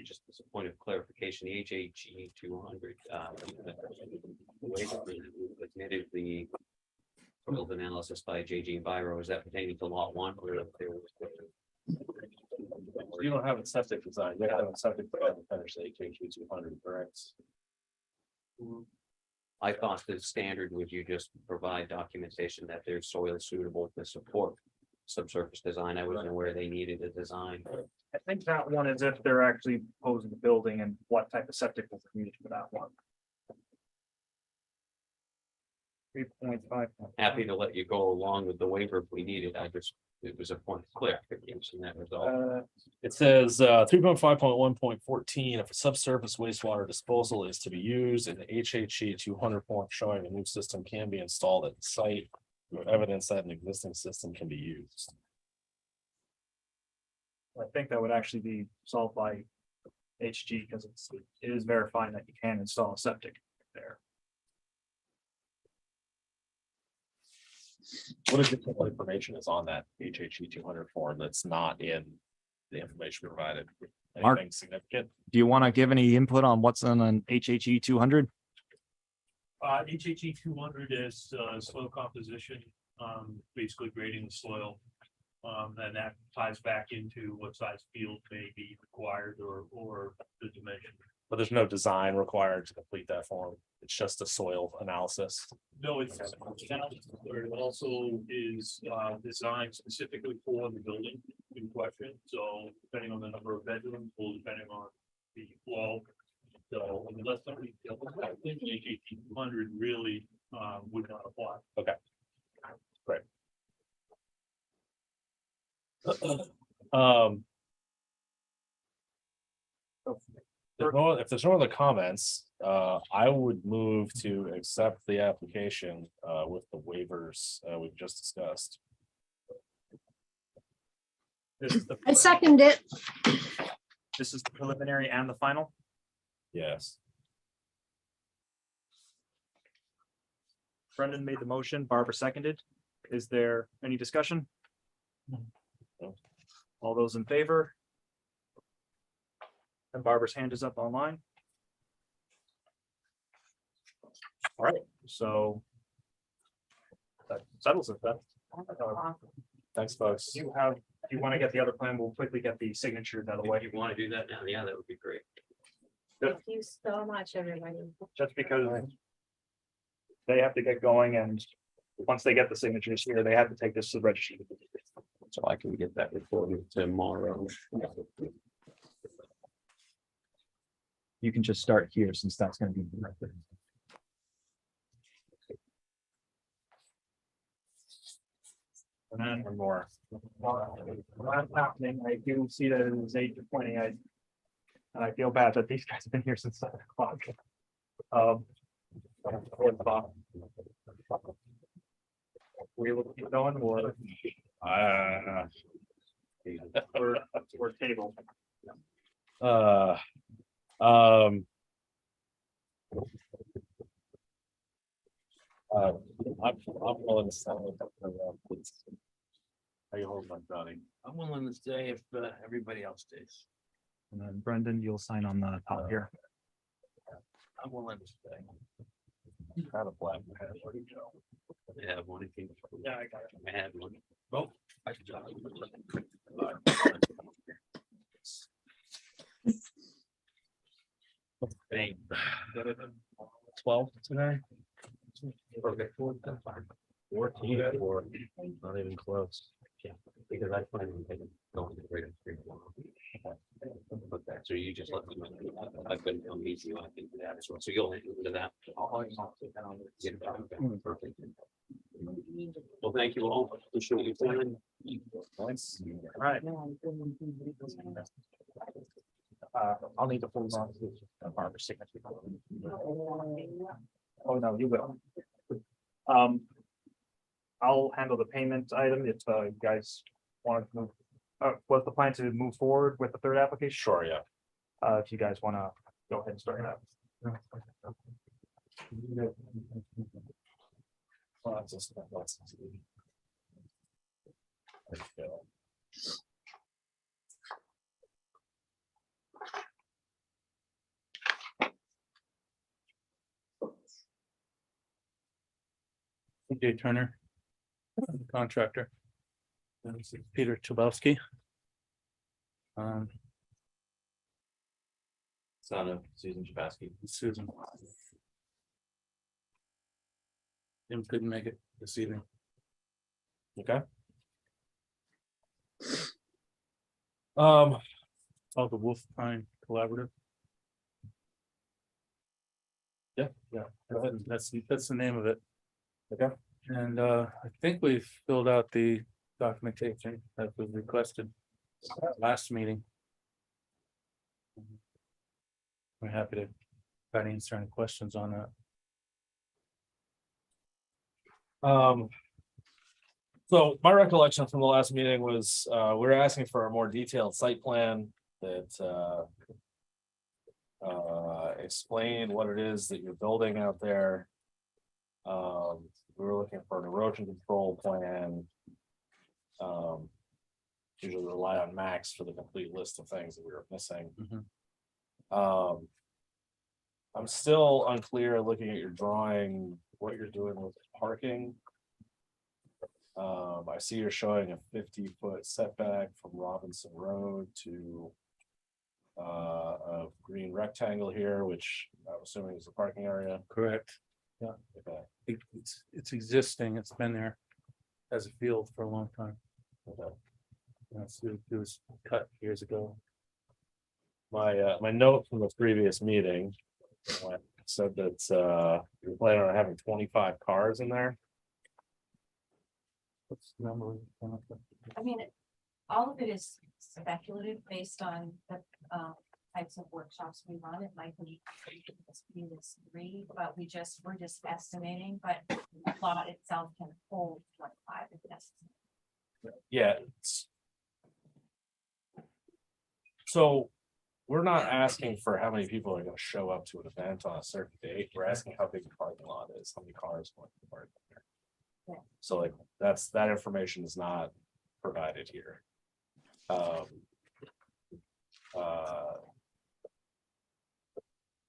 Just as a point of clarification, the HHE 200. Admitted the field analysis by JG and Byro, is that pertaining to lot one or if there was? You don't have a septic design, you have a septic plan to finish the HHE 200, correct? I thought the standard would you just provide documentation that there's soil suitable to support subsurface design. I wasn't aware they needed a design. I think that one is if they're actually proposing the building and what type of septic will be needed for that one. 3.5. Happy to let you go along with the waiver if we need it. It was a point of clarification that was all. It says 3.5.1.14, if a subsurface wastewater disposal is to be used in the HHE 200 form showing a new system can be installed at the site. Or evidence that an existing system can be used. I think that would actually be solved by HG because it is verifying that you can install a septic there. What additional information is on that HHE 200 form that's not in the information provided? Mark? Anything significant? Do you want to give any input on what's on an HHE 200? HHE 200 is soil composition, basically grading the soil. And that ties back into what size field may be required or the dimension. But there's no design required to complete that form. It's just a soil analysis. No, it also is designed specifically for the building in question. So depending on the number of bedrooms, or depending on the flow. So unless somebody, I think the HHE 200 really would not apply. Okay. Great. If there's no other comments, I would move to accept the application with the waivers we've just discussed. This is the, I second it. this is the preliminary and the final. Yes. Brendan made the motion, Barbara seconded. Is there any discussion? No. All those in favor? And Barbara's hand is up online. All right, so that settles it then. Thanks, folks. You have, if you want to get the other plan, we'll quickly get the signatures out of the way. If you want to do that now, yeah, that would be great. Thank you so much, everybody. Just because they have to get going and once they get the signatures here, they have to take this to the registry. So I can get that recorded tomorrow. You can just start here since that's going to be the record. And then one more. That's happening. I do see that it is 8:20. And I feel bad that these guys have been here since 7 o'clock. We will keep going or we're table. I'm willing to sell it. How you hold my Johnny? I'm willing to stay if everybody else stays. And then Brendan, you'll sign on the top here. I'm willing to stay. Kind of black. I have one. Yeah, I got it. I had one. Well, 12 today. Perfect. 14 or not even close. Yeah, because I plan on taking going to greater three. But that, so you just let me know. I've been on easy, I can do that as well. So you'll into that. Yeah, perfect. Well, thank you all. Appreciate your time. Thanks. All right. I'll need to hold on to Barbara's signature. Oh, no, you will. I'll handle the payment item if you guys want to move. Was the plan to move forward with the third application? Sure, yeah. If you guys want to go ahead and start that. Okay, Turner. Contractor. And this is Peter Chbosky. Son of Susan Chabasky. Susan. Jim couldn't make it this evening. Okay. All the Wolf Pine Collaborative. Yeah, go ahead. That's the name of it. Okay. And I think we've filled out the documentation that was requested at last meeting. We're happy to try to answer any questions on that. So my recollection from the last meeting was, we were asking for a more detailed site plan that explain what it is that you're building out there. We were looking for an erosion control plan. Usually rely on Max for the complete list of things that we were missing. I'm still unclear, looking at your drawing, what you're doing with parking. I see you're showing a 50-foot setback from Robinson Road to a green rectangle here, which I'm assuming is the parking area. Correct. Yeah. Okay. It's existing. It's been there as a field for a long time. Okay. It was cut years ago. My note from the previous meeting said that you're planning on having 25 cars in there. What's the number? I mean, all of it is speculative based on the types of workshops we run. It might be this 3, but we're just estimating, but the plot itself can hold 25 if necessary. Yeah. So we're not asking for how many people are going to show up to an event on a certain date. We're asking how big the parking lot is, how many cars going to park there. Yeah. So like that information is not provided here.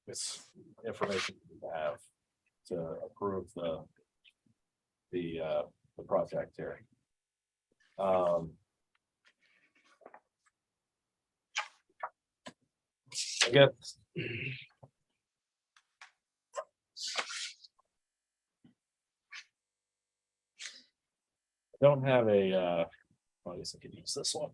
It's information we have to approve the project here. I guess. I don't have a, I guess I could use this one.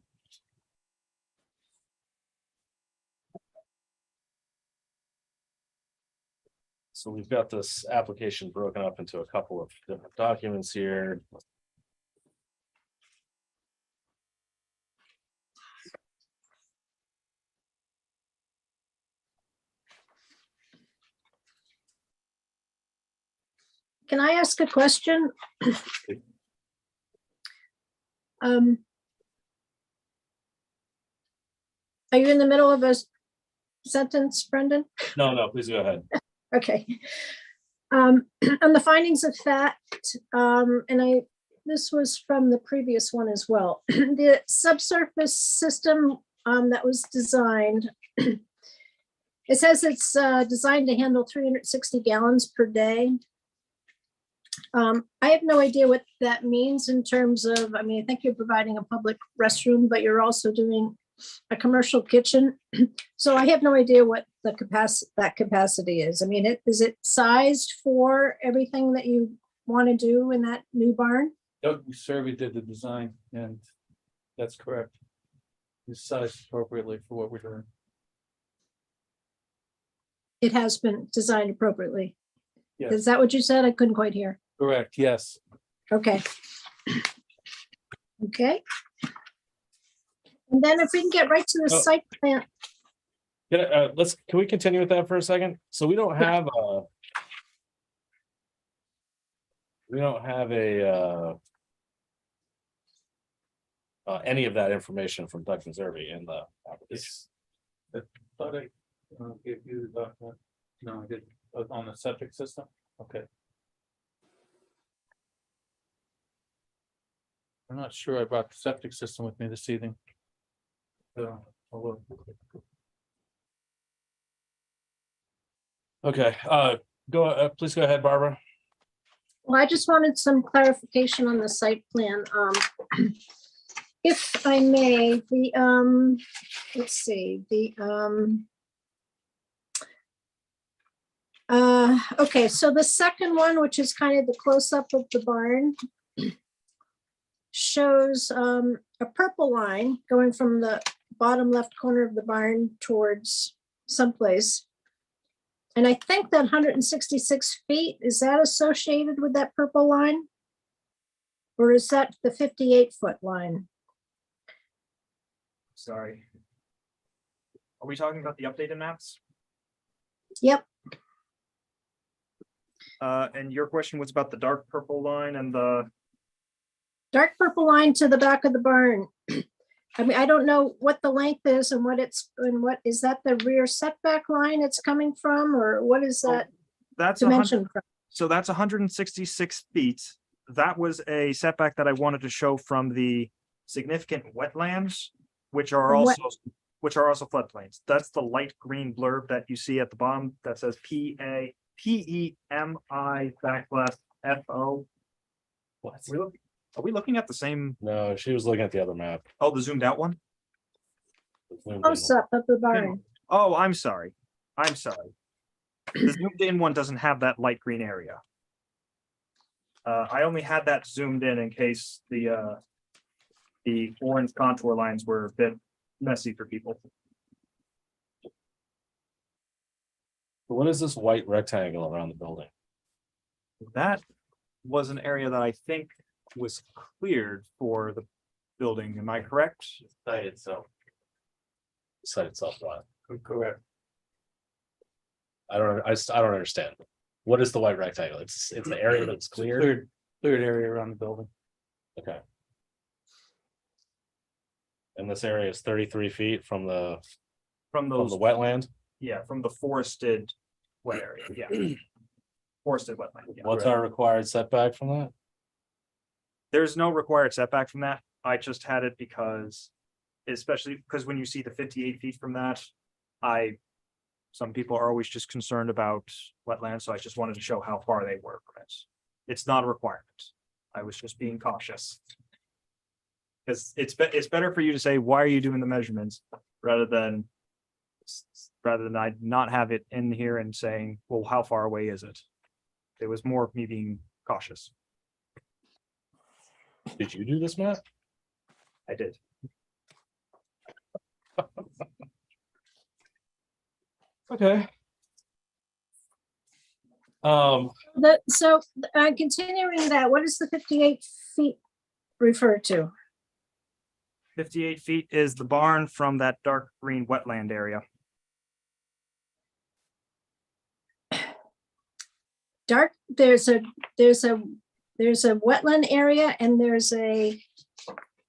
So we've got this application broken up into a couple of different documents here. Can I ask a question? Are you in the middle of a sentence, Brendan? No, please go ahead. Okay. On the findings of fact, and this was from the previous one as well. The subsurface system that was designed, it says it's designed to handle 360 gallons per day. I have no idea what that means in terms of, I mean, I think you're providing a public restroom, but you're also doing a commercial kitchen. So I have no idea what the capacity is. I mean, is it sized for everything that you want to do in that new barn? Doug Survey did the design, and that's correct. It's sized appropriately for what we're doing. It has been designed appropriately. Yes. Is that what you said? I couldn't quite hear. Correct, yes. Okay. Okay. And then if we can get right to the Oh. site plan. Can we continue with that for a second? So we don't have any of that information from Doug Missouri in the application. thought I gave you the document. No, I didn't. On the septic system? Okay. I'm not sure I brought the septic system with me this evening. So, I'll look. Okay, please go ahead, Barbara. Well, I just wanted some clarification on the site plan. If I may, let's see, okay, so the second one, which is kind of the close-up of the barn, shows a purple line going from the bottom left corner of the barn towards someplace. And I think that 166 feet, is that associated with that purple line? Or is that the 58-foot line? Sorry. Are we talking about the updated maps? Yep, And your question was about the dark purple line and the, dark purple line to the back of the barn. I mean, I don't know what the length is and what is that the rear setback line it's coming from, or what is that that's dimension from? so that's 166 feet. That was a setback that I wanted to show from the significant wetlands, which are From what- also floodplains. That's the light green blurb that you see at the bottom that says PEMI /FO. What? Are we looking at the same? No, she was looking at the other map. Oh, the zoomed out one? Close up of the barn. Oh, I'm sorry. I'm sorry. The zoomed in one doesn't have that light green area. I only had that zoomed in case the orange contour lines were a bit messy for people. What is this white rectangle around the building? That was an area that I think was cleared for the building. Am I correct? Site itself. Site itself, right? Correct. I don't understand. What is the white rectangle? It's the area that's cleared. Cleared area around the building. Okay. And this area is 33 feet from the From those, wetland. yeah, from the forested wet area, yeah. Forested wetland, yeah. What's our required setback from that? There's no required setback from that. I just had it because, especially because when you see the 58 feet from that, some people are always just concerned about wetlands, so I just wanted to show how far they were from it. It's not a requirement. I was just being cautious. Because it's better for you to say, why are you doing the measurements, rather than I not have it in here and saying, well, how far away is it? It was more of me being cautious. Did you do this map? I did. Okay. So continuing that, what does the 58 feet refer to? 58 feet is the barn from that dark green wetland area. Dark, there's a wetland area, and there's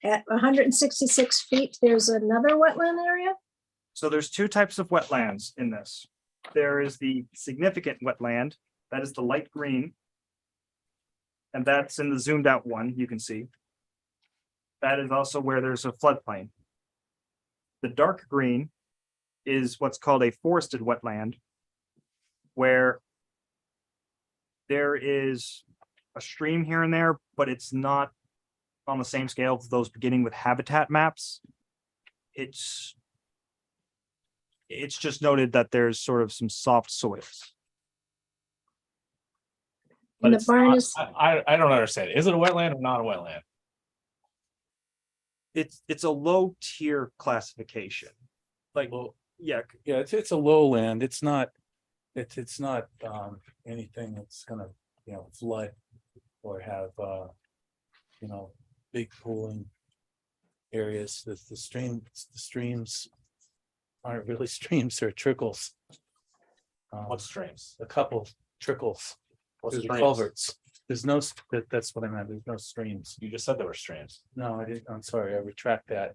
at 166 feet, there's another wetland area? So there's two types of wetlands in this. There is the significant wetland, that is the light green. And that's in the zoomed out one, you can see. That is also where there's a floodplain. The dark green is what's called a forested wetland, where there is a stream here and there, but it's not on the same scale as those beginning with habitat maps. It's just noted that there's sort of some soft soils. And the it's barn not- is, I don't understand. Is it a wetland or not a wetland? It's a low tier classification. Like, yeah, Yeah, it's a lowland. It's not anything that's gonna, flood or have, big pooling areas. The streams aren't really streams, they're trickles. What streams? A couple trickles. What Through the streams? culverts. There's that's what I meant. There's no streams. You just said there were streams. No, I didn't. I'm sorry. I retract that.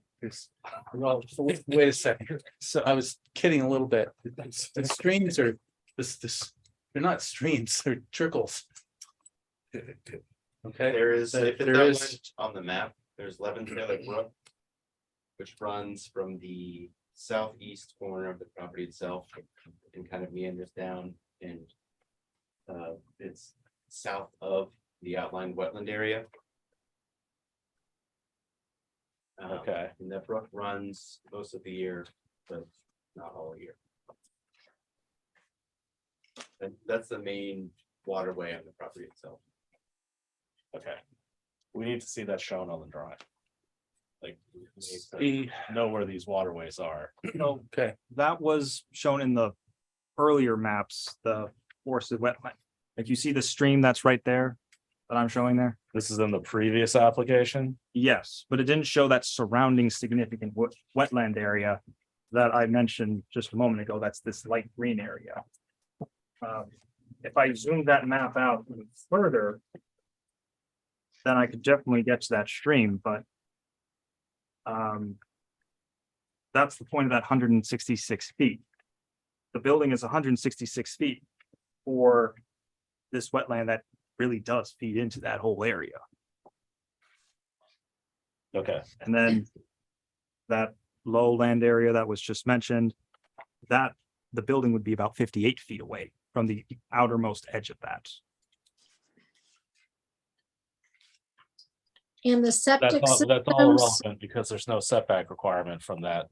Well, wait a second. So I was kidding a little bit. The streams are, they're not streams, they're trickles. Okay. There is, There if it's is- outlined on the map, there's Levin Taylor Brook. Which runs from the southeast corner of the property itself and kind of meanders down and. It's south of the outlined wetland area. Okay. And that brook runs most of the year, but not all year. And that's the main waterway on the property itself. Okay. We need to see that shown on the drawing. Like, we need to The, know where these waterways are. okay, That was shown in the earlier maps, the forested wetland. Like you see the stream that's right there that I'm showing there? This is in the previous application. Yes, but it didn't show that surrounding significant wetland area that I mentioned just a moment ago. That's this light green area. If I zoom that map out even further, then I could definitely get to that stream, but that's the point of that 166 feet. The building is 166 feet for this wetland that really does feed into that whole area. Okay, And then that lowland area that was just mentioned, that the building would be about 58 feet away from the outermost edge of that. And the septic that's all systems, irrelevant because there's no setback requirement from that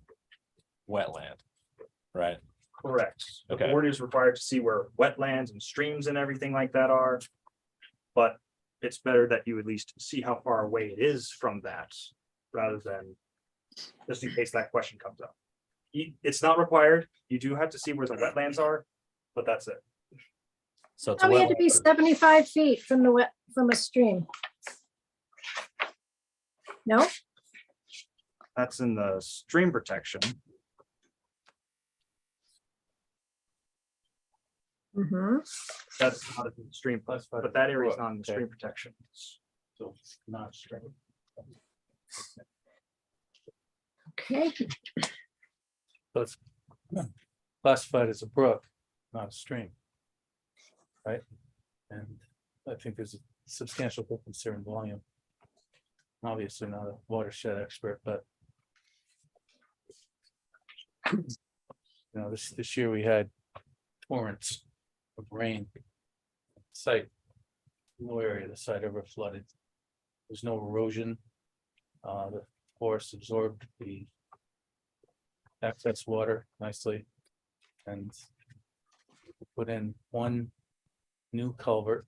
wetland, right? Correct. The Okay. board is required to see where wetlands and streams and everything like that are. But it's better that you at least see how far away it is from that, rather than just in case that question comes up. It's not required. You do have to see where the wetlands are, but that's it. So it's a we had to be wetland. 75 feet from the from a stream. No, That's in the stream protection. mm-hmm. That's not in the stream, but that area is not in the stream protection. so not straight. Okay, So it's classified as a brook, not a stream. Right? And I think there's a substantial difference here in volume. Obviously not a watershed expert, but. You know, this year we had torrents of rain. Site, no area of the site ever flooded. There's no erosion. The forest absorbed the excess water nicely. And we put in one new culvert.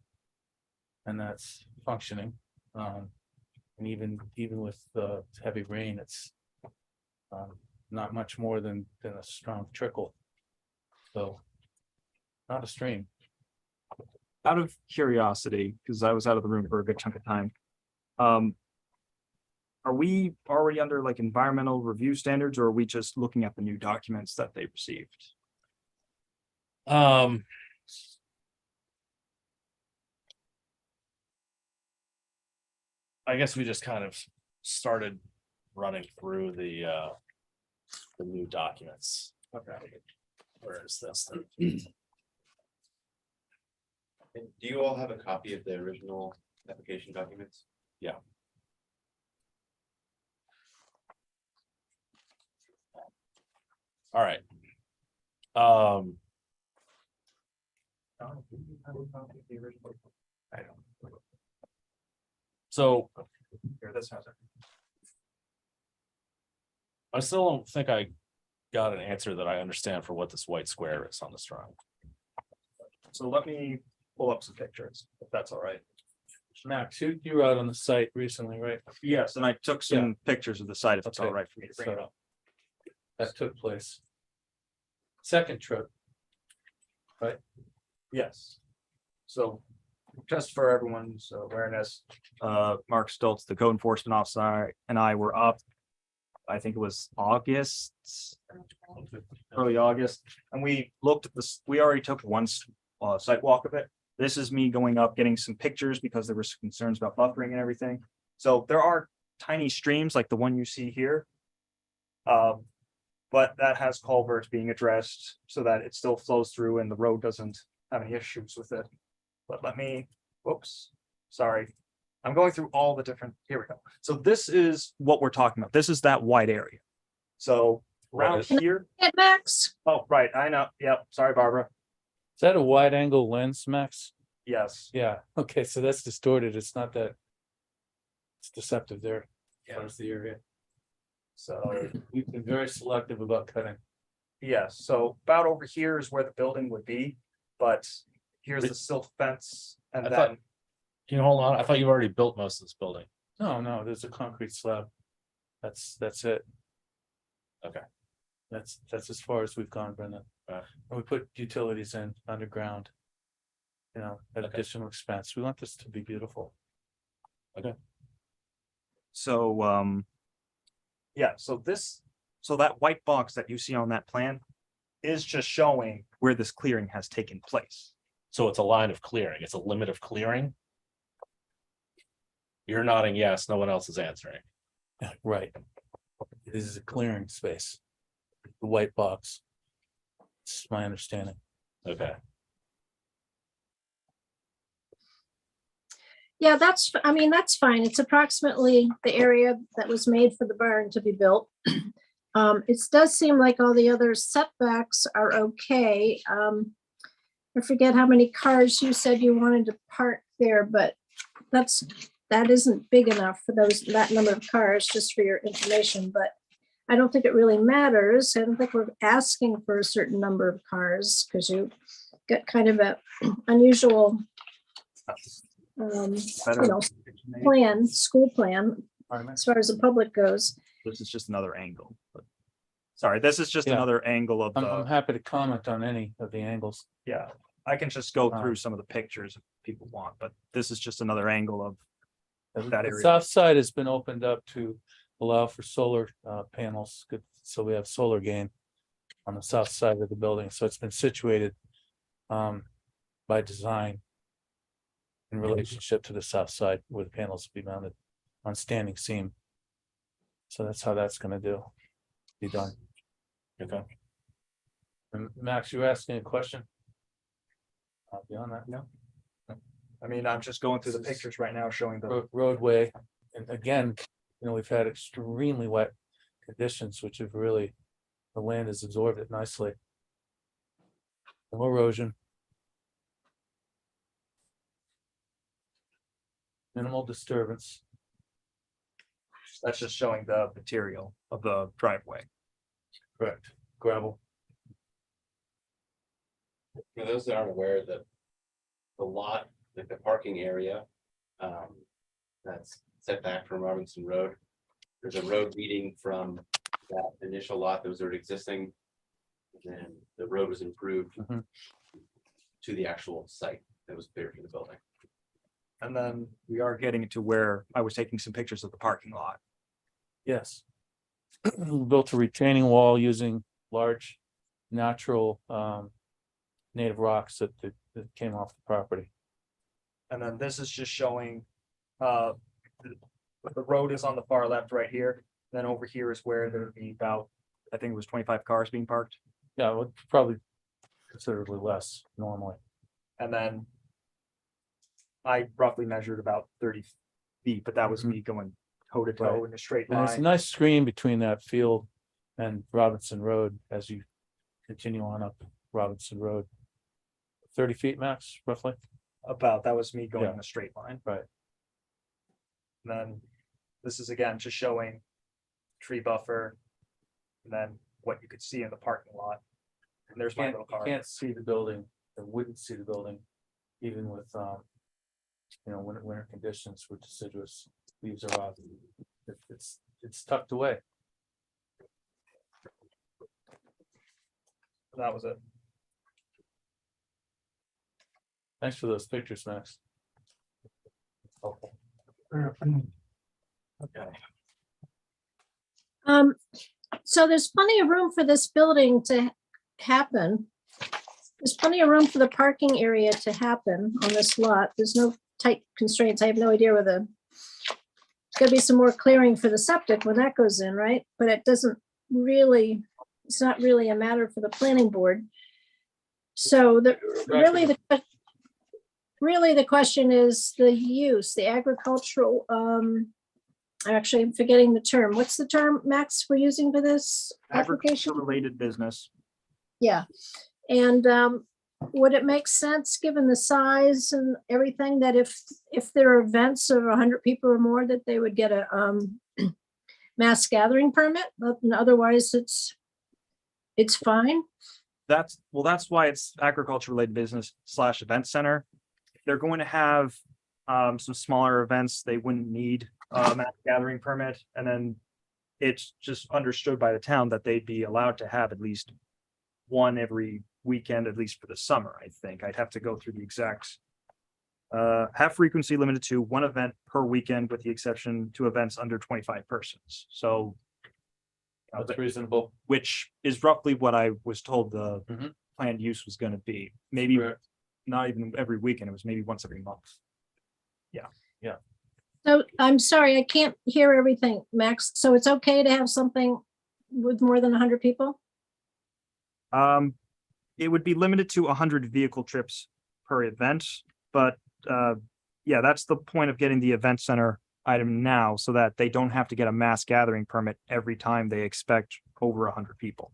And that's functioning. And even with the heavy rain, it's not much more than a strong trickle. So not a stream. Out of curiosity, because I was out of the room for a good chunk of time. Are we already under like environmental review standards, or are we just looking at the new documents that they received? I guess we just kind of started running through the new documents. Okay. Where is this? And do you all have a copy of the original application documents? Yeah. All right. I don't. So Here, this has it. I still don't think I got an answer that I understand for what this white square is on this drawing. So let me pull up some pictures, if that's all right. Max, you were out on the site recently, right? Yes, and I took some pictures of the site, if it's all Okay. right for me to bring it So up. that took place. Second trip, Yes. So just for everyone's awareness, Mark Stoltz, the code enforcement officer, and I were up. I think it was August, early August, and we looked at this, we already took one site walk of it. This is me going up, getting some pictures because there were some concerns about buffering and everything. So there are tiny streams like the one you see here. But that has culverts being addressed so that it still flows through and the road doesn't have any issues with it. But let me, whoops, sorry. I'm going through all the different, here we go. So this is what we're talking about. This is that wide area. So around here, Get Max? oh, right, I know. Yep, sorry, Barbara. Is that a wide angle lens, Max? Yes. Yeah, okay, so that's distorted. It's not that. It's deceptive there. Yeah. There's the area. So, We've been very selective about cutting. yes, so about over here is where the building would be, but here's the silt fence and I thought- then, Can you hold on? I thought you already built most of this building. No, there's a concrete slab. That's it. Okay. That's as far as we've gone, Brenda. Right. And we put utilities in underground. You know, at Okay. additional expense. We want this to be beautiful. so, yeah, so that white box that you see on that plan is just showing where this clearing has taken place. So it's a line of clearing. It's a limit of clearing. You're nodding yes, no one else is answering. Yeah, right. This is a clearing space. The white box. It's my understanding. Okay. Yeah, I mean, that's fine. It's approximately the area that was made for the barn to be built. It does seem like all the other setbacks are okay. I forget how many cars you said you wanted to park there, but that isn't big enough for that number of cars, just for your information, but I don't think it really matters. I don't think we're asking for a certain number of cars because you got kind of a unusual school plan, as far as the public goes. This is just another angle, but sorry, this is just Yeah. another angle of I'm the, happy to comment on any of the angles. yeah. I can just go through some of the pictures if people want, but this is just another angle of that The area. south side has been opened up to allow for solar panels. Good, so we have solar gain on the south side of the building. So it's been situated by design in relationship to the south side where the panels will be mounted on standing seam. So that's how that's gonna be done. Okay. And Max, you were asking a question? Beyond that, No. I mean, I'm just going through the pictures right now showing the, roadway, and again, you know, we've had extremely wet conditions, which have really, the land has absorbed it nicely. No erosion. Minimal disturbance. that's just showing the material of the driveway. Correct. Gravel. For those that aren't aware that the lot, like the parking area, that's set back from Robinson Road. There's a road leading from that initial lot that was already existing. And then the road was improved Mhm. to the actual site that was cleared for the building. And then we are getting to where I was taking some pictures of the parking lot. Yes. Built a retaining wall using large natural native rocks that came off the property. And then this is just showing, the road is on the far left right here. Then over here is where there'd be about, I think it was 25 cars being parked. Yeah, it would probably considerably less normally. And then I roughly measured about 30 feet, but that was me going toe to toe Right. in a straight And it's a line. nice screen between that field and Robinson Road as you continue on up Robinson Road. 30 feet max, roughly. About, that was me going Yeah. in a straight line. Right. And then this is again just showing tree buffer. And then what you could see in the parking lot. And there's my little car. Can't see the building, or wouldn't see the building, even with, you know, winter conditions with deciduous leaves are off. It's tucked away. That was it. Thanks for those pictures, Max. Okay. So there's plenty of room for this building to happen. There's plenty of room for the parking area to happen on this lot. There's no tight constraints. I have no idea whether there's gonna be some more clearing for the septic when that goes in, right? But it doesn't really, it's not really a matter for the planning board. So really the question is the use, the agricultural, actually, I'm forgetting the term. What's the term, Max, we're using for this application? Agriculture-related business. Yeah, and would it make sense, given the size and everything, that if there are events of 100 people or more, that they would get a mass gathering permit? And otherwise, it's fine. That's why it's agriculture-related business / event center. They're going to have some smaller events. They wouldn't need a mass gathering permit. And then it's just understood by the town that they'd be allowed to have at least one every weekend, at least for the summer, I think. I'd have to go through the exact have frequency limited to one event per weekend, with the exception to events under 25 persons. So That's reasonable. which is roughly what I was told the Mhm. planned use was gonna be. Maybe Correct. not even every weekend, it was maybe once every month. So I'm sorry, I can't hear everything, Max. So it's okay to have something with more than 100 people? It would be limited to 100 vehicle trips per event, but yeah, that's the point of getting the event center item now, so that they don't have to get a mass gathering permit every time they expect over 100 people.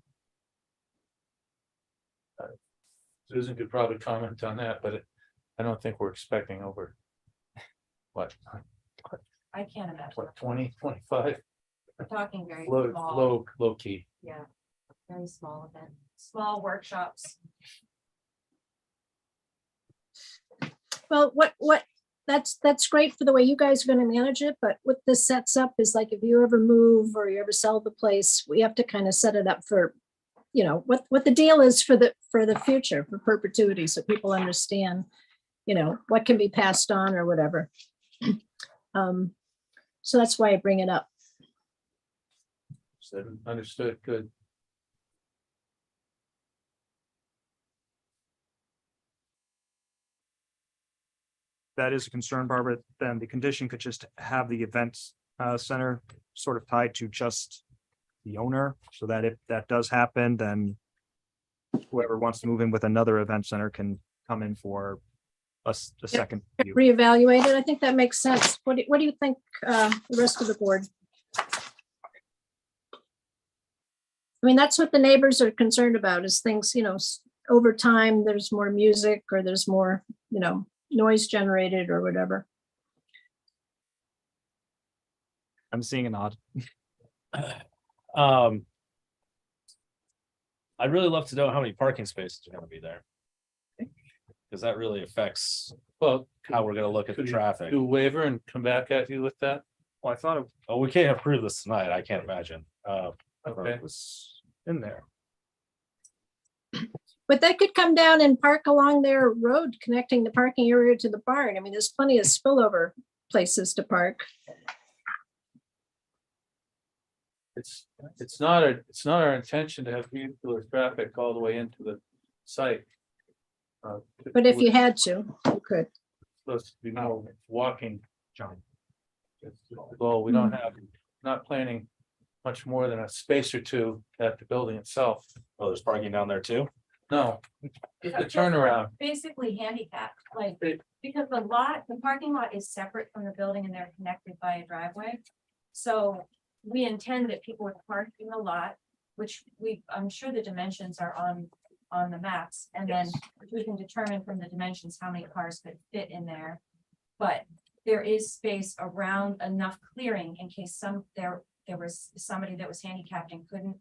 Susan could probably comment on that, but I don't think we're expecting over. What, I can't imagine. 20, 25, We're talking very low, small, low key. yeah, very small event, small workshops. Well, that's great for the way you guys are gonna manage it, but what this sets up is, like, if you ever move or you ever sell the place, we have to kind of set it up for, you know, what the deal is for the future, for perpetuity, so people understand, you know, what can be passed on or whatever. So that's why I bring it up. Understood, good. That is a concern, Barbara. Then the condition could just have the events center sort of tied to just the owner, so that if that does happen, then whoever wants to move in with another event center can come in for a second view. Reevaluate it. I think that makes sense. What do you think, the rest of the board? I mean, that's what the neighbors are concerned about, is things, you know, over time, there's more music or there's more, you know, noise generated or whatever. I'm seeing a nod. I'd really love to know how many parking spaces are gonna be there. Because that really affects Well, how we're gonna look at the could you traffic. do a waiver and come back at you with that? Well, I thought it Oh, we can't approve this tonight. I can't imagine. Okay. was in there. But they could come down and park along their road connecting the parking area to the barn. I mean, there's plenty of spillover places to park. It's not our intention to have vehicular traffic all the way into the site. But if you had to, you could. Supposed to be more walking, John. Well, we don't have, not planning much more than a space or two at the building itself. Oh, there's parking down there too? No, the turnaround. Basically handicapped, like, It- because the parking lot is separate from the building and they're connected by a driveway. So we intend that people would park in the lot, which I'm sure the dimensions are on the maps. And then we can determine from the dimensions how many cars could fit in there. But there is space around, enough clearing in case there was somebody that was handicapped and couldn't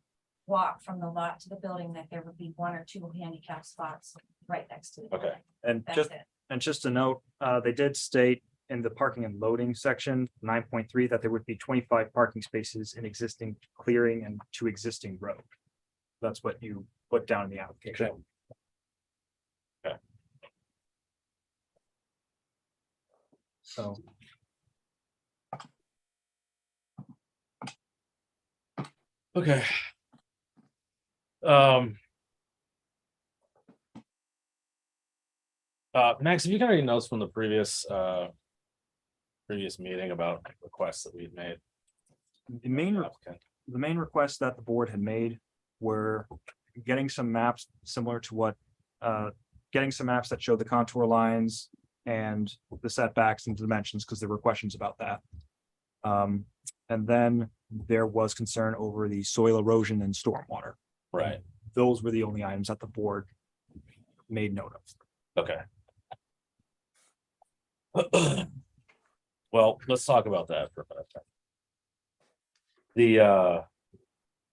walk from the lot to the building, that there would be 1 or 2 handicap spots right next to the Okay. building. And That's it. just a note, they did state in the parking and loading section 9.3 that there would be 25 parking spaces in existing clearing and to existing road. That's what you put down in the application. So. Okay. Max, have you got any notes from the previous meeting about requests that we've made? The main, Applicant? the main requests that the board had made were getting some maps similar to what, getting some maps that show the contour lines and the setbacks and dimensions, because there were questions about that. And then there was concern over the soil erosion and stormwater. Right, Those were the only items that the board made note of. okay. Well, let's talk about that for a minute.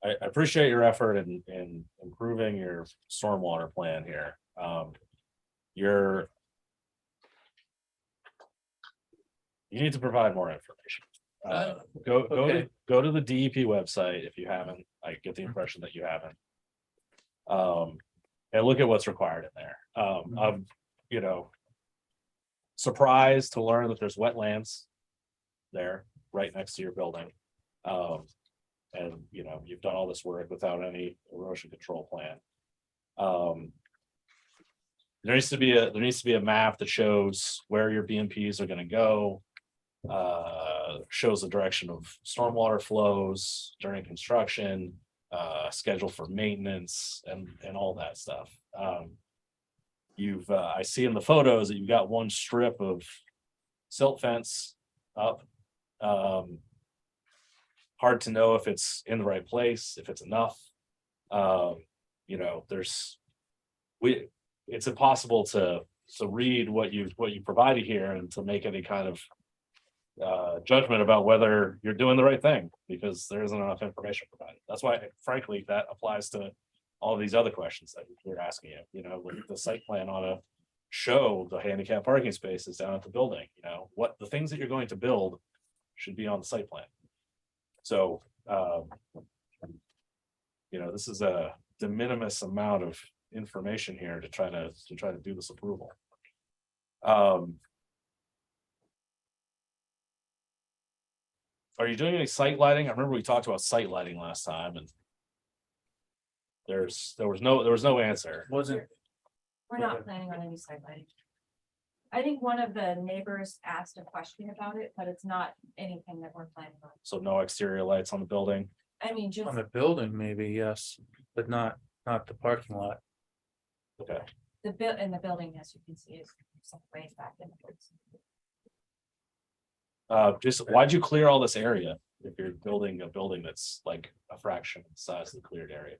I appreciate your effort in improving your stormwater plan here. You need to provide more information. Go to the DEP website if you haven't. I get the impression that you haven't. And look at what's required in there. I'm, surprised to learn that there's wetlands there right next to your building. And you've done all this work without any erosion control plan. There needs to be a map that shows where your BMPs are going to go. Shows the direction of stormwater flows during construction, schedule for maintenance and all that stuff. I see in the photos that you've got one strip of silt fence up. Hard to know if it's in the right place, if it's enough. It's impossible to read what you provided here and to make any kind of judgment about whether you're doing the right thing, because there isn't enough information provided. That's why, frankly, that applies to all these other questions that we're asking you. The site plan ought to show the handicap parking spaces down at the building. What the things that you're going to build should be on the site plan. So, this is a de minimis amount of information here to try to do this approval. Are you doing any site lighting? I remember we talked about site lighting last time, and there was no answer. We're not planning on any site lighting. I think one of the neighbors asked a question about it, but it's not anything that we're planning on. So no exterior lights on the building. I mean, just On the building, maybe, yes, but not the parking lot. Okay. the building, as you can see, is some ways back in the woods. Just why'd you clear all this area if you're building a building that's like a fraction of the size of the cleared area?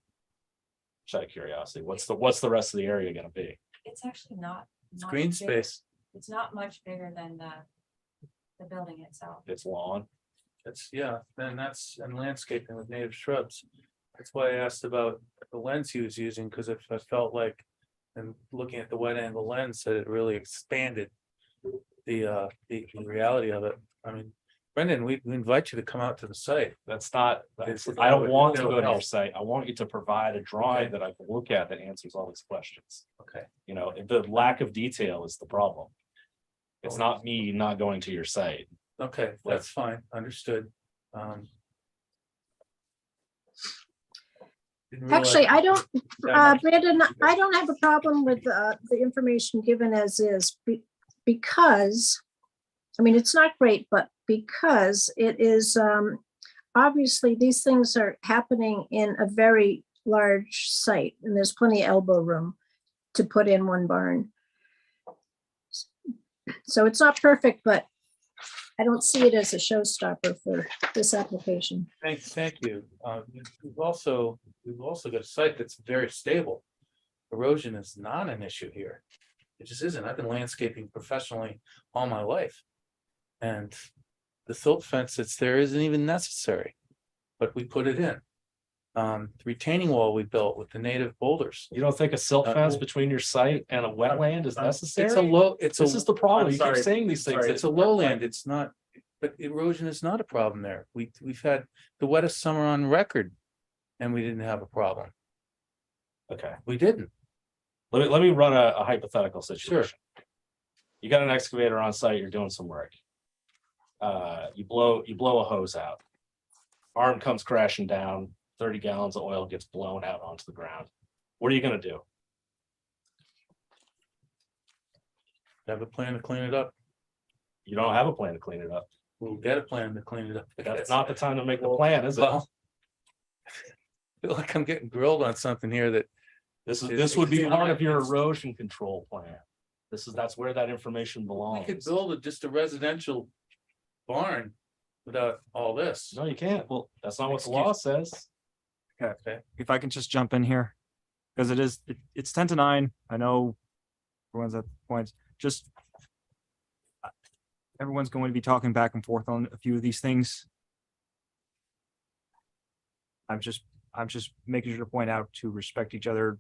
Just out of curiosity, what's the rest of the area gonna be? It's actually not. It's much green bigger. space. It's not much bigger than the building itself. It's lawn. And landscaping with native shrubs. That's why I asked about the lens he was using, because if I felt like, and looking at the wide angle lens, that it really expanded the reality of it. I mean, Brendan, we invite you to come out to the site. I don't want to go to your site. I want you to provide a drawing that I can look at that answers all these questions. Okay. The lack of detail is the problem. It's not me not going to your site. Okay, that's fine, understood. Didn't realize- Actually, I don't, Yeah, Brandon, I don't have a problem with the information given as is because, I mean, it's not great, but because it is, obviously, these things are happening in a very large site and there's plenty of elbow room to put in one barn. So it's not perfect, but I don't see it as a showstopper for this application. Thank you. We've also got a site that's very stable. Erosion is not an issue here. It just isn't. I've been landscaping professionally all my life. And the silt fence that's there isn't even necessary, but we put it in. The retaining wall we built with the native boulders. You don't think a silt fence between your site and a wetland is necessary? This is the problem. I'm You keep sorry. saying these things. It's a lowland. It's not, but erosion is not a problem there. We've had the wettest summer on record. And we didn't have a problem. Okay. We didn't. Let me run a hypothetical situation. You got an excavator on site, you're doing some work. You blow a hose out. Arm comes crashing down, 30 gallons of oil gets blown out onto the ground. What are you gonna do? Have a plan to clean it up. You don't have a plan to clean it up. We'll get a plan to clean it up. That's not the time to make the plan, is it? Well, feel like I'm getting grilled on something here that This would be part of your erosion control plan. That's where that information we belongs. could build just a residential barn without all this. No, you can't. Well, that's not what the law says. Okay. If I can just jump in here, because it's 10 to 9. I know everyone's at points, just everyone's going to be talking back and forth on a few of these things. I'm just making sure to point out to respect each other.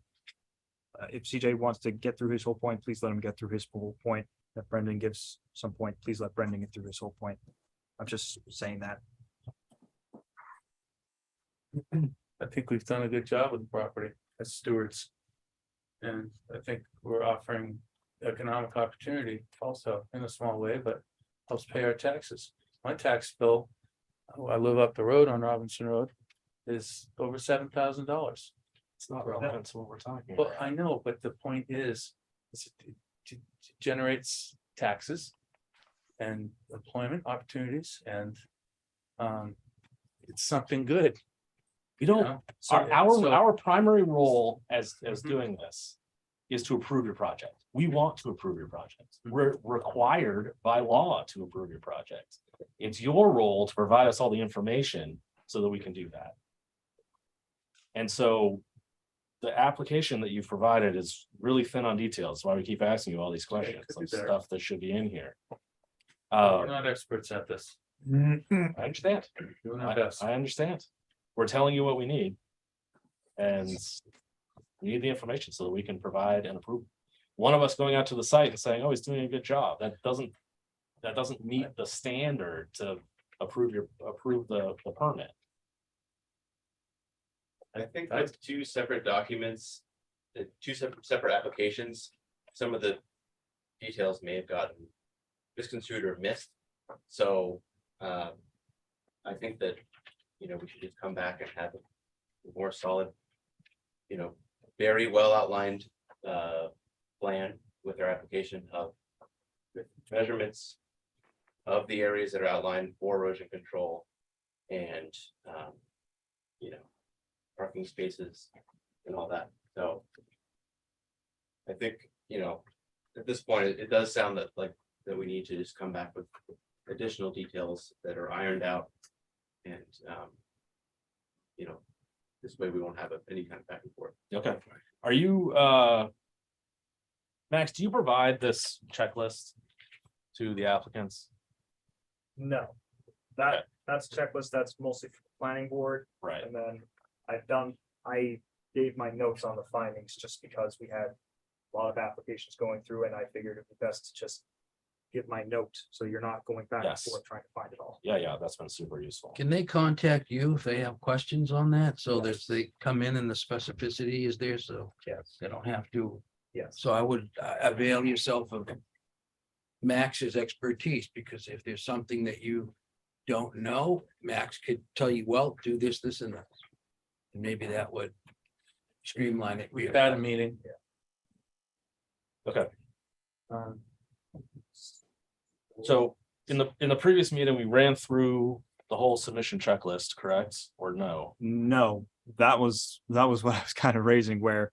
If CJ wants to get through his whole point, please let him get through his whole point. If Brendan gives some point, please let Brendan get through his whole point. I'm just saying that. I think we've done a good job with the property as stewards. And I think we're offering economic opportunity also in a small way, but helps pay our taxes. My tax bill, I live up the road on Robinson Road, is over $7,000. It's not relevant to what we're talking Well, about. I know, but the point is it generates taxes and employment opportunities and it's something good. We don't, know? our primary role as doing this is to approve your project. We want to approve your project. We're required by law to approve your project. It's your role to provide us all the information so that we can do that. And so the application that you've provided is really thin on details. That's why we keep asking you all these questions, could be like better. stuff that should be in here. We're not experts at this. I understand. Doing our best. I understand. We're telling you what we need. And we need the information so that we can provide an approval. One of us going out to the site and saying, oh, he's doing a good job, that doesn't meet the standard to approve the permit. I think that's two separate documents, the two separate applications. Some of the details may have gotten misconstrued or missed. So I think that, we should just come back and have a more solid, very well outlined plan with our application with measurements of the areas that are outlined for erosion control and, parking spaces and all that. So I think, at this point, it does sound that we need to just come back with additional details that are ironed out. And, this way we won't have any kind of back and forth. Okay. Are you, Max, do you provide this checklist to the applicants? No, that's a checklist. That's mostly for the planning board. Right. And then I gave my notes on the findings just because we had a lot of applications going through and I figured it'd be best to just give my note. So you're not going back and Yes. forth trying to find it all. Yeah, that's been super useful. Can they contact you if they have questions on that? So Yes. they come in and the specificity is there, so Yes. they don't have to. Yes. So I would avail yourself of Max's expertise, because if there's something that you don't know, Max could tell you, well, do this, this, and that. And maybe that would streamline it. We've had a meeting. Okay. Um, So in the previous meeting, we ran through the whole submission checklist, correct? Or no? No, that was what I was kind of raising where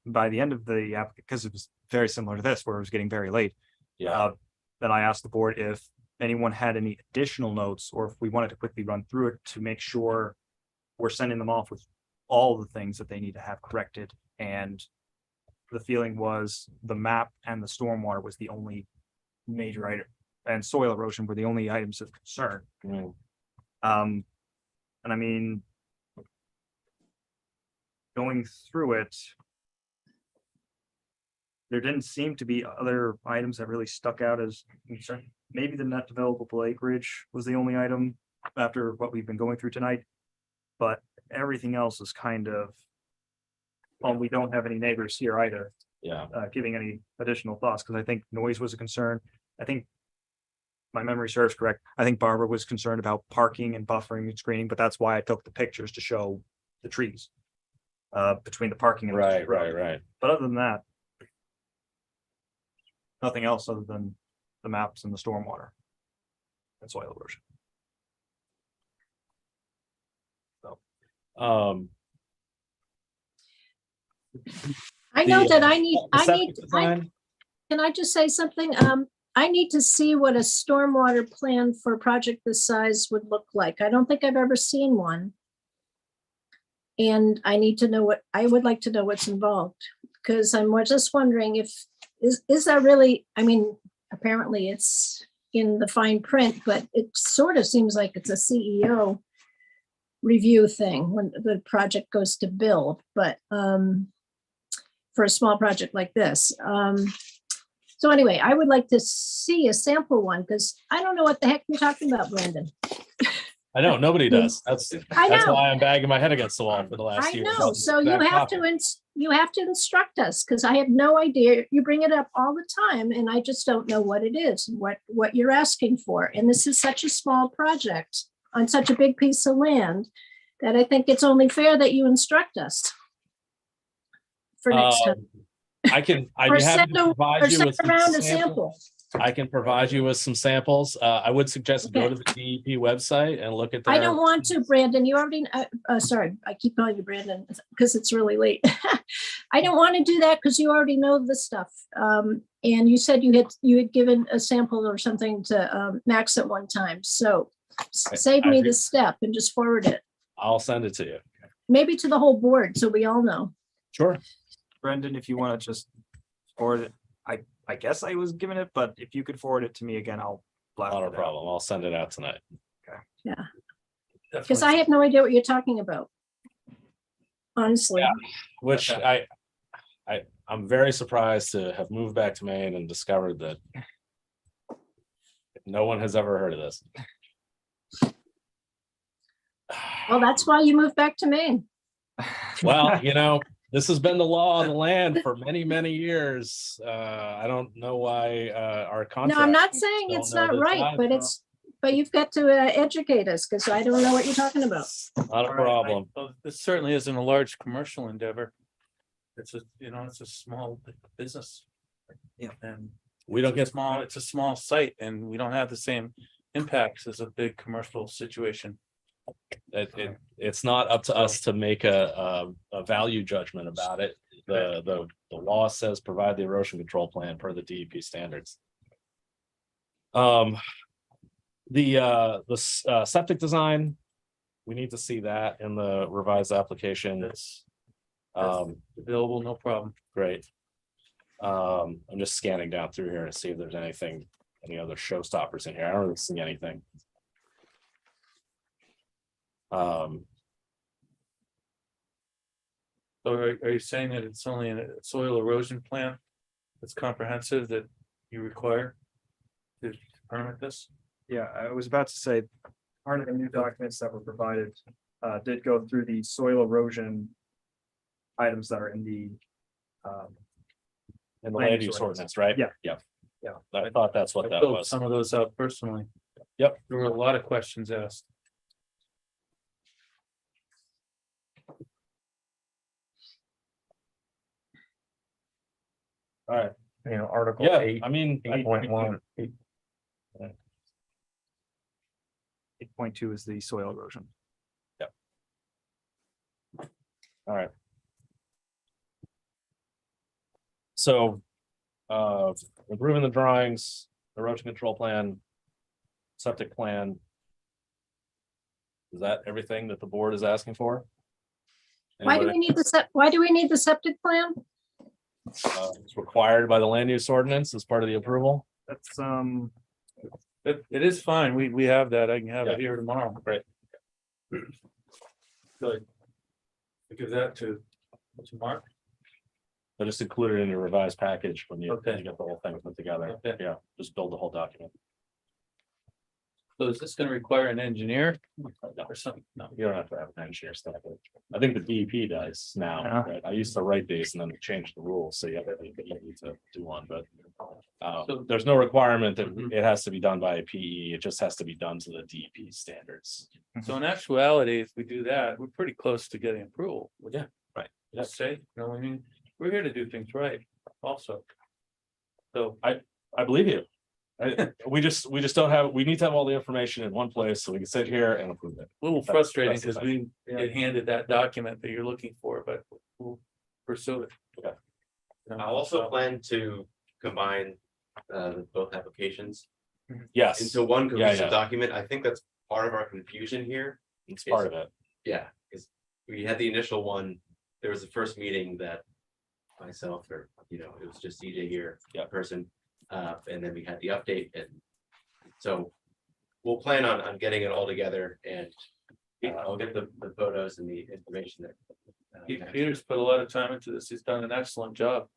by the end of the app, because it was very similar to this, where it was getting very late. Yeah. Then I asked the board if anyone had any additional notes or if we wanted to quickly run through it to make sure we're sending them off with all the things that they need to have corrected. And the feeling was the map and the stormwater was the only major item, and soil erosion were the only items of concern. Mm. And I mean, going through it, there didn't seem to be other items that really stuck out as concern. Maybe the net developable acreage was the only item after what we've been going through tonight. But everything else is kind of, well, we don't have any neighbors here either, Yeah. giving any additional thoughts, because I think noise was a concern. I think my memory serves correct. I think Barbara was concerned about parking and buffering and screening, but that's why I took the pictures to show the trees between the parking and the road. Right. But other than that, nothing else other than the maps and the stormwater and soil erosion. I know the, that septic design, can I just say something? I need to see what a stormwater plan for a project this size would look like. I don't think I've ever seen one. And I need to know I would like to know what's involved, because I'm just wondering is that really, I mean, apparently it's in the fine print, but it sort of seems like it's a CEO review thing when the project goes to build, but for a small project like this. So anyway, I would like to see a sample one, because I don't know what the heck you're talking about, Brandon. I know, nobody does. That's I know. why I'm banging my head against the wall for the last I year. know, about so that you have topic. you have to instruct us, because I have no idea. You bring it up all the time, and I just don't know what it is, what you're asking for. And this is such a small project on such a big piece of land that I think it's only fair that you instruct us for next time. I'd Or be happy send to provide you send with some around a samples. sample. I can provide you with some samples. I would suggest go Okay. to the DEP website and look at I their. don't want to, Brandon. You already, sorry, I keep calling you Brandon because it's really late. I don't want to do that because you already know the stuff. And you said you had given a sample or something to Max at one time. So save me this step and just forward it, I'll send it to you. maybe to the whole board, so we all know. Sure. Brendan, if you want to just forward it, I guess I was given it, but if you could forward it to me again, I'll. blast Not a it out. problem. I'll send it out tonight. Yeah. Because I have no idea what you're talking about. Honestly. Yeah. Which I'm very surprised to have moved back to Maine and discovered that no one has ever heard of this. Well, that's why you moved back to Maine. Well, this has been the law of the land for many, many years. I don't know why our No, contract. I'm not saying don't it's know not this right, but either. but you've got to educate us, because I don't know what you're talking about. Not a problem. Well, this certainly isn't a large commercial endeavor. It's it's a small business. Yeah. And We don't get it's a small site and we don't have the same impacts as a big commercial situation. it's not up to us to make a value judgment about it. The law says provide the erosion control plan per the DEP standards. The septic design, we need to see that in the revised application. That's Um, available, no problem. great. I'm just scanning down through here to see if there's any other showstoppers in here. I don't really see anything. So are you saying that it's only a soil erosion plan that's comprehensive that you require to permit this? Yeah, I was about to say, part of the new documents that were provided did go through the soil erosion items that are in the In the land use ordinance, right? Yeah. Yep. Yeah. I thought that's what I that filled was. some of those out personally. Yep. There were a lot of questions asked. All right. Article Yeah, 8, I mean, 8.1. 8.2 is the soil erosion. all right. So, improving the drawings, erosion control plan, septic plan. Is that everything that the board is asking for? Why do Anybody? we need why do we need the septic plan? It's required by the land use ordinance as part of the approval. That's It is fine. We have that. I can have Yeah. it here tomorrow. Great. Good. Give that to Mark. I just included in your revised package when you Okay. get the whole thing put together. Okay. Yeah, just build the whole document. So is this gonna require an engineer No, or something? No. you don't have to have an engineer stuff. I think the DEP does now. Yeah. Right? I used to write these and then change the rules, so you have to do one, but. So- There's no requirement that Mhm. it has to be done by a PE. It just has to be done to the DEP standards. So in actuality, if we do that, we're pretty close to getting approval. Yeah, right. Let's say, you know, I mean, we're here to do things right also. So I believe you. We just don't have, we need to have all the information in one place so we can sit here and approve it. A little That's- frustrating that's the because thing. we get handed that document that you're looking for, but we'll pursue it. Okay. I also plan to combine both applications Yes, into one Yeah, cohesive yeah. document. I think that's part of our confusion here. it's part of it. Yeah, because we had the initial one, there was the first meeting that myself or, it was just CJ here, person. And then we had the update and so we'll plan on getting it all together and I'll get the photos and the information that. Peter's put a lot of time into this. He's done an excellent job.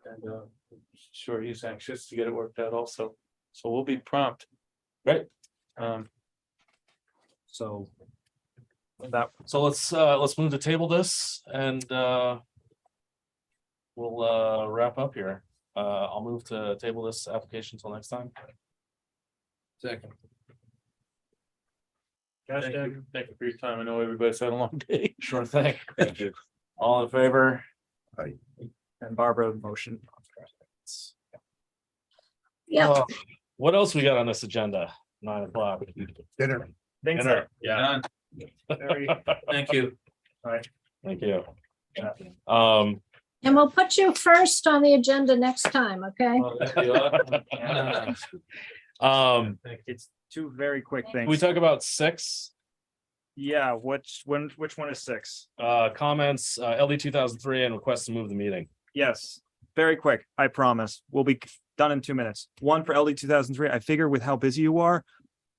And sure, he's anxious to get it worked out also. So we'll be prompt. Right. So So let's move to table this and we'll wrap up here. I'll move to table this application until next time. Second. Thank you for your time. I know everybody's had a long day. Sure thing. Thank you. All in favor? and Barbara motion. Yeah, Oh, what else we got on this agenda? 9 o'clock. Dinner. Dinner, yeah. Thank you. Thank you. and we'll put you first on the agenda next time, okay? Oh, that'd be awesome. It's two very quick things. We talk about 6 Yeah, which one is 6? comments, LD 2003 and request to move the meeting. Yes, very quick, I promise. We'll be done in 2 minutes. One for LD 2003. I figure with how busy you are,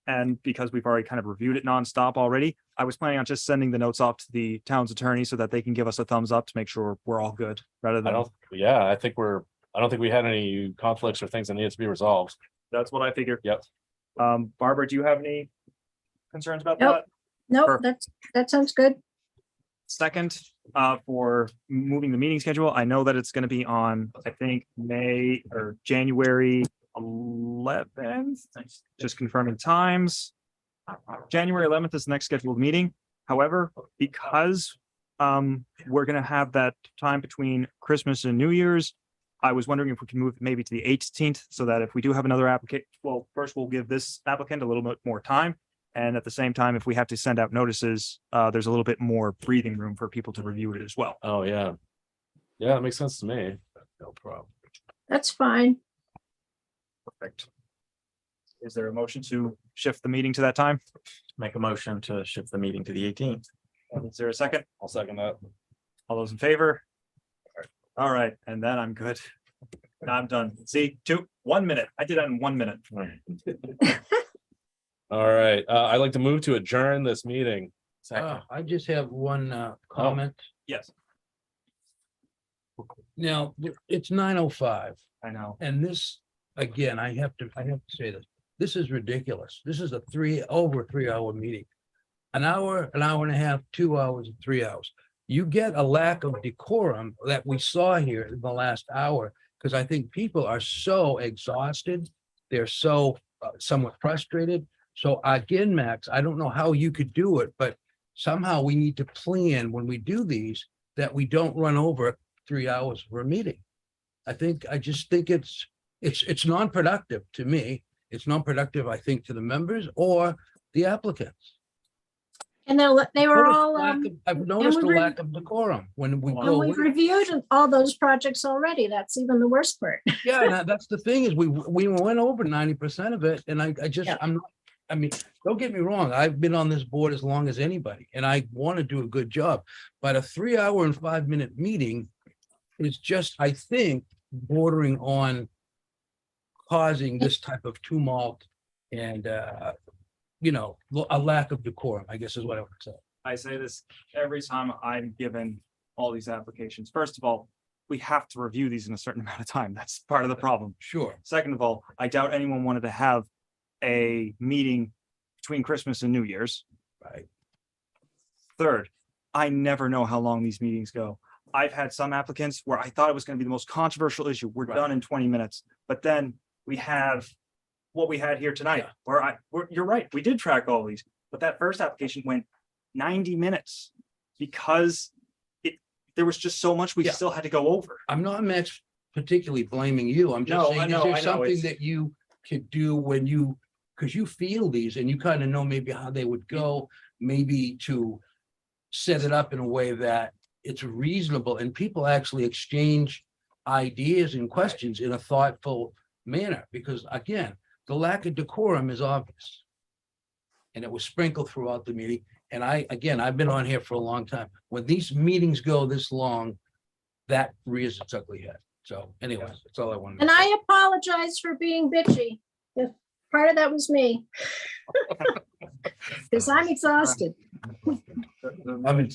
and because we've already kind of reviewed it nonstop already, I was planning on just sending the notes off to the town's attorney so that they can give us a thumbs up to make sure we're all good, rather I than. don't think we had any conflicts or things that needed to be resolved. That's what I figured. Yep. Barbara, do you have any concerns about Nope. that? Nope, Perfect. that sounds good. Second, for moving the meeting schedule, I know that it's gonna be on, I think, May or January 11th. Just confirming times. January 11th is the next scheduled meeting. However, because we're gonna have that time between Christmas and New Year's, I was wondering if we can move maybe to the 18th, so that if we do have another applicant, well, first we'll give this applicant a little bit more time. And at the same time, if we have to send out notices, there's a little bit more breathing room for people to review it as well. Oh, yeah. Yeah, that makes sense to me. No problem. That's fine. Perfect. Is there a motion to shift the meeting to that time? Make a motion to shift the meeting to the 18th. Is there a second? I'll second that. All those in favor? All right, and then I'm good. I'm done. See, 1 minute. I did that in 1 minute. All right, I'd like to move to adjourn this meeting. I just have one comment. Yes, Now, it's 9:05. I know. And this, again, I have to say this, this is ridiculous. This is a over 3 hour meeting. An hour and a half, 2 hours, and 3 hours. You get a lack of decorum that we saw here in the last hour, because I think people are so exhausted. They're so somewhat frustrated. So again, Max, I don't know how you could do it, but somehow we need to plan when we do these that we don't run over 3 hours for a meeting. I just think it's non-productive to me. It's non-productive, I think, to the members or the applicants. And they were all, I've noticed a we lack of decorum when we and go. we've reviewed all those projects already. That's even the worst part. Yeah, and that's the thing is we went over 90% of it and I just, Yeah. I mean, don't get me wrong. I've been on this board as long as anybody and I want to do a good job. But a 3 hour and 5 minute meeting is just, I think, bordering on causing this type of tumult and, a lack of decorum, I guess is what I would say. I say this every time I'm given all these applications. First of all, we have to review these in a certain amount of time. That's part of the problem. Sure. Second of all, I doubt anyone wanted to have a meeting between Christmas and New Year's. Right. Third, I never know how long these meetings go. I've had some applicants where I thought it was going to be the most controversial issue. We're Right. done in 20 minutes, but then we have what we had here tonight, where you're right, we did track all these, but that first application went 90 minutes because there was just so much we Yeah. still had to go over. I'm not, Max, particularly blaming you. I'm just No, saying, I is know, there I know, something it's- that you could do when you, because you feel these and you kind of know maybe how they would go, maybe to set it up in a way that it's reasonable and people actually exchange ideas and questions in a thoughtful manner, because again, the lack of decorum is obvious. And it was sprinkled throughout the meeting. And I've been on here for a long time. When these meetings go this long, that rears its ugly head. So anyways, that's all I wanted. to And say. I apologize for being bitchy. If part of that was me. Because I'm exhausted. I mean,